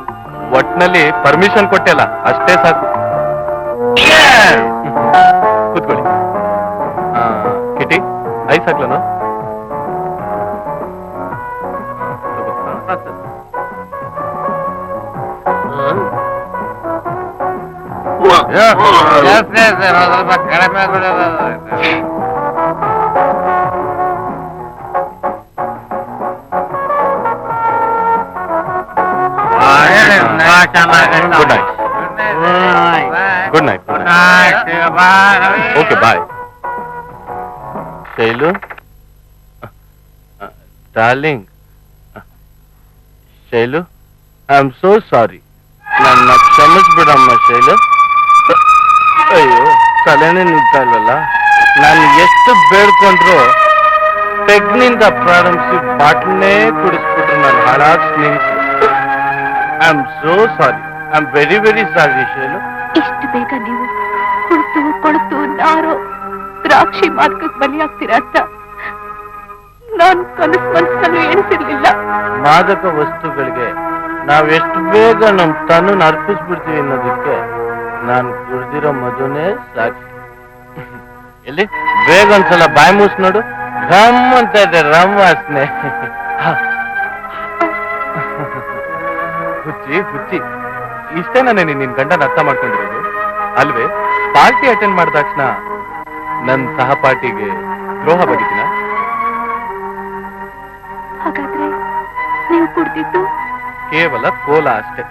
ಒಟ್ನಲ್ಲಿ ಪರ್ಮಿಷನ್ ಕೊಟ್ಟೆಲ್ಲ, ಅಷ್ಟೇ ಸಾಕು. ಕೂತ್ಕೊಳ್ಳಿ. ಕಿಟಿ, ಐಸ್ ಹಾಕ್ಲನು? Good night. Good night. Okay, bye. Shailu darling, Shailu, I am so sorry. ನನ್ನ ಕ್ಷಮಿಸ್ಬಿಡಮ್ಮ ಶೈಲು. ಅಯ್ಯೋ, ತಲೆನೇ ನಿಂತ ಇಲ್ವಲ್ಲ. ನಾನು ಎಷ್ಟು ಬೇಡ್ಕೊಂಡ್ರು ಪೆಗ್ನಿಂದ ಪ್ರಾರಂಭಿಸಿ ಬಾಟ್ಲನ್ನೇ ಕುಡಿಸ್ಬಿಟ್ರು ನನ್ನ ಹಾಳಾದ ಸ್ನೇಹಿತರು. I am so sorry. I am very very sorry Shailu. ಇಷ್ಟು ಬೇಗ ನೀವು ಕುಳಿತು ಕೊಳತು ನಾರೋ ದ್ರಾಕ್ಷಿ ಮಾರ್ಗಕ್ಕೆ ಬಲಿಯಾಗ್ತೀರಾ ಅಂತ ನಾನು ಮನಸ್ಸಲ್ಲೂ ಎಣಿಸಿರ್ಲಿಲ್ಲ. ಮಾದಕ ವಸ್ತುಗಳಿಗೆ ನಾವೆಷ್ಟು ಬೇಗ ನಮ್ ತನ್ನನ್ನು ಅರ್ಪಿಸ್ಬಿಡ್ತೀವಿ ಅನ್ನೋದಕ್ಕೆ ನಾನು ಕುಡ್ದಿರೋ ಮದುನೇ ಸಾಕ್ಷಿ. ಎಲ್ಲಿ ಬೇಗ ಒಂದ್ಸಲ ಬಾಯಿ ಮೂಸ್ ನೋಡು. ರಮ್ ಅಂತ ಇದೆ, ರಮ್ ವಾಸನೆ. ಹುಚ್ಚಿ ಹುಚ್ಚಿ, ಇಷ್ಟೇ ನಾನೇ ನಿನ್ ಗಂಡನ ಅರ್ಥ ಮಾಡ್ಕೊಂಡಿರೋದು ಅಲ್ವೇ? ಪಾರ್ಟಿ ಅಟೆಂಡ್ ಮಾಡಿದ ತಕ್ಷಣ ನನ್ನ ಸಹಪಾಠಿಗೆ ದ್ರೋಹ ಬಗೆದಿನ? ಹಾಗಾದ್ರೆ ನೀವು ಕುಡ್ದಿದ್ದು ಕೇವಲ ಕೋಲ ಅಷ್ಟೇ.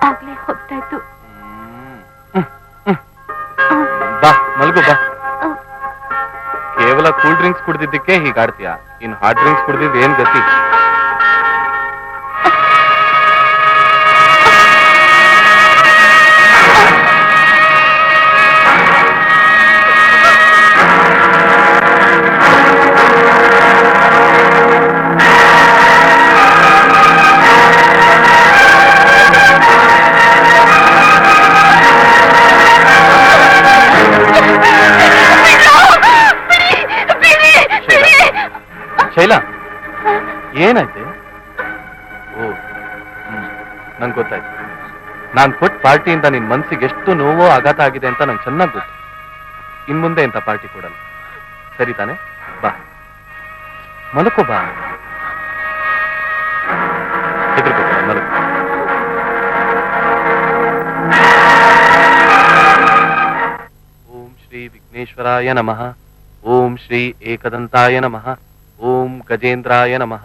ಆಗ್ಲೇ ಹೊತ್ತಾಯ್ತು. ಬಾ ಮಲ್ಗು ಬಾ. ಕೇವಲ ಕೂಲ್ ಡ್ರಿಂಕ್ಸ್ ಕುಡ್ದಿದ್ದಕ್ಕೆ ಹೀಗಾಡ್ತೀಯ, ಇನ್ ಹಾಟ್ ಡ್ರಿಂಕ್ಸ್ ಕುಡ್ದಿದ್ ಏನ್ ಗತಿ? ಏನಾಯ್ತು? ಓ, ನಂಗೆ ಗೊತ್ತಾಯ್ತು. ನಾನ್ ಕೊಟ್ಟ ಪಾರ್ಟಿಯಿಂದ ನಿನ್ ಮನ್ಸಿಗೆ ಎಷ್ಟು ನೋವೋ ಆಘಾತ ಆಗಿದೆ ಅಂತ ನಂಗೆ ಚೆನ್ನಾಗಿ ಗೊತ್ತು. ಇನ್ ಮುಂದೆ ಇಂಥ ಪಾರ್ಟಿ ಕೊಡಲ್ಲ, ಸರಿ ತಾನೆ? ಬಾ, ಮಲಕೋ ಬಾ. ಹೆದರ್ಕೋಬೇಡ, ಮಲಕೋ. ಓಂ ಶ್ರೀ ವಿಘ್ನೇಶ್ವರಾಯ ನಮಃ. ಓಂ ಶ್ರೀ ಏಕದಂತಾಯ ನಮಃ. ಓಂ ಗಜೇಂದ್ರಾಯ ನಮಃ.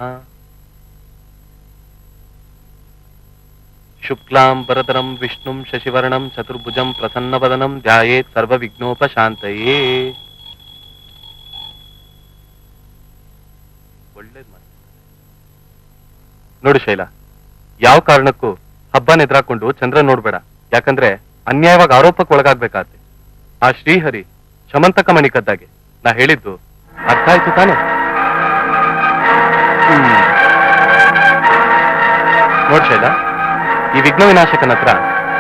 ಶುಕ್ಲಾಂ ವರದರಂ ವಿಷ್ಣುಂ ಶಶಿವರ್ಣಂ ಚತುರ್ಭುಜಂ ಪ್ರಸನ್ನವದನಂ ಧ್ಯಾಯೇತ್ ಸರ್ವವಿಘ್ನೋಪಶಾಂತಯೇ. ಒಳ್ಳೇದ್ ಮಾಡಿ ನೋಡು ಶೈಲಾ, ಯಾವ ಕಾರಣಕ್ಕೂ ಹಬ್ಬನ ಎದುರಾಕೊಂಡು ಚಂದ್ರ ನೋಡ್ಬೇಡ. ಯಾಕಂದ್ರೆ ಅನ್ಯಾಯವಾಗಿ ಆರೋಪಕ್ಕೆ ಒಳಗಾಗ್ಬೇಕಾದ್ರೆ ಆ ಶ್ರೀಹರಿ ಶಮಂತಕ ಮಣಿ ಕದ್ದಾಗೆ. ನಾ ಹೇಳಿದ್ದು ಅರ್ಥ ಆಯ್ತು ತಾನೆ? ನೋಡ್ ಶೈಲಾ, ಈ ವಿಘ್ನ ವಿನಾಶಕನ ಹತ್ರ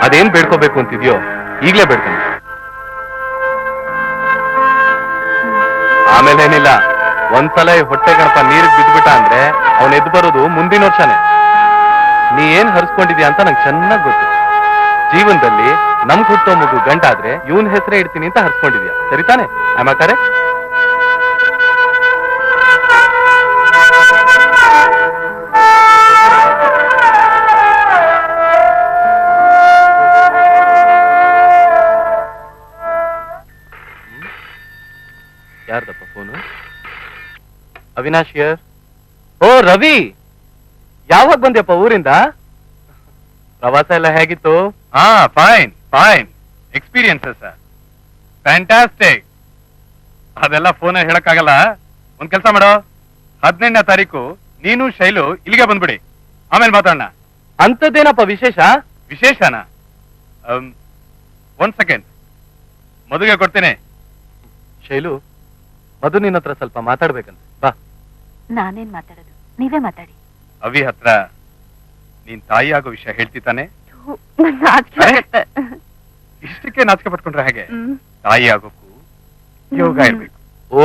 ಅದೇನ್ ಬೇಡ್ಕೋಬೇಕು ಅಂತಿದ್ಯೋ ಈಗ್ಲೇ ಬೇಡ್ತಾನೆ. ಆಮೇಲೆ ಏನಿಲ್ಲ, ಒಂದ್ಸಲ ಈ ಹೊಟ್ಟೆ ಗಣಪ ನೀರಿಗೆ ಬಿದ್ಬಿಟ್ಟ ಅಂದ್ರೆ ಅವನ್ ಎದ್ದು ಬರೋದು ಮುಂದಿನ ವರ್ಷನೇ. ನೀ ಏನ್ ಹರಿಸ್ಕೊಂಡಿದ್ಯಾ ಅಂತ ನಂಗೆ ಚೆನ್ನಾಗ್ ಗೊತ್ತು. ಜೀವನದಲ್ಲಿ ನಮ್ಗ್ ಹುಟ್ಟೋ ಮಗು ಗಂಟಾದ್ರೆ ಇವನ್ ಹೆಸರೇ ಇಡ್ತೀನಿ ಅಂತ ಹರಿಸ್ಕೊಂಡಿದ್ಯಾ, ಸರಿ ತಾನೆ? ಆಮೇಲೆ ಯಾರ್ದಪ್ಪ ಫೋನು? ಅವಿನಾಶ್ ಹಿಯರ್. ಓ ರವಿ, ಯಾವಾಗ ಬಂದ್ಯಪ್ಪ ಊರಿಂದ? ಪ್ರವಾಸ ಎಲ್ಲ ಹೇಗಿತ್ತು? Fine fine experiences fantastic. ಅದೆಲ್ಲ ಫೋನ್ ಹೇಳಕ್ಕಾಗಲ್ಲ. ಒಂದ್ ಕೆಲಸ ಮಾಡೋ, 18ನೇ ತಾರೀಕು ನೀನು ಶೈಲು ಇಲ್ಲಿಗೆ ಬಂದ್ಬಿಡಿ, ಆಮೇಲೆ ಮಾತಾಡೋಣ. ಅಂತದ್ದೇನಪ್ಪ ವಿಶೇಷ? ವಿಶೇಷನಾ? ಒಂದ್ ಸೆಕೆಂಡ್, ಮದುವೆ ಕೊಡ್ತೇನೆ. ಶೈಲು, ಮಧು ನಿನ್ನ ಹತ್ರ ಸ್ವಲ್ಪ ಮಾತಾಡ್ಬೇಕಂತ. ಬಾ. ನಾನೇನ್ ಮಾತಾಡೋದು, ನೀವೇ ಮಾತಾಡಿ. ಅವಿ ಹತ್ರ ನೀನ್ ತಾಯಿ ಆಗೋ ವಿಷಯ ಹೇಳ್ತಿದ್ದಾನೆ. ಇಷ್ಟಕ್ಕೆ ನಾಚಿಕೆ ಪಟ್ಕೊಂಡ್ರೆ ಹಾಗೆ? ತಾಯಿ ಆಗೋಕ್ಕೂ ಯೋಗ ಇರ್ಬೇಕು. ಓ,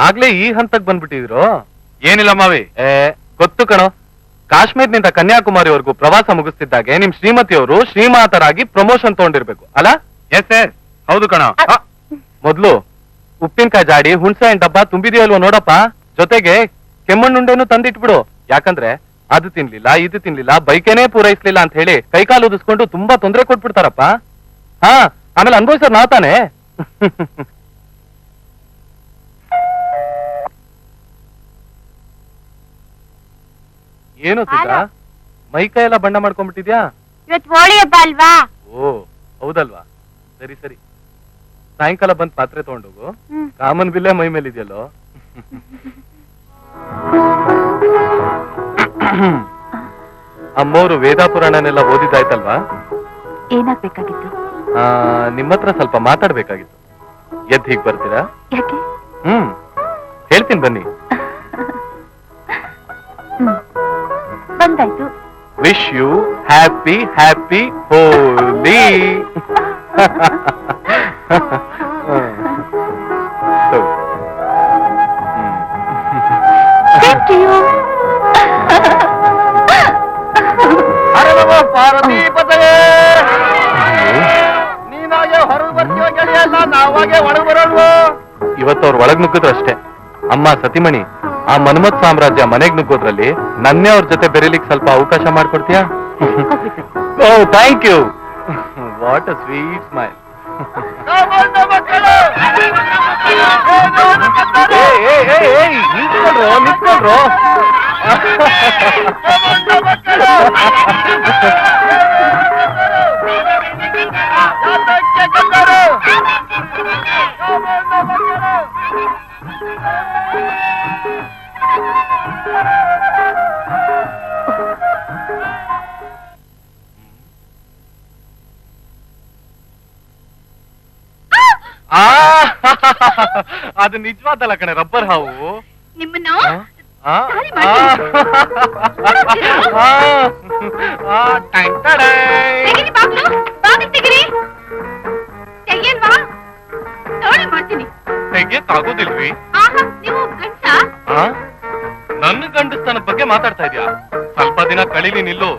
ಆಗ್ಲೇ ಈ ಹಂತಕ್ ಬಂದ್ಬಿಟ್ಟಿದ್ರು? ಏನಿಲ್ಲ ಮಾವಿ, ಗೊತ್ತು ಕಣೋ. ಕಾಶ್ಮೀರ್ನಿಂದ ಕನ್ಯಾಕುಮಾರಿವರೆಗೂ ಪ್ರವಾಸ ಮುಗಿಸ್ತಿದ್ದಾಗೆ ನಿಮ್ ಶ್ರೀಮತಿಯವರು ಶ್ರೀಮಾತರಾಗಿ ಪ್ರಮೋಷನ್ ತಗೊಂಡಿರ್ಬೇಕು ಅಲ್ಲ? ಎಸ್ ಎಸ್, ಹೌದು ಕಣ. ಮೊದ್ಲು ಉಪ್ಪಿನಕಾಯಿ ಜಾಡಿ ಹುಣ್ಸೆ ಹಣ್ಣು ಡಬ್ಬ ತುಂಬಿದೆಯೋ ಅಲ್ವೋ ನೋಡಪ್ಪ. ಜೊತೆಗೆ ಕೆಮ್ಮಣ್ಣುಂಡೆನು ತಂದಿಟ್ಬಿಡು. ಯಾಕಂದ್ರೆ ಅದು ತಿನ್ಲಿಲ್ಲ, ಇದು ತಿನ್ಲಿಲ್ಲ, ಬೈಕೇನೇ ಪೂರೈಸ್ಲಿಲ್ಲ ಅಂತ ಹೇಳಿ ಕೈಕಾಲು ಉದಿಸ್ಕೊಂಡು ತುಂಬಾ ತೊಂದರೆ ಕೊಟ್ಬಿಡ್ತಾರಪ್ಪ. ಹಾ, ಆಮೇಲೆ ಅನ್ಭವಿಸೋರ್ ನಾವ್ ತಾನೆ. ಏನು ಸೀತಾ, ಮೈಕೈ ಎಲ್ಲ ಬಣ್ಣ ಮಾಡ್ಕೊಂಡ್ಬಿಟ್ಟಿದ್ಯಾ? ಇವತ್ತು ಹೋಳಿ ಹಬ್ಬ ಅಲ್ವಾ? ಓ ಹೌದಲ್ವಾ, ಸರಿ ಸರಿ. ಸಾಯಂಕಾಲ ಬಂದ್ ಪಾತ್ರೆ ತಗೊಂಡೋಗು. ಕಾಮನ್ ಬಿಲ್ಲೇ ಮೈ ಮೇಲೆ ಇದೆಯಲ್ಲೋ. ಅಮ್ಮೋರು ವೇದ ಪುರಾಣನೆಲ್ಲ ಓದಿದ್ದಾಯ್ತಲ್ವಾ? ಏನಾಗ್ಬೇಕಾಗಿತ್ತು? ನಿಮ್ಮ ಹತ್ರ ಸ್ವಲ್ಪ ಮಾತಾಡ್ಬೇಕಾಗಿತ್ತು. ಎದ್ದು ಹೀಗ್ ಬರ್ತೀರಾ? ಯಾಕೆ? ಹೇಳ್ತೀನಿ ಬನ್ನಿ. ಬಂದಾಯ್ತು. Wish you happy happy Holi. Thank you. Parvati ಪದವೇ, ನೀನಾಗೆ ಹೊರಗೆ ಬರ್ತೀವ ಗೆಳೆಯಲ್ಲ, ನಾವಾಗೆ ಒಳಗೆ ಬರೋಲ್ವೋ? ಇವತ್ತವ್ರು ಒಳಗ್ ನುಗ್ಗಿದ್ರು ಅಷ್ಟೇ. ಅಮ್ಮ ಸತಿಮಣಿ, ಆ ಮನ್ಮತ್ ಸಾಮ್ರಾಜ್ಯ ಮನೆಗ್ ನುಗ್ಗೋದ್ರಲ್ಲಿ ನನ್ನೇ ಅವ್ರ ಜೊತೆ ಬೆರೀಲಿಕ್ಕೆ ಸ್ವಲ್ಪ ಅವಕಾಶ ಮಾಡ್ಕೊಡ್ತೀಯಾ? Oh thank you. What a sweet smile. ನಿಂತ್ಕೊಳ್ರೋ ನಿಂತ್ಕೊಳ್ರೋ. ಅದು ನಿಜವಾದಲ್ಲ ಕಣೆ, ರಬ್ಬರ್ ಹಾವು. ನಿಮ್ಮನ್ನು ತೆಗಿಯಕ್ಕಾಗೋದಿಲ್ವಿ? ನನ್ನ ಗಂಡಸ್ತನ ಬಗ್ಗೆ ಮಾತಾಡ್ತಾ ಇದ್ಯಾ? ಸ್ವಲ್ಪ ದಿನ ಕಳೀಲಿ ನಿಲ್ಲು.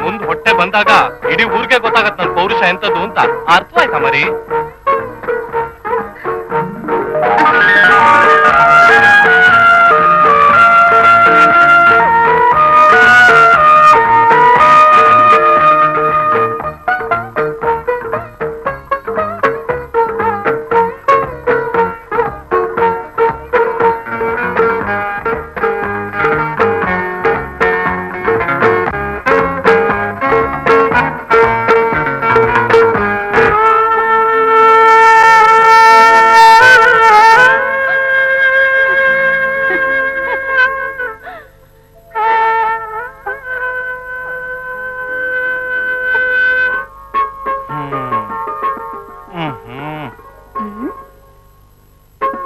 ಮುಂದ್ ಹೊಟ್ಟೆ ಬಂದಾಗ ಇಡೀ ಊರಿಗೆ ಗೊತ್ತಾಗತ್ ನನ್ ಪೌರುಷ ಎಂತದ್ದು ಅಂತ. ಅರ್ಥವಾಯ್ತಾ ಮರಿ?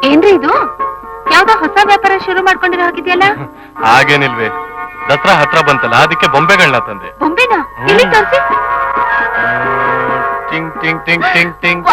ಏನ್ರಿ ಇದು? ಯಾವ್ದೋ ಹೊಸ ವ್ಯಾಪಾರ ಶುರು ಮಾಡ್ಕೊಂಡಿರೋ ಹಾಗಿದೆಯಲ್ಲ? ಹಾಗೇನಿಲ್ವೇ, ದಸರಾ ಹತ್ರ ಬಂತಲ್ಲ ಅದಕ್ಕೆ ಬೊಂಬೆಗಳನ್ನ ತಂದೆ. ಬೊಂಬೆನಾ? ಇಲ್ಲಿ ತೋರಿಸಿ. ಟಿಂಗ್ ಟಿಂಗ್ ಟಿಂಗ್ ಟಿಂಗ್ ಟಿಂಗ್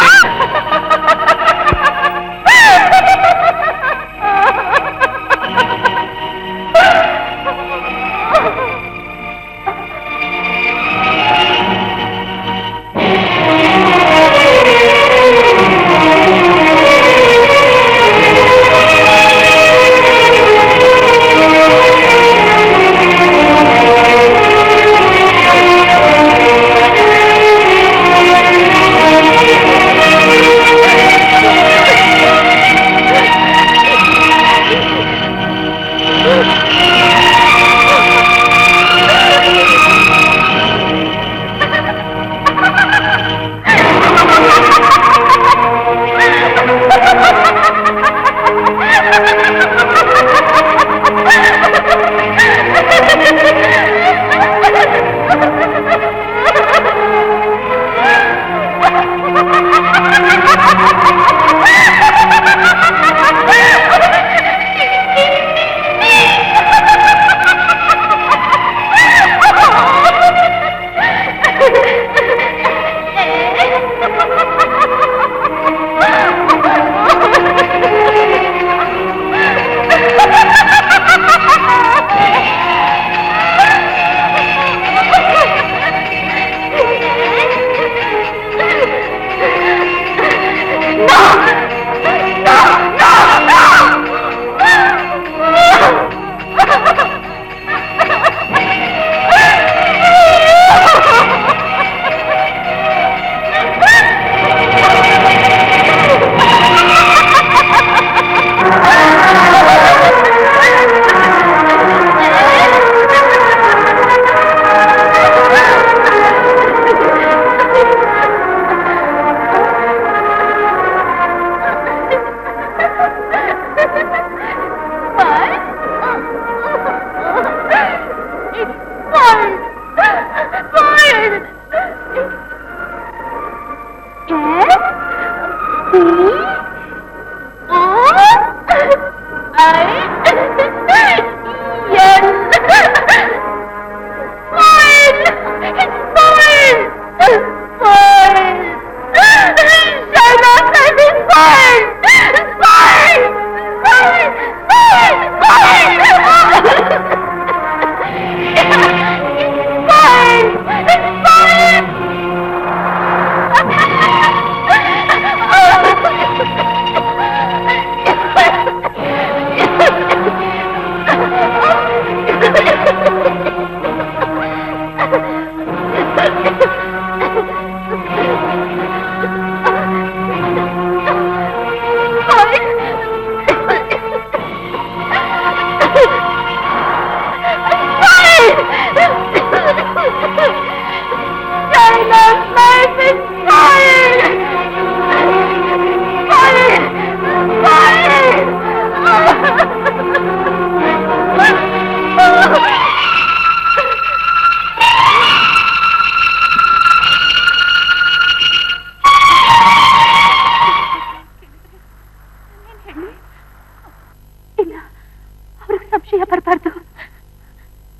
ಸಂಶಯ ಬರಬಾರ್ದು.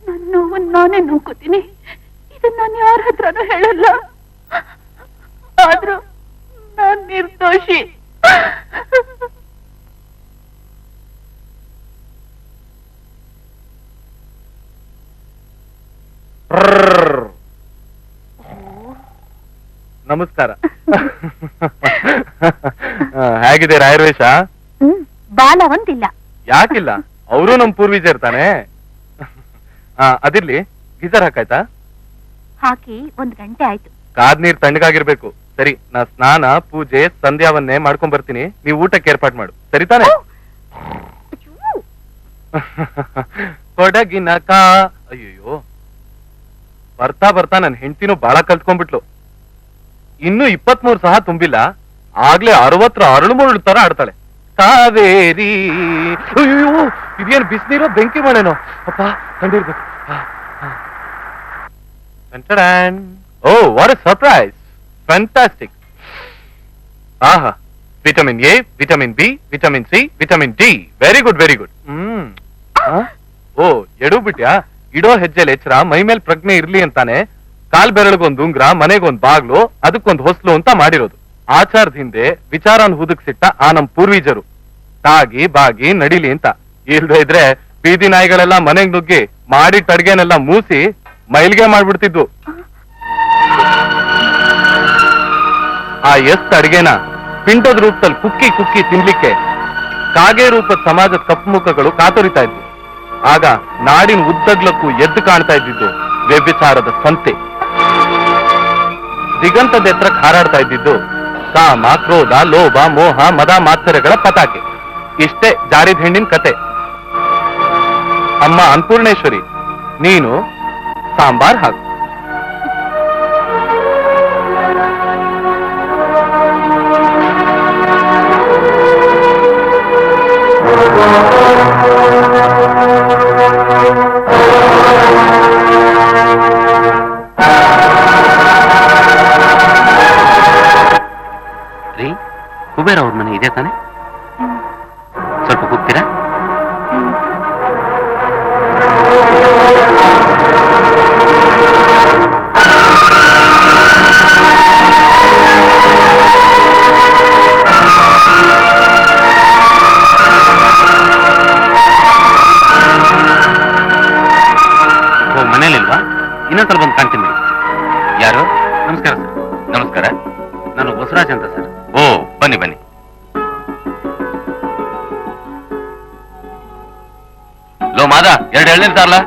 ನನ್ನ ನೋವನ್ನು ನಾನೇ ನೋಡ್ಕೋತೀನಿ. ಇದನ್ನ ನಾನು ಯಾರ ಹತ್ರನೂ ಹೇಳಲ್ಲ. ಆದ್ರೂ ನಾನ್ ನಿರ್ದೋಷಿ. ನಮಸ್ಕಾರ. ಹೇಗಿದೆ ರಾಯರ್ವೇಶ? ಬಾಲ ಒಂದಿಲ್ಲ. ಯಾಕಿಲ್ಲ, ಅವರು ನಮ್ ಪೂರ್ವೀಜರ್ ತಾನೆ. ಅದಿರ್ಲಿ, ಗೀಜರ್ ಹಾಕಾಯ್ತಾ? ಹಾಕಿ 1 ಗಂಟೆ ಆಯ್ತು. ಕಾದ್ ನೀರ್ ತಣ್ಣಗಾಗಿರ್ಬೇಕು. ಸರಿ, ನಾ ಸ್ನಾನ ಪೂಜೆ ಸಂಧ್ಯಾವನ್ನೇ ಮಾಡ್ಕೊಂಡ್ ಬರ್ತೀನಿ, ನೀವು ಊಟಕ್ಕೆ ಏರ್ಪಾಟ್ ಮಾಡು, ಸರಿ ತಾನೆ? ಕೊಡಗಿನ ಅಯ್ಯೋ, ಬರ್ತಾ ಬರ್ತಾ ನನ್ ಹೆಂಡತಿನೂ ಬಾಳ ಕಲ್ತ್ಕೊಂಡ್ಬಿಟ್ಲು. ಇನ್ನು 23 ಸಹ ತುಂಬಿಲ್ಲ, ಆಗ್ಲೇ 60 ಅರಳುಮುರಳು ತರ ಆಡ್ತಾಳೆ. ಕಾವೇರಿ, ಅಯ್ಯೋ ಇದೇನು ಬಿಸಿನೀರೋ ಬೆಂಕಿ ಮಳೆನೋ ಅಪ್ಪ, ಕಂಡಿರ್ಬೇಕು. Oh what a surprise, fantastic. ಆಹಾ, vitamin A, vitamin B, vitamin C, vitamin D, very good very good. Oh ಎಡು ಬಿಟ್ಯಾ? ಇಡೋ ಹೆಜ್ಜೆಲ್ ಎಚ್ಚರ, ಮೈ ಮೇಲ್ ಪ್ರಜ್ಞೆ ಇರ್ಲಿ ಅಂತಾನೆ ಕಾಲ್ ಬೆರಳಿಗೊಂದು ಉಂಗ್ರ, ಮನೆಗೊಂದ್ ಬಾಗ್ಲು, ಅದಕ್ಕೊಂದು ಹೊಸ್ಲು ಅಂತ ಮಾಡಿರೋದು. ಆಚಾರದ ಹಿಂದೆ ವಿಚಾರನ್ ಹುದುಕ್ಸಿಟ್ಟ ಆ ನಮ್ ಪೂರ್ವೀಜರು. ತಾಗಿ ಬಾಗಿ ನಡಿಲಿ ಅಂತ. ಇಲ್ದೇ ಇದ್ರೆ ಬೀದಿ ನಾಯಿಗಳೆಲ್ಲ ಮನೆಗ್ ನುಗ್ಗಿ ಮಾಡಿಟ್ಟ ಅಡ್ಗೆನೆಲ್ಲ ಮೂಸಿ ಮೈಲ್ಗೆ ಮಾಡ್ಬಿಡ್ತಿದ್ವು. ಆ ಎಷ್ಟ್ ಅಡ್ಗೆನ ಪಿಂಡದ ರೂಪದಲ್ಲಿ ಕುಕ್ಕಿ ಕುಕ್ಕಿ ತಿನ್ಲಿಕ್ಕೆ ಕಾಗೆ ರೂಪದ ಸಮಾಜದ ಕಪ್ಪು ಮುಖಗಳು ಕಾತೊರಿತಾ ಇದ್ವು. ಆಗ ನಾಡಿನ ಉದ್ದಗ್ಲಕ್ಕೂ ಎದ್ದು ಕಾಣ್ತಾ ಇದ್ದಿದ್ದು ವ್ಯಭಿಚಾರದ ಸಂತೆ. ದಿಗಂತದ ಎತ್ತರಕ್ಕೆ ಹಾರಾಡ್ತಾ ಇದ್ದಿದ್ದು ಕಾಮ, ಕ್ರೋಧ, ಲೋಭ, ಮೋಹ, ಮದ, ಮಾತ್ಸರ್ಯಗಳ ಪತಾಕೆ. ಇಷ್ಟೇ ಜಾರಿದ ಹೆಣ್ಣಿನ ಕತೆ. ಅಮ್ಮ ಅನ್ನಪೂರ್ಣೇಶ್ವರಿ, ನೀನು ಸಾಂಬಾರ್ ಹಾಕು. ರೀ, ಕುಬೇರ್ ಅವ್ರ ಮನೆ ಇದೆ ತಾನೆ? ಸ್ವಲ್ಪ ಕೂಗ್ತೀರಾ? ಓ, ಮನೇಲಿಲ್ವಾ? ಇನ್ನೊಂದ್ಸಲ ಬಂದು ಕಾಣ್ತೀನಿ ಬಿಡಿ. ಯಾರು? ನಮಸ್ಕಾರ ಸರ್. ನಮಸ್ಕಾರ, ನಾನು ಬಸವರಾಜ್ ಅಂತ ಸರ್. ಓ, ಬನ್ನಿ ಬನ್ನಿ. ಲೋ ಮಾದ, 2 ಎಳ್ನೀರ್ತಾರಲ್ಲ?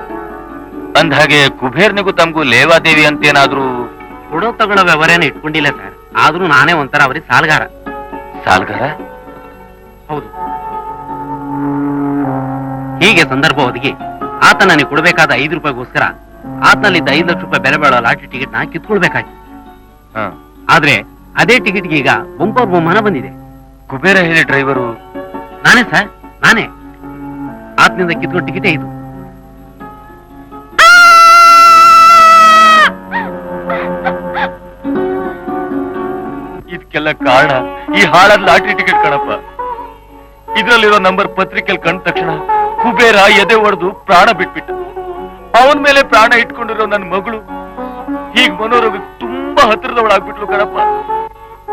ಅಂದ ಹಾಗೆ ಕುಬೇರ್ನಿಗೂ ತಮಗೂ ಲೇವಾದೇವಿ ಅಂತೇನಾದ್ರೂ? ಕೊಡೋ ತಗೊಳ್ಳೋ ವ್ಯವಹಾರನ ಇಟ್ಕೊಂಡಿಲ್ಲ ಸರ್, ಆದ್ರೂ ನಾನೇ ಒಂಥರ ಅವ್ರಿಗೆ ಸಾಲ್ಗಾರ. ಸಾಲ್ಗಾರ? ಹೌದು. ಹೀಗೆ ಸಂದರ್ಭ ಒದಗಿ ಆತ ನನಗೆ ಕೊಡಬೇಕಾದ 5 ರೂಪಾಯಿಗೋಸ್ಕರ ಆತನಲ್ಲಿದ್ದ 5 ಲಕ್ಷ ರೂಪಾಯಿ ಬೆಲೆ ಬಾಳೋ ಲಾಟರಿ ಟಿಕೆಟ್ ನಾ ಕಿತ್ಕೊಳ್ಬೇಕಾಯ್ತು. ಆದ್ರೆ ಅದೇ ಟಿಕೆಟ್ಗೆ ಈಗ ಬಂಪರ್ ಬಹುಮಾನ ಬಂದಿದೆ. ಕುಬೇರ ಹೇಳಿ ಡ್ರೈವರು ನಾನೇ ಸರ್, ನಾನೇ. ಆತನಿಂದ ಕಿತ್ಕೊಂಡು ಟಿಕೆಟೇ ಇದು. ಇದಕ್ಕೆಲ್ಲ ಕಾರಣ ಈ ಹಾಳಾದ ಲಾಟ್ರಿ ಟಿಕೆಟ್ ಕಣಪ್ಪ. ಇದ್ರಲ್ಲಿರೋ ನಂಬರ್ ಪತ್ರಿಕೆಯಲ್ಲಿ ಕಂಡ ತಕ್ಷಣ ಕುಬೇರ ಎದೆ ಒಡೆದು ಪ್ರಾಣ ಬಿಟ್ಬಿಟ್ಟ. ಅವನ ಮೇಲೆ ಪ್ರಾಣ ಇಟ್ಕೊಂಡಿರೋ ನನ್ನ ಮಗಳು ಈಗ ಮನೋರೋಗ ತುಂಬಾ ಹತ್ತಿರದವಳಾಗ್ಬಿಟ್ಲು ಕಣಪ್ಪ,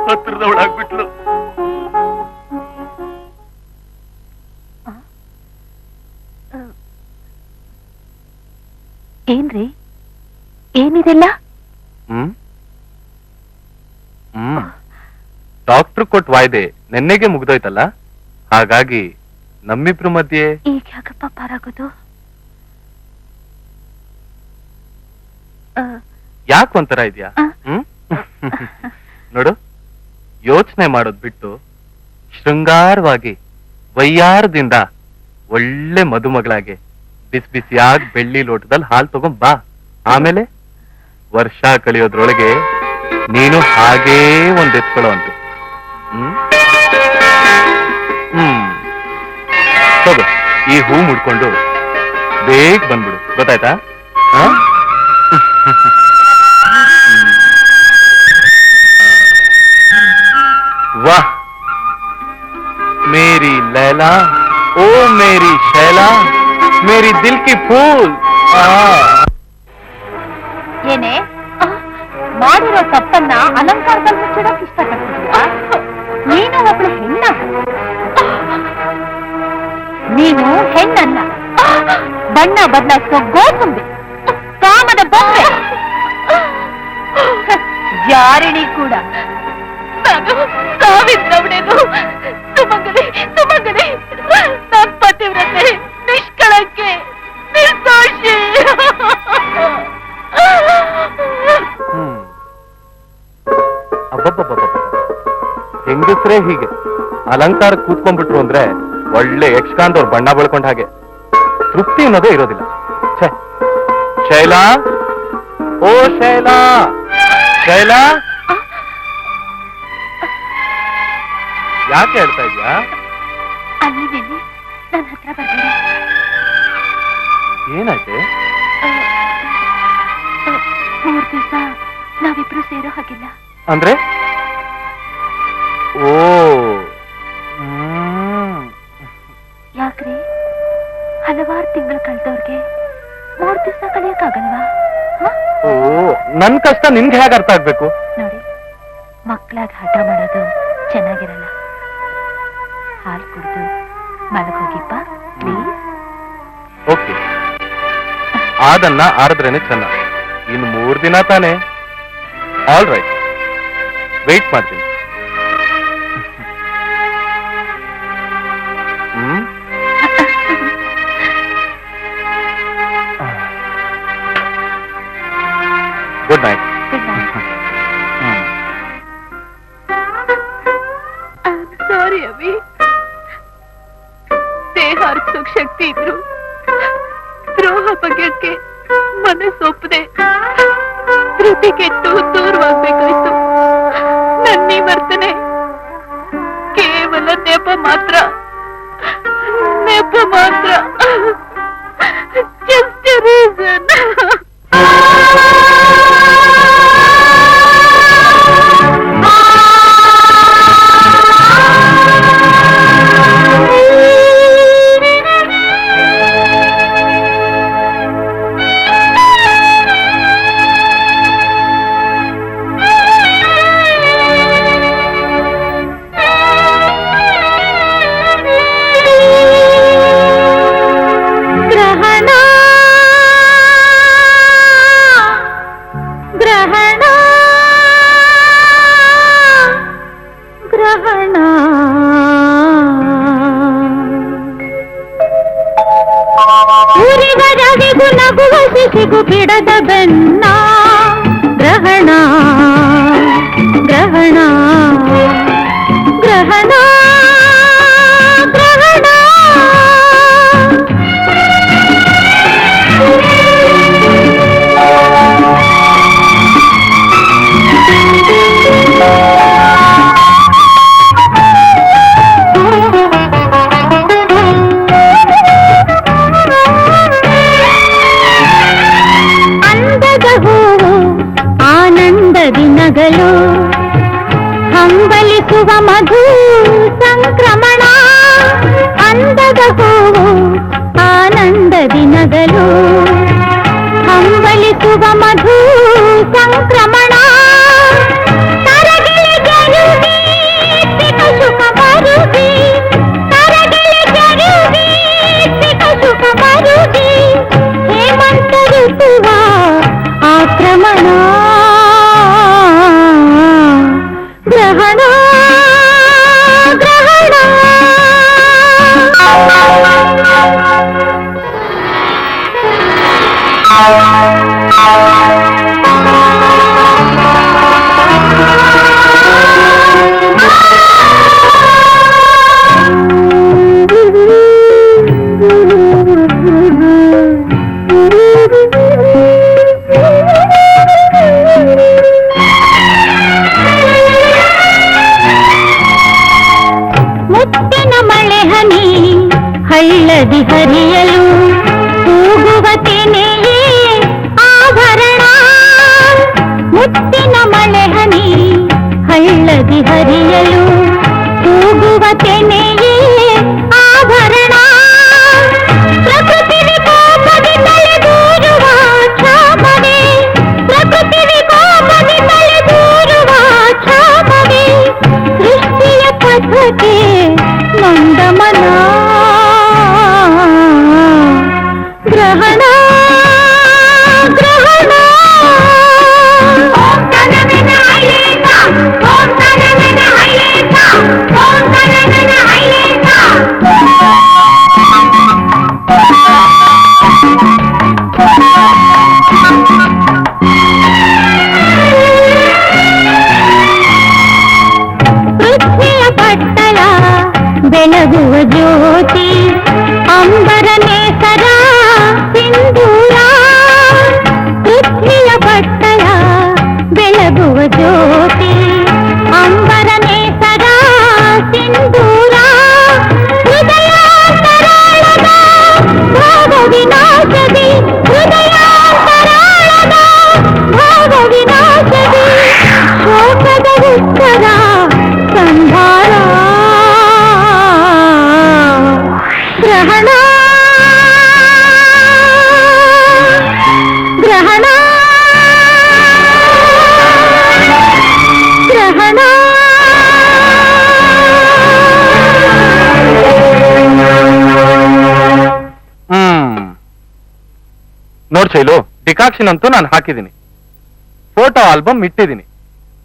ಹತ್ತಿರದವಳಾಗ್ಬಿಟ್ಲು. ಏನ್ರಿ ಏನಿದೆಲ್ಲ? ಡಾಕ್ಟರ್ ಕೊಟ್ ವಾಯ್ದೆ ನೆನ್ನೆಗೆ ಮುಗ್ದೋಯ್ತಲ್ಲ, ಹಾಗಾಗಿ ನಮ್ಮಿಬ್ರು ಮಧ್ಯೆ ಈಗ ಯಾಕಪ್ಪ ಪಾರಾಗೋದು? ಯಾಕೆ ಒಂಥರ ಇದ್ಯಾ? ನೋಡು, ಯೋಚನೆ ಮಾಡೋದ್ ಬಿಟ್ಟು ಶೃಂಗಾರವಾಗಿ ವಯ್ಯಾರದಿಂದ ಒಳ್ಳೆ ಮದುಮಗಳಾಗೆ ಬಿಸಿ ಬಿಸಿಯಾಗಿ ಬೆಳ್ಳಿ ಲೋಟದಲ್ಲಿ ಹಾಲು ತಗೊಂಡ್ ಬಾ. ಆಮೇಲೆ ವರ್ಷ ಕಳಿಯೋದ್ರೊಳಗೆ ನೀನು ಹಾಗೇ ಒಂದ್ ಎತ್ಕೊಳ್ಳೋ ಅಂತ. ತಗೋ, ಈ ಹೂ ಮುಡ್ಕೊಂಡು ಬೇಗ ಬಂದ್ಬಿಡು, ಗೊತ್ತಾಯ್ತಾ? वाह मेरी लैला, ओ मेरी शैला, मेरी दिल की फूल. ಏನೇ ಮಾಡಿರೋ ತಪ್ಪನ್ನ ಅಲಂಕಾರದಲ್ಲಿ ಮುಚ್ಚಿಡೋಕ್ ಇಷ್ಟಪಡ್ತಿದ್ಯಾ? ನೀನು ಒಬ್ಳು ಹೆಣ್ಣ. ನೀನು ಹೆಣ್ಣಲ್ಲ, ಬಣ್ಣ ಬದಲಾಯಿಸೋ ಗೋಸುಂಬಿ. ಕಾಮದ ಬೊಂಬೆ. ಜಾರಿಣಿ ಕೂಡ. ನಾನು ಸಾವಿದ್ದವನೇನು ಸುಮಂಗಲಿ, ಸುಮಂಗಲಿ. ನನ್ನ ಪತಿವ್ರತೆ, ನಿಷ್ಕಳಂಕೆ, ನಿರ್ದೋಷಿ. ಹೆಂಗಸ್ರೇ ಹೀಗೆ ಅಲಂಕಾರ ಕೂತ್ಕೊಂಡ್ಬಿಟ್ರು ಅಂದ್ರೆ ಒಳ್ಳೆ ಯಕ್ಷಗಾನದವ್ರು ಬಣ್ಣ ಬಳ್ಕೊಂಡ ಹಾಗೆ ತೃಪ್ತಿ ಅನ್ನೋದೇ ಇರೋದಿಲ್ಲ. ಛೇ, ಶೈಲಾ, ಓ ಶೈಲಾ, ಶೈಲಾ, ಯಾಕೆ ಹೇಳ್ತಾ ಇದ್ಯಾ? ಅಲ್ಲಿ ನನ್ನ ಹತ್ರ ಬರ್ಬೇಡ. ಏನಾಯ್ತೆ? 3 ದಿವಸ ನಾವಿಬ್ರು ಸೇರೋ ಹಾಗಿಲ್ಲ. ಅಂದ್ರೆ? ಓ, ಯಾಕ್ರಿ? ಹಲವಾರು ತಿಂಗಳು ಕಳೆದವ್ರಿಗೆ 3 ದಿವಸ ಕಳಿಯಕ್ಕಾಗಲ್ವಾ? ಓ, ನನ್ ಕಷ್ಟ ನಿನ್ಗೆ ಹೇಗೆ ಅರ್ಥ ಆಗ್ಬೇಕು? ನೋಡಿ, ಮಕ್ಕಳಾಗ ಹಠ ಮಾಡೋದು ಚೆನ್ನಾಗಿರಲ್ಲ. ಹಾಲು ಕುಡ್ದು ಮಲಗೋಗಿಪ್ಪ ಪ್ಲೀಸ್. ಓಕೆ, ಅದನ್ನ ಆಡಿದ್ರೇನೆ ಚೆನ್ನ. ಇನ್ನು 3 ದಿನ ತಾನೆ. ಆಲ್ ರೈಟ್, ವೆಯ್ಟ್ ಮಾಡ್ತೀನಿ. Good night. ಸಾರಿ ಅವಿ, ದೇಹ ಅರ್ಪಿಸೋಕ್ ಶಕ್ತಿ ಇದ್ರು ದ್ರೋಹ ಬಗೆಕ್ಕೆ ಮನಸ್ಸೊಪ್ಪದೆ ಧೃತಿ ಕೆಟ್ಟು ದೂರವಾಗ್ಬೇಕಾಯ್ತು. ನನ್ನೀ ವರ್ತನೆ ಕೇವಲ ನೆಪ ಮಾತ್ರ, ನೆಪ ಮಾತ್ರ. Just a reason. ನಗುವ ಶಿಶಿಗೂ ಬಿಡದ ಬೆನ್ನ ಗ್ರಹಣ, ಗ್ರಹಣ, ಗ್ರಹಣ, ಗ್ರಹಣ. ದಿನಗಳು ಹಂಬಲಿಸುವ ಮಧು ಸಂಕ್ರಮಣ. ಅಂದದ ಹೂವು ಆನಂದ ದಿನಗಳು ಹಂಬಲಿಸುವ ಮಧು ಸಂಕ್ರಮಣ. ತರಗಿಳಿ ಜರುಗಿ ಸಿಕ ಸುಖ ಮರುಗಿ, ತರಗಿಳಿ ಜರುಗಿ ಸಿಕ ಸುಖ ಮರುಗಿ. ಹೇಮಂತ ಋತುವ ಆಕ್ರಮಣ. ಗ್ರಹಣ, ಗ್ರಹಣ. ಮುತ್ತಿನ ಮಳೆ ಹನಿ ಹಳ್ಳದಿ ಹರಿಯಲು ಕೂಗುವ ತೆನೆಯೇ ಆಭರಣ. ಮುತ್ತಿನ ಮಳೆ ಹನಿ ಹಳ್ಳದಿ ಹರಿಯಲು ಕೂಗುವ ತೆನೆಯೇ ಆಭರಣ. ಪ್ರಕೃತಿ ವಿಕೋಪದಿ ತಲೆದೂರುವ ಕ್ಷಾಮವೇ, ಪ್ರಕೃತಿ ವಿಕೋಪದಿ ತಲೆದೂರುವ ಕ್ಷಾಮವೇ. ಸೃಷ್ಟಿಯ ಪಥಕ್ಕೆ ನೊಂದ ಮನ. ಗ್ರಹಣ, ಗ್ರಹಣ. ಡಿಕಾಕ್ಷನ್ ಅಂತೂ ನಾನು ಹಾಕಿದ್ದೀನಿ, ಫೋಟೋ ಆಲ್ಬಮ್ ಇಟ್ಟಿದ್ದೀನಿ.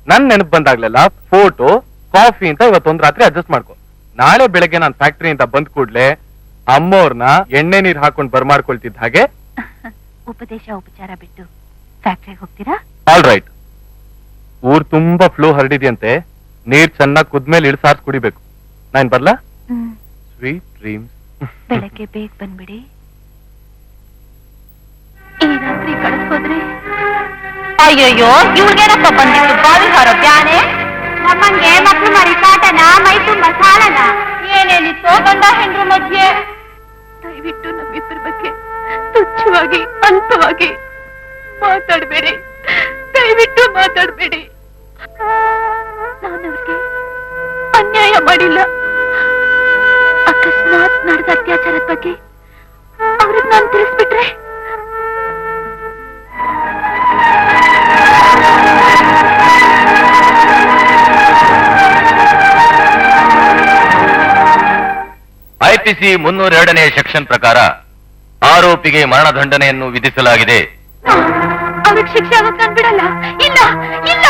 ನನ್ ನೆನಪು ಬಂದಾಗ್ಲೆಲ್ಲ ಫೋಟೋ ಕಾಫಿ ಅಂತ ಇವತ್ತೊಂದ್ ರಾತ್ರಿ ಅಡ್ಜಸ್ಟ್ ಮಾಡ್ಕೊ. ನಾಳೆ ಬೆಳಗ್ಗೆ ನಾನು ಫ್ಯಾಕ್ಟರಿಯಿಂದ ಬಂದ್ ಕೂಡ್ಲೆ ಅಮ್ಮವ್ರನ್ನ ಎಣ್ಣೆ ನೀರ್ ಹಾಕೊಂಡ್ ಬರ್ಮಾಡ್ಕೊಳ್ತಿದ್ದ ಹಾಗೆ ಉಪದೇಶ ಉಪಚಾರ ಬಿಟ್ಟು ಫ್ಯಾಕ್ಟ್ರಿಗೆ ಹೋಗ್ತೀರಾ? All right. ಊರ್ ತುಂಬಾ ಫ್ಲೂ ಹರಡಿದ್ಯಂತೆ, ನೀರ್ ಚೆನ್ನಾಗಿ ಕುದ್ಮೇಲೆ ಇಳಿಸಾರ್ಸ್ ಕುಡಿಬೇಕು. ನಾನ್ ಬರ್ಲಾ? Sweet dreams. ಬೆಳಗ್ಗೆ ಬೇಗ ಬಂದ್ಬಿಡಿ. ಈ ರಾತ್ರಿ ಕಳಿಸ್ಕೋದ್ರಿ. ಅಯ್ಯಯ್ಯೋ, ಇವ್ರಿಗೇನಪ್ಪ ಬಂದಿತ್ತು ಬಾವಿ ಹಾರೋ ಬ್ಯಾನೆ? ನಮ್ಮಂಗೆ ಮಕ್ಳು ಮರಿ ಕಾಟನ, ಮೈ ತುಂಬಾ ಸಾಲನ, ಏನೇನಿತ್ತೋ ಗಂಡ ಹೆಂಡ್ರ ಮಧ್ಯೆ. ದಯವಿಟ್ಟು ನಮ್ಮಿಬ್ಬರ ಬಗ್ಗೆ ತುಚ್ಛವಾಗಿ ಅಲ್ಪವಾಗಿ ಮಾತಾಡ್ಬೇಡಿ, ದಯವಿಟ್ಟು ಮಾತಾಡ್ಬೇಡಿ. ನಾನವ್ರಿಗೆ ಅನ್ಯಾಯ ಮಾಡಿಲ್ಲ. ಅಕಸ್ಮಾತ್ ನಡೆದ ಅತ್ಯಾಚಾರದ ಬಗ್ಗೆ ಅವ್ರಿಗೆ ನಾನು ತಿಳಿಸ್ಬಿಟ್ರೆ ಐಪಿಸಿ 302ನೇ ಸೆಕ್ಷನ್ ಪ್ರಕಾರ ಆರೋಪಿಗೆ ಮರಣದಂಡನೆಯನ್ನು ವಿಧಿಸಲಾಗಿದೆ. ಅವ್ರಿಗೆ ಶಿಕ್ಷೆ ಆಗೋಕ್ ನಾನು ಬಿಡಲ್ಲ. ಇಲ್ಲ ಇಲ್ಲ.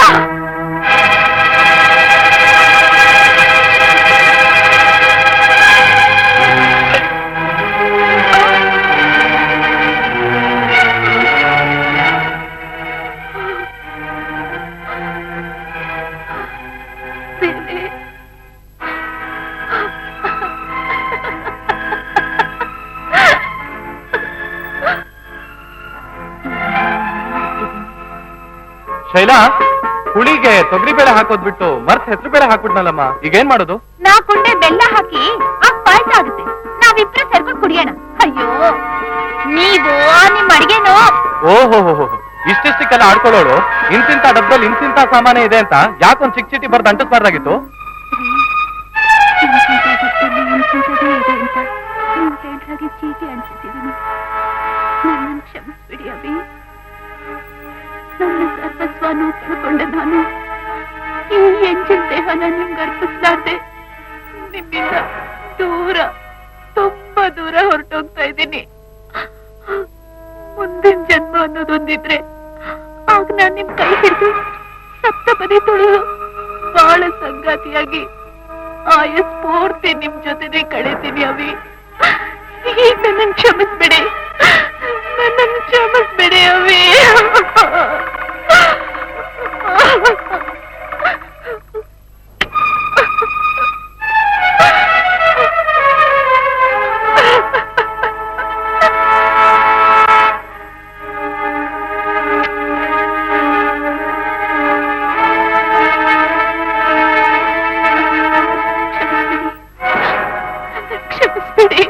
ಶೈಲಾ, ಹುಳಿಗೆ ತೊಗರಿ ಬೇಳೆ ಹಾಕೋದ್ ಬಿಟ್ಟು ಮರ್ತ್ ಹೆಸರು ಬೇಳೆ ಹಾಕ್ಬಿಟ್ನಲ್ಲಮ್ಮ, ಈಗೇನ್ ಮಾಡೋದು? ನಾ ಕೊಂಡೆ ಬೆಲ್ಲ ಹಾಕಿ ಆ ಪಾಯಸ ಆಗುತ್ತೆ. ನಾವಿಬ್ರು ಸೇರ್ಕೊಂಡು ಕುಡಿಯೋಣ. ಅಯ್ಯೋ, ನೀವು ನಿಮ್ ಅಡಿಗೆನೋ. ಓಹೋ, ಇಷ್ಟಿಷ್ಟಕ್ಕೆಲ್ಲ ಆಡ್ಕೊಳ್ಳೋಳು. ಇಂತಿಂತ ಡಬ್ಬದಲ್ಲಿ ಇಂತಿಂತ ಸಾಮಾನ್ಯ ಇದೆ ಅಂತ ಯಾಕೊಂದ್ ಚಿಕ್ಕ ಚೀಟಿ ಬರ್ದು ಅಂಟಿಸ್ಬಾರ್ದಾಗಿತ್ತು? ಚೀಟಿ ಅಂಟಿಸಿದ್ದೀನಿ. ನನ್ನನ್ನು ಕ್ಷಮಿಸ್ಬಿಡಿ ಅಭಿ. ನನ್ನ ಸರ್ವಸ್ವನು ಕಳ್ಕೊಂಡೆ ನಾನು. ಈ ಎಂಜಿನ್ ದೇಹನ ನಿಮ್ಗೆ ಅರ್ಪಿಸ್ಲಾರ್ದೆ ನಿಮ್ಮಿಂದ ದೂರ, ತುಂಬಾ ದೂರ ಹೊರಟೋಗ್ತಾ ಇದ್ದೀನಿ. ಮುಂದಿನ ಜನ್ಮ ಅನ್ನೋದೊಂದಿದ್ರೆ ಆಗ ನಾನ್ ನಿಮ್ ಕೈ ಹಿಡಿದು ಸಪ್ತಪದಿ ತುಳಿದು ಬಾಳ ಸಂಗಾತಿಯಾಗಿ ಆಯಸ್ ಪೂರ್ತಿ ನಿಮ್ ಜೊತೆನೆ ಕಳೀತೀನಿ ಅವಿ. ಈಗ ನನ್ನನ್ನು ಕ್ಷಮಿಸ್ಬಿಡಿ, ನನ್ನನ್ನು ಕ್ಷಮಿಸ್ಬಿಡಿ ಅವಿ. ಕ್ಷಮಿಸ್ಬಿಡಿ.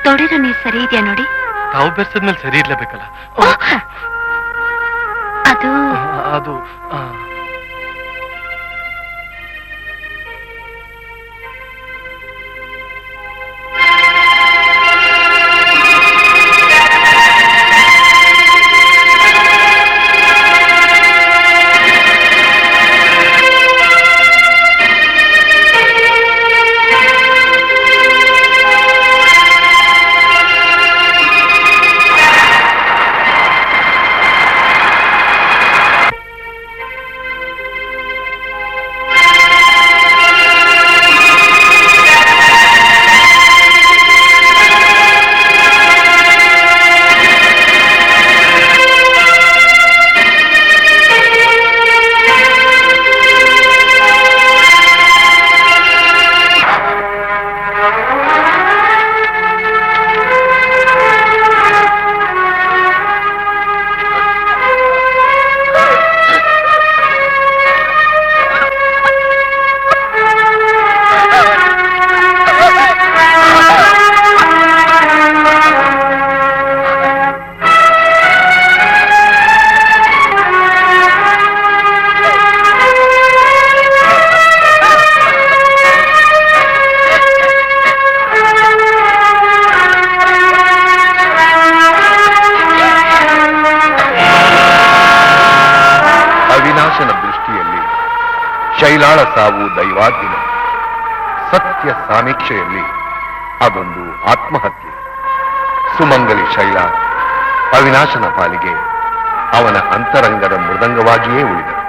ತೊಡಿರೋ ನೀರ್ ಸರಿ ಇದೆಯಾ ನೋಡಿ. ತಾವು ಬೆರ್ಸದ್ಮೇಲೆ ಸರಿ ಇರ್ಲೇಬೇಕಲ್ಲ. ಅದು ಅದು ಶೈಲಾಳ ಸಾವು ದೈವಾಧೀನ. ಸತ್ಯ ಸಮೀಕ್ಷೆಯಲ್ಲಿ ಅದೊಂದು ಆತ್ಮಹತ್ಯೆ. ಸುಮಂಗಲಿ ಶೈಲ ಅವಿನಾಶನ ಪಾಲಿಗೆ ಅವನ ಅಂತರಂಗದ ಮೃದಂಗವಾಗಿಯೇ ಉಳಿದನು.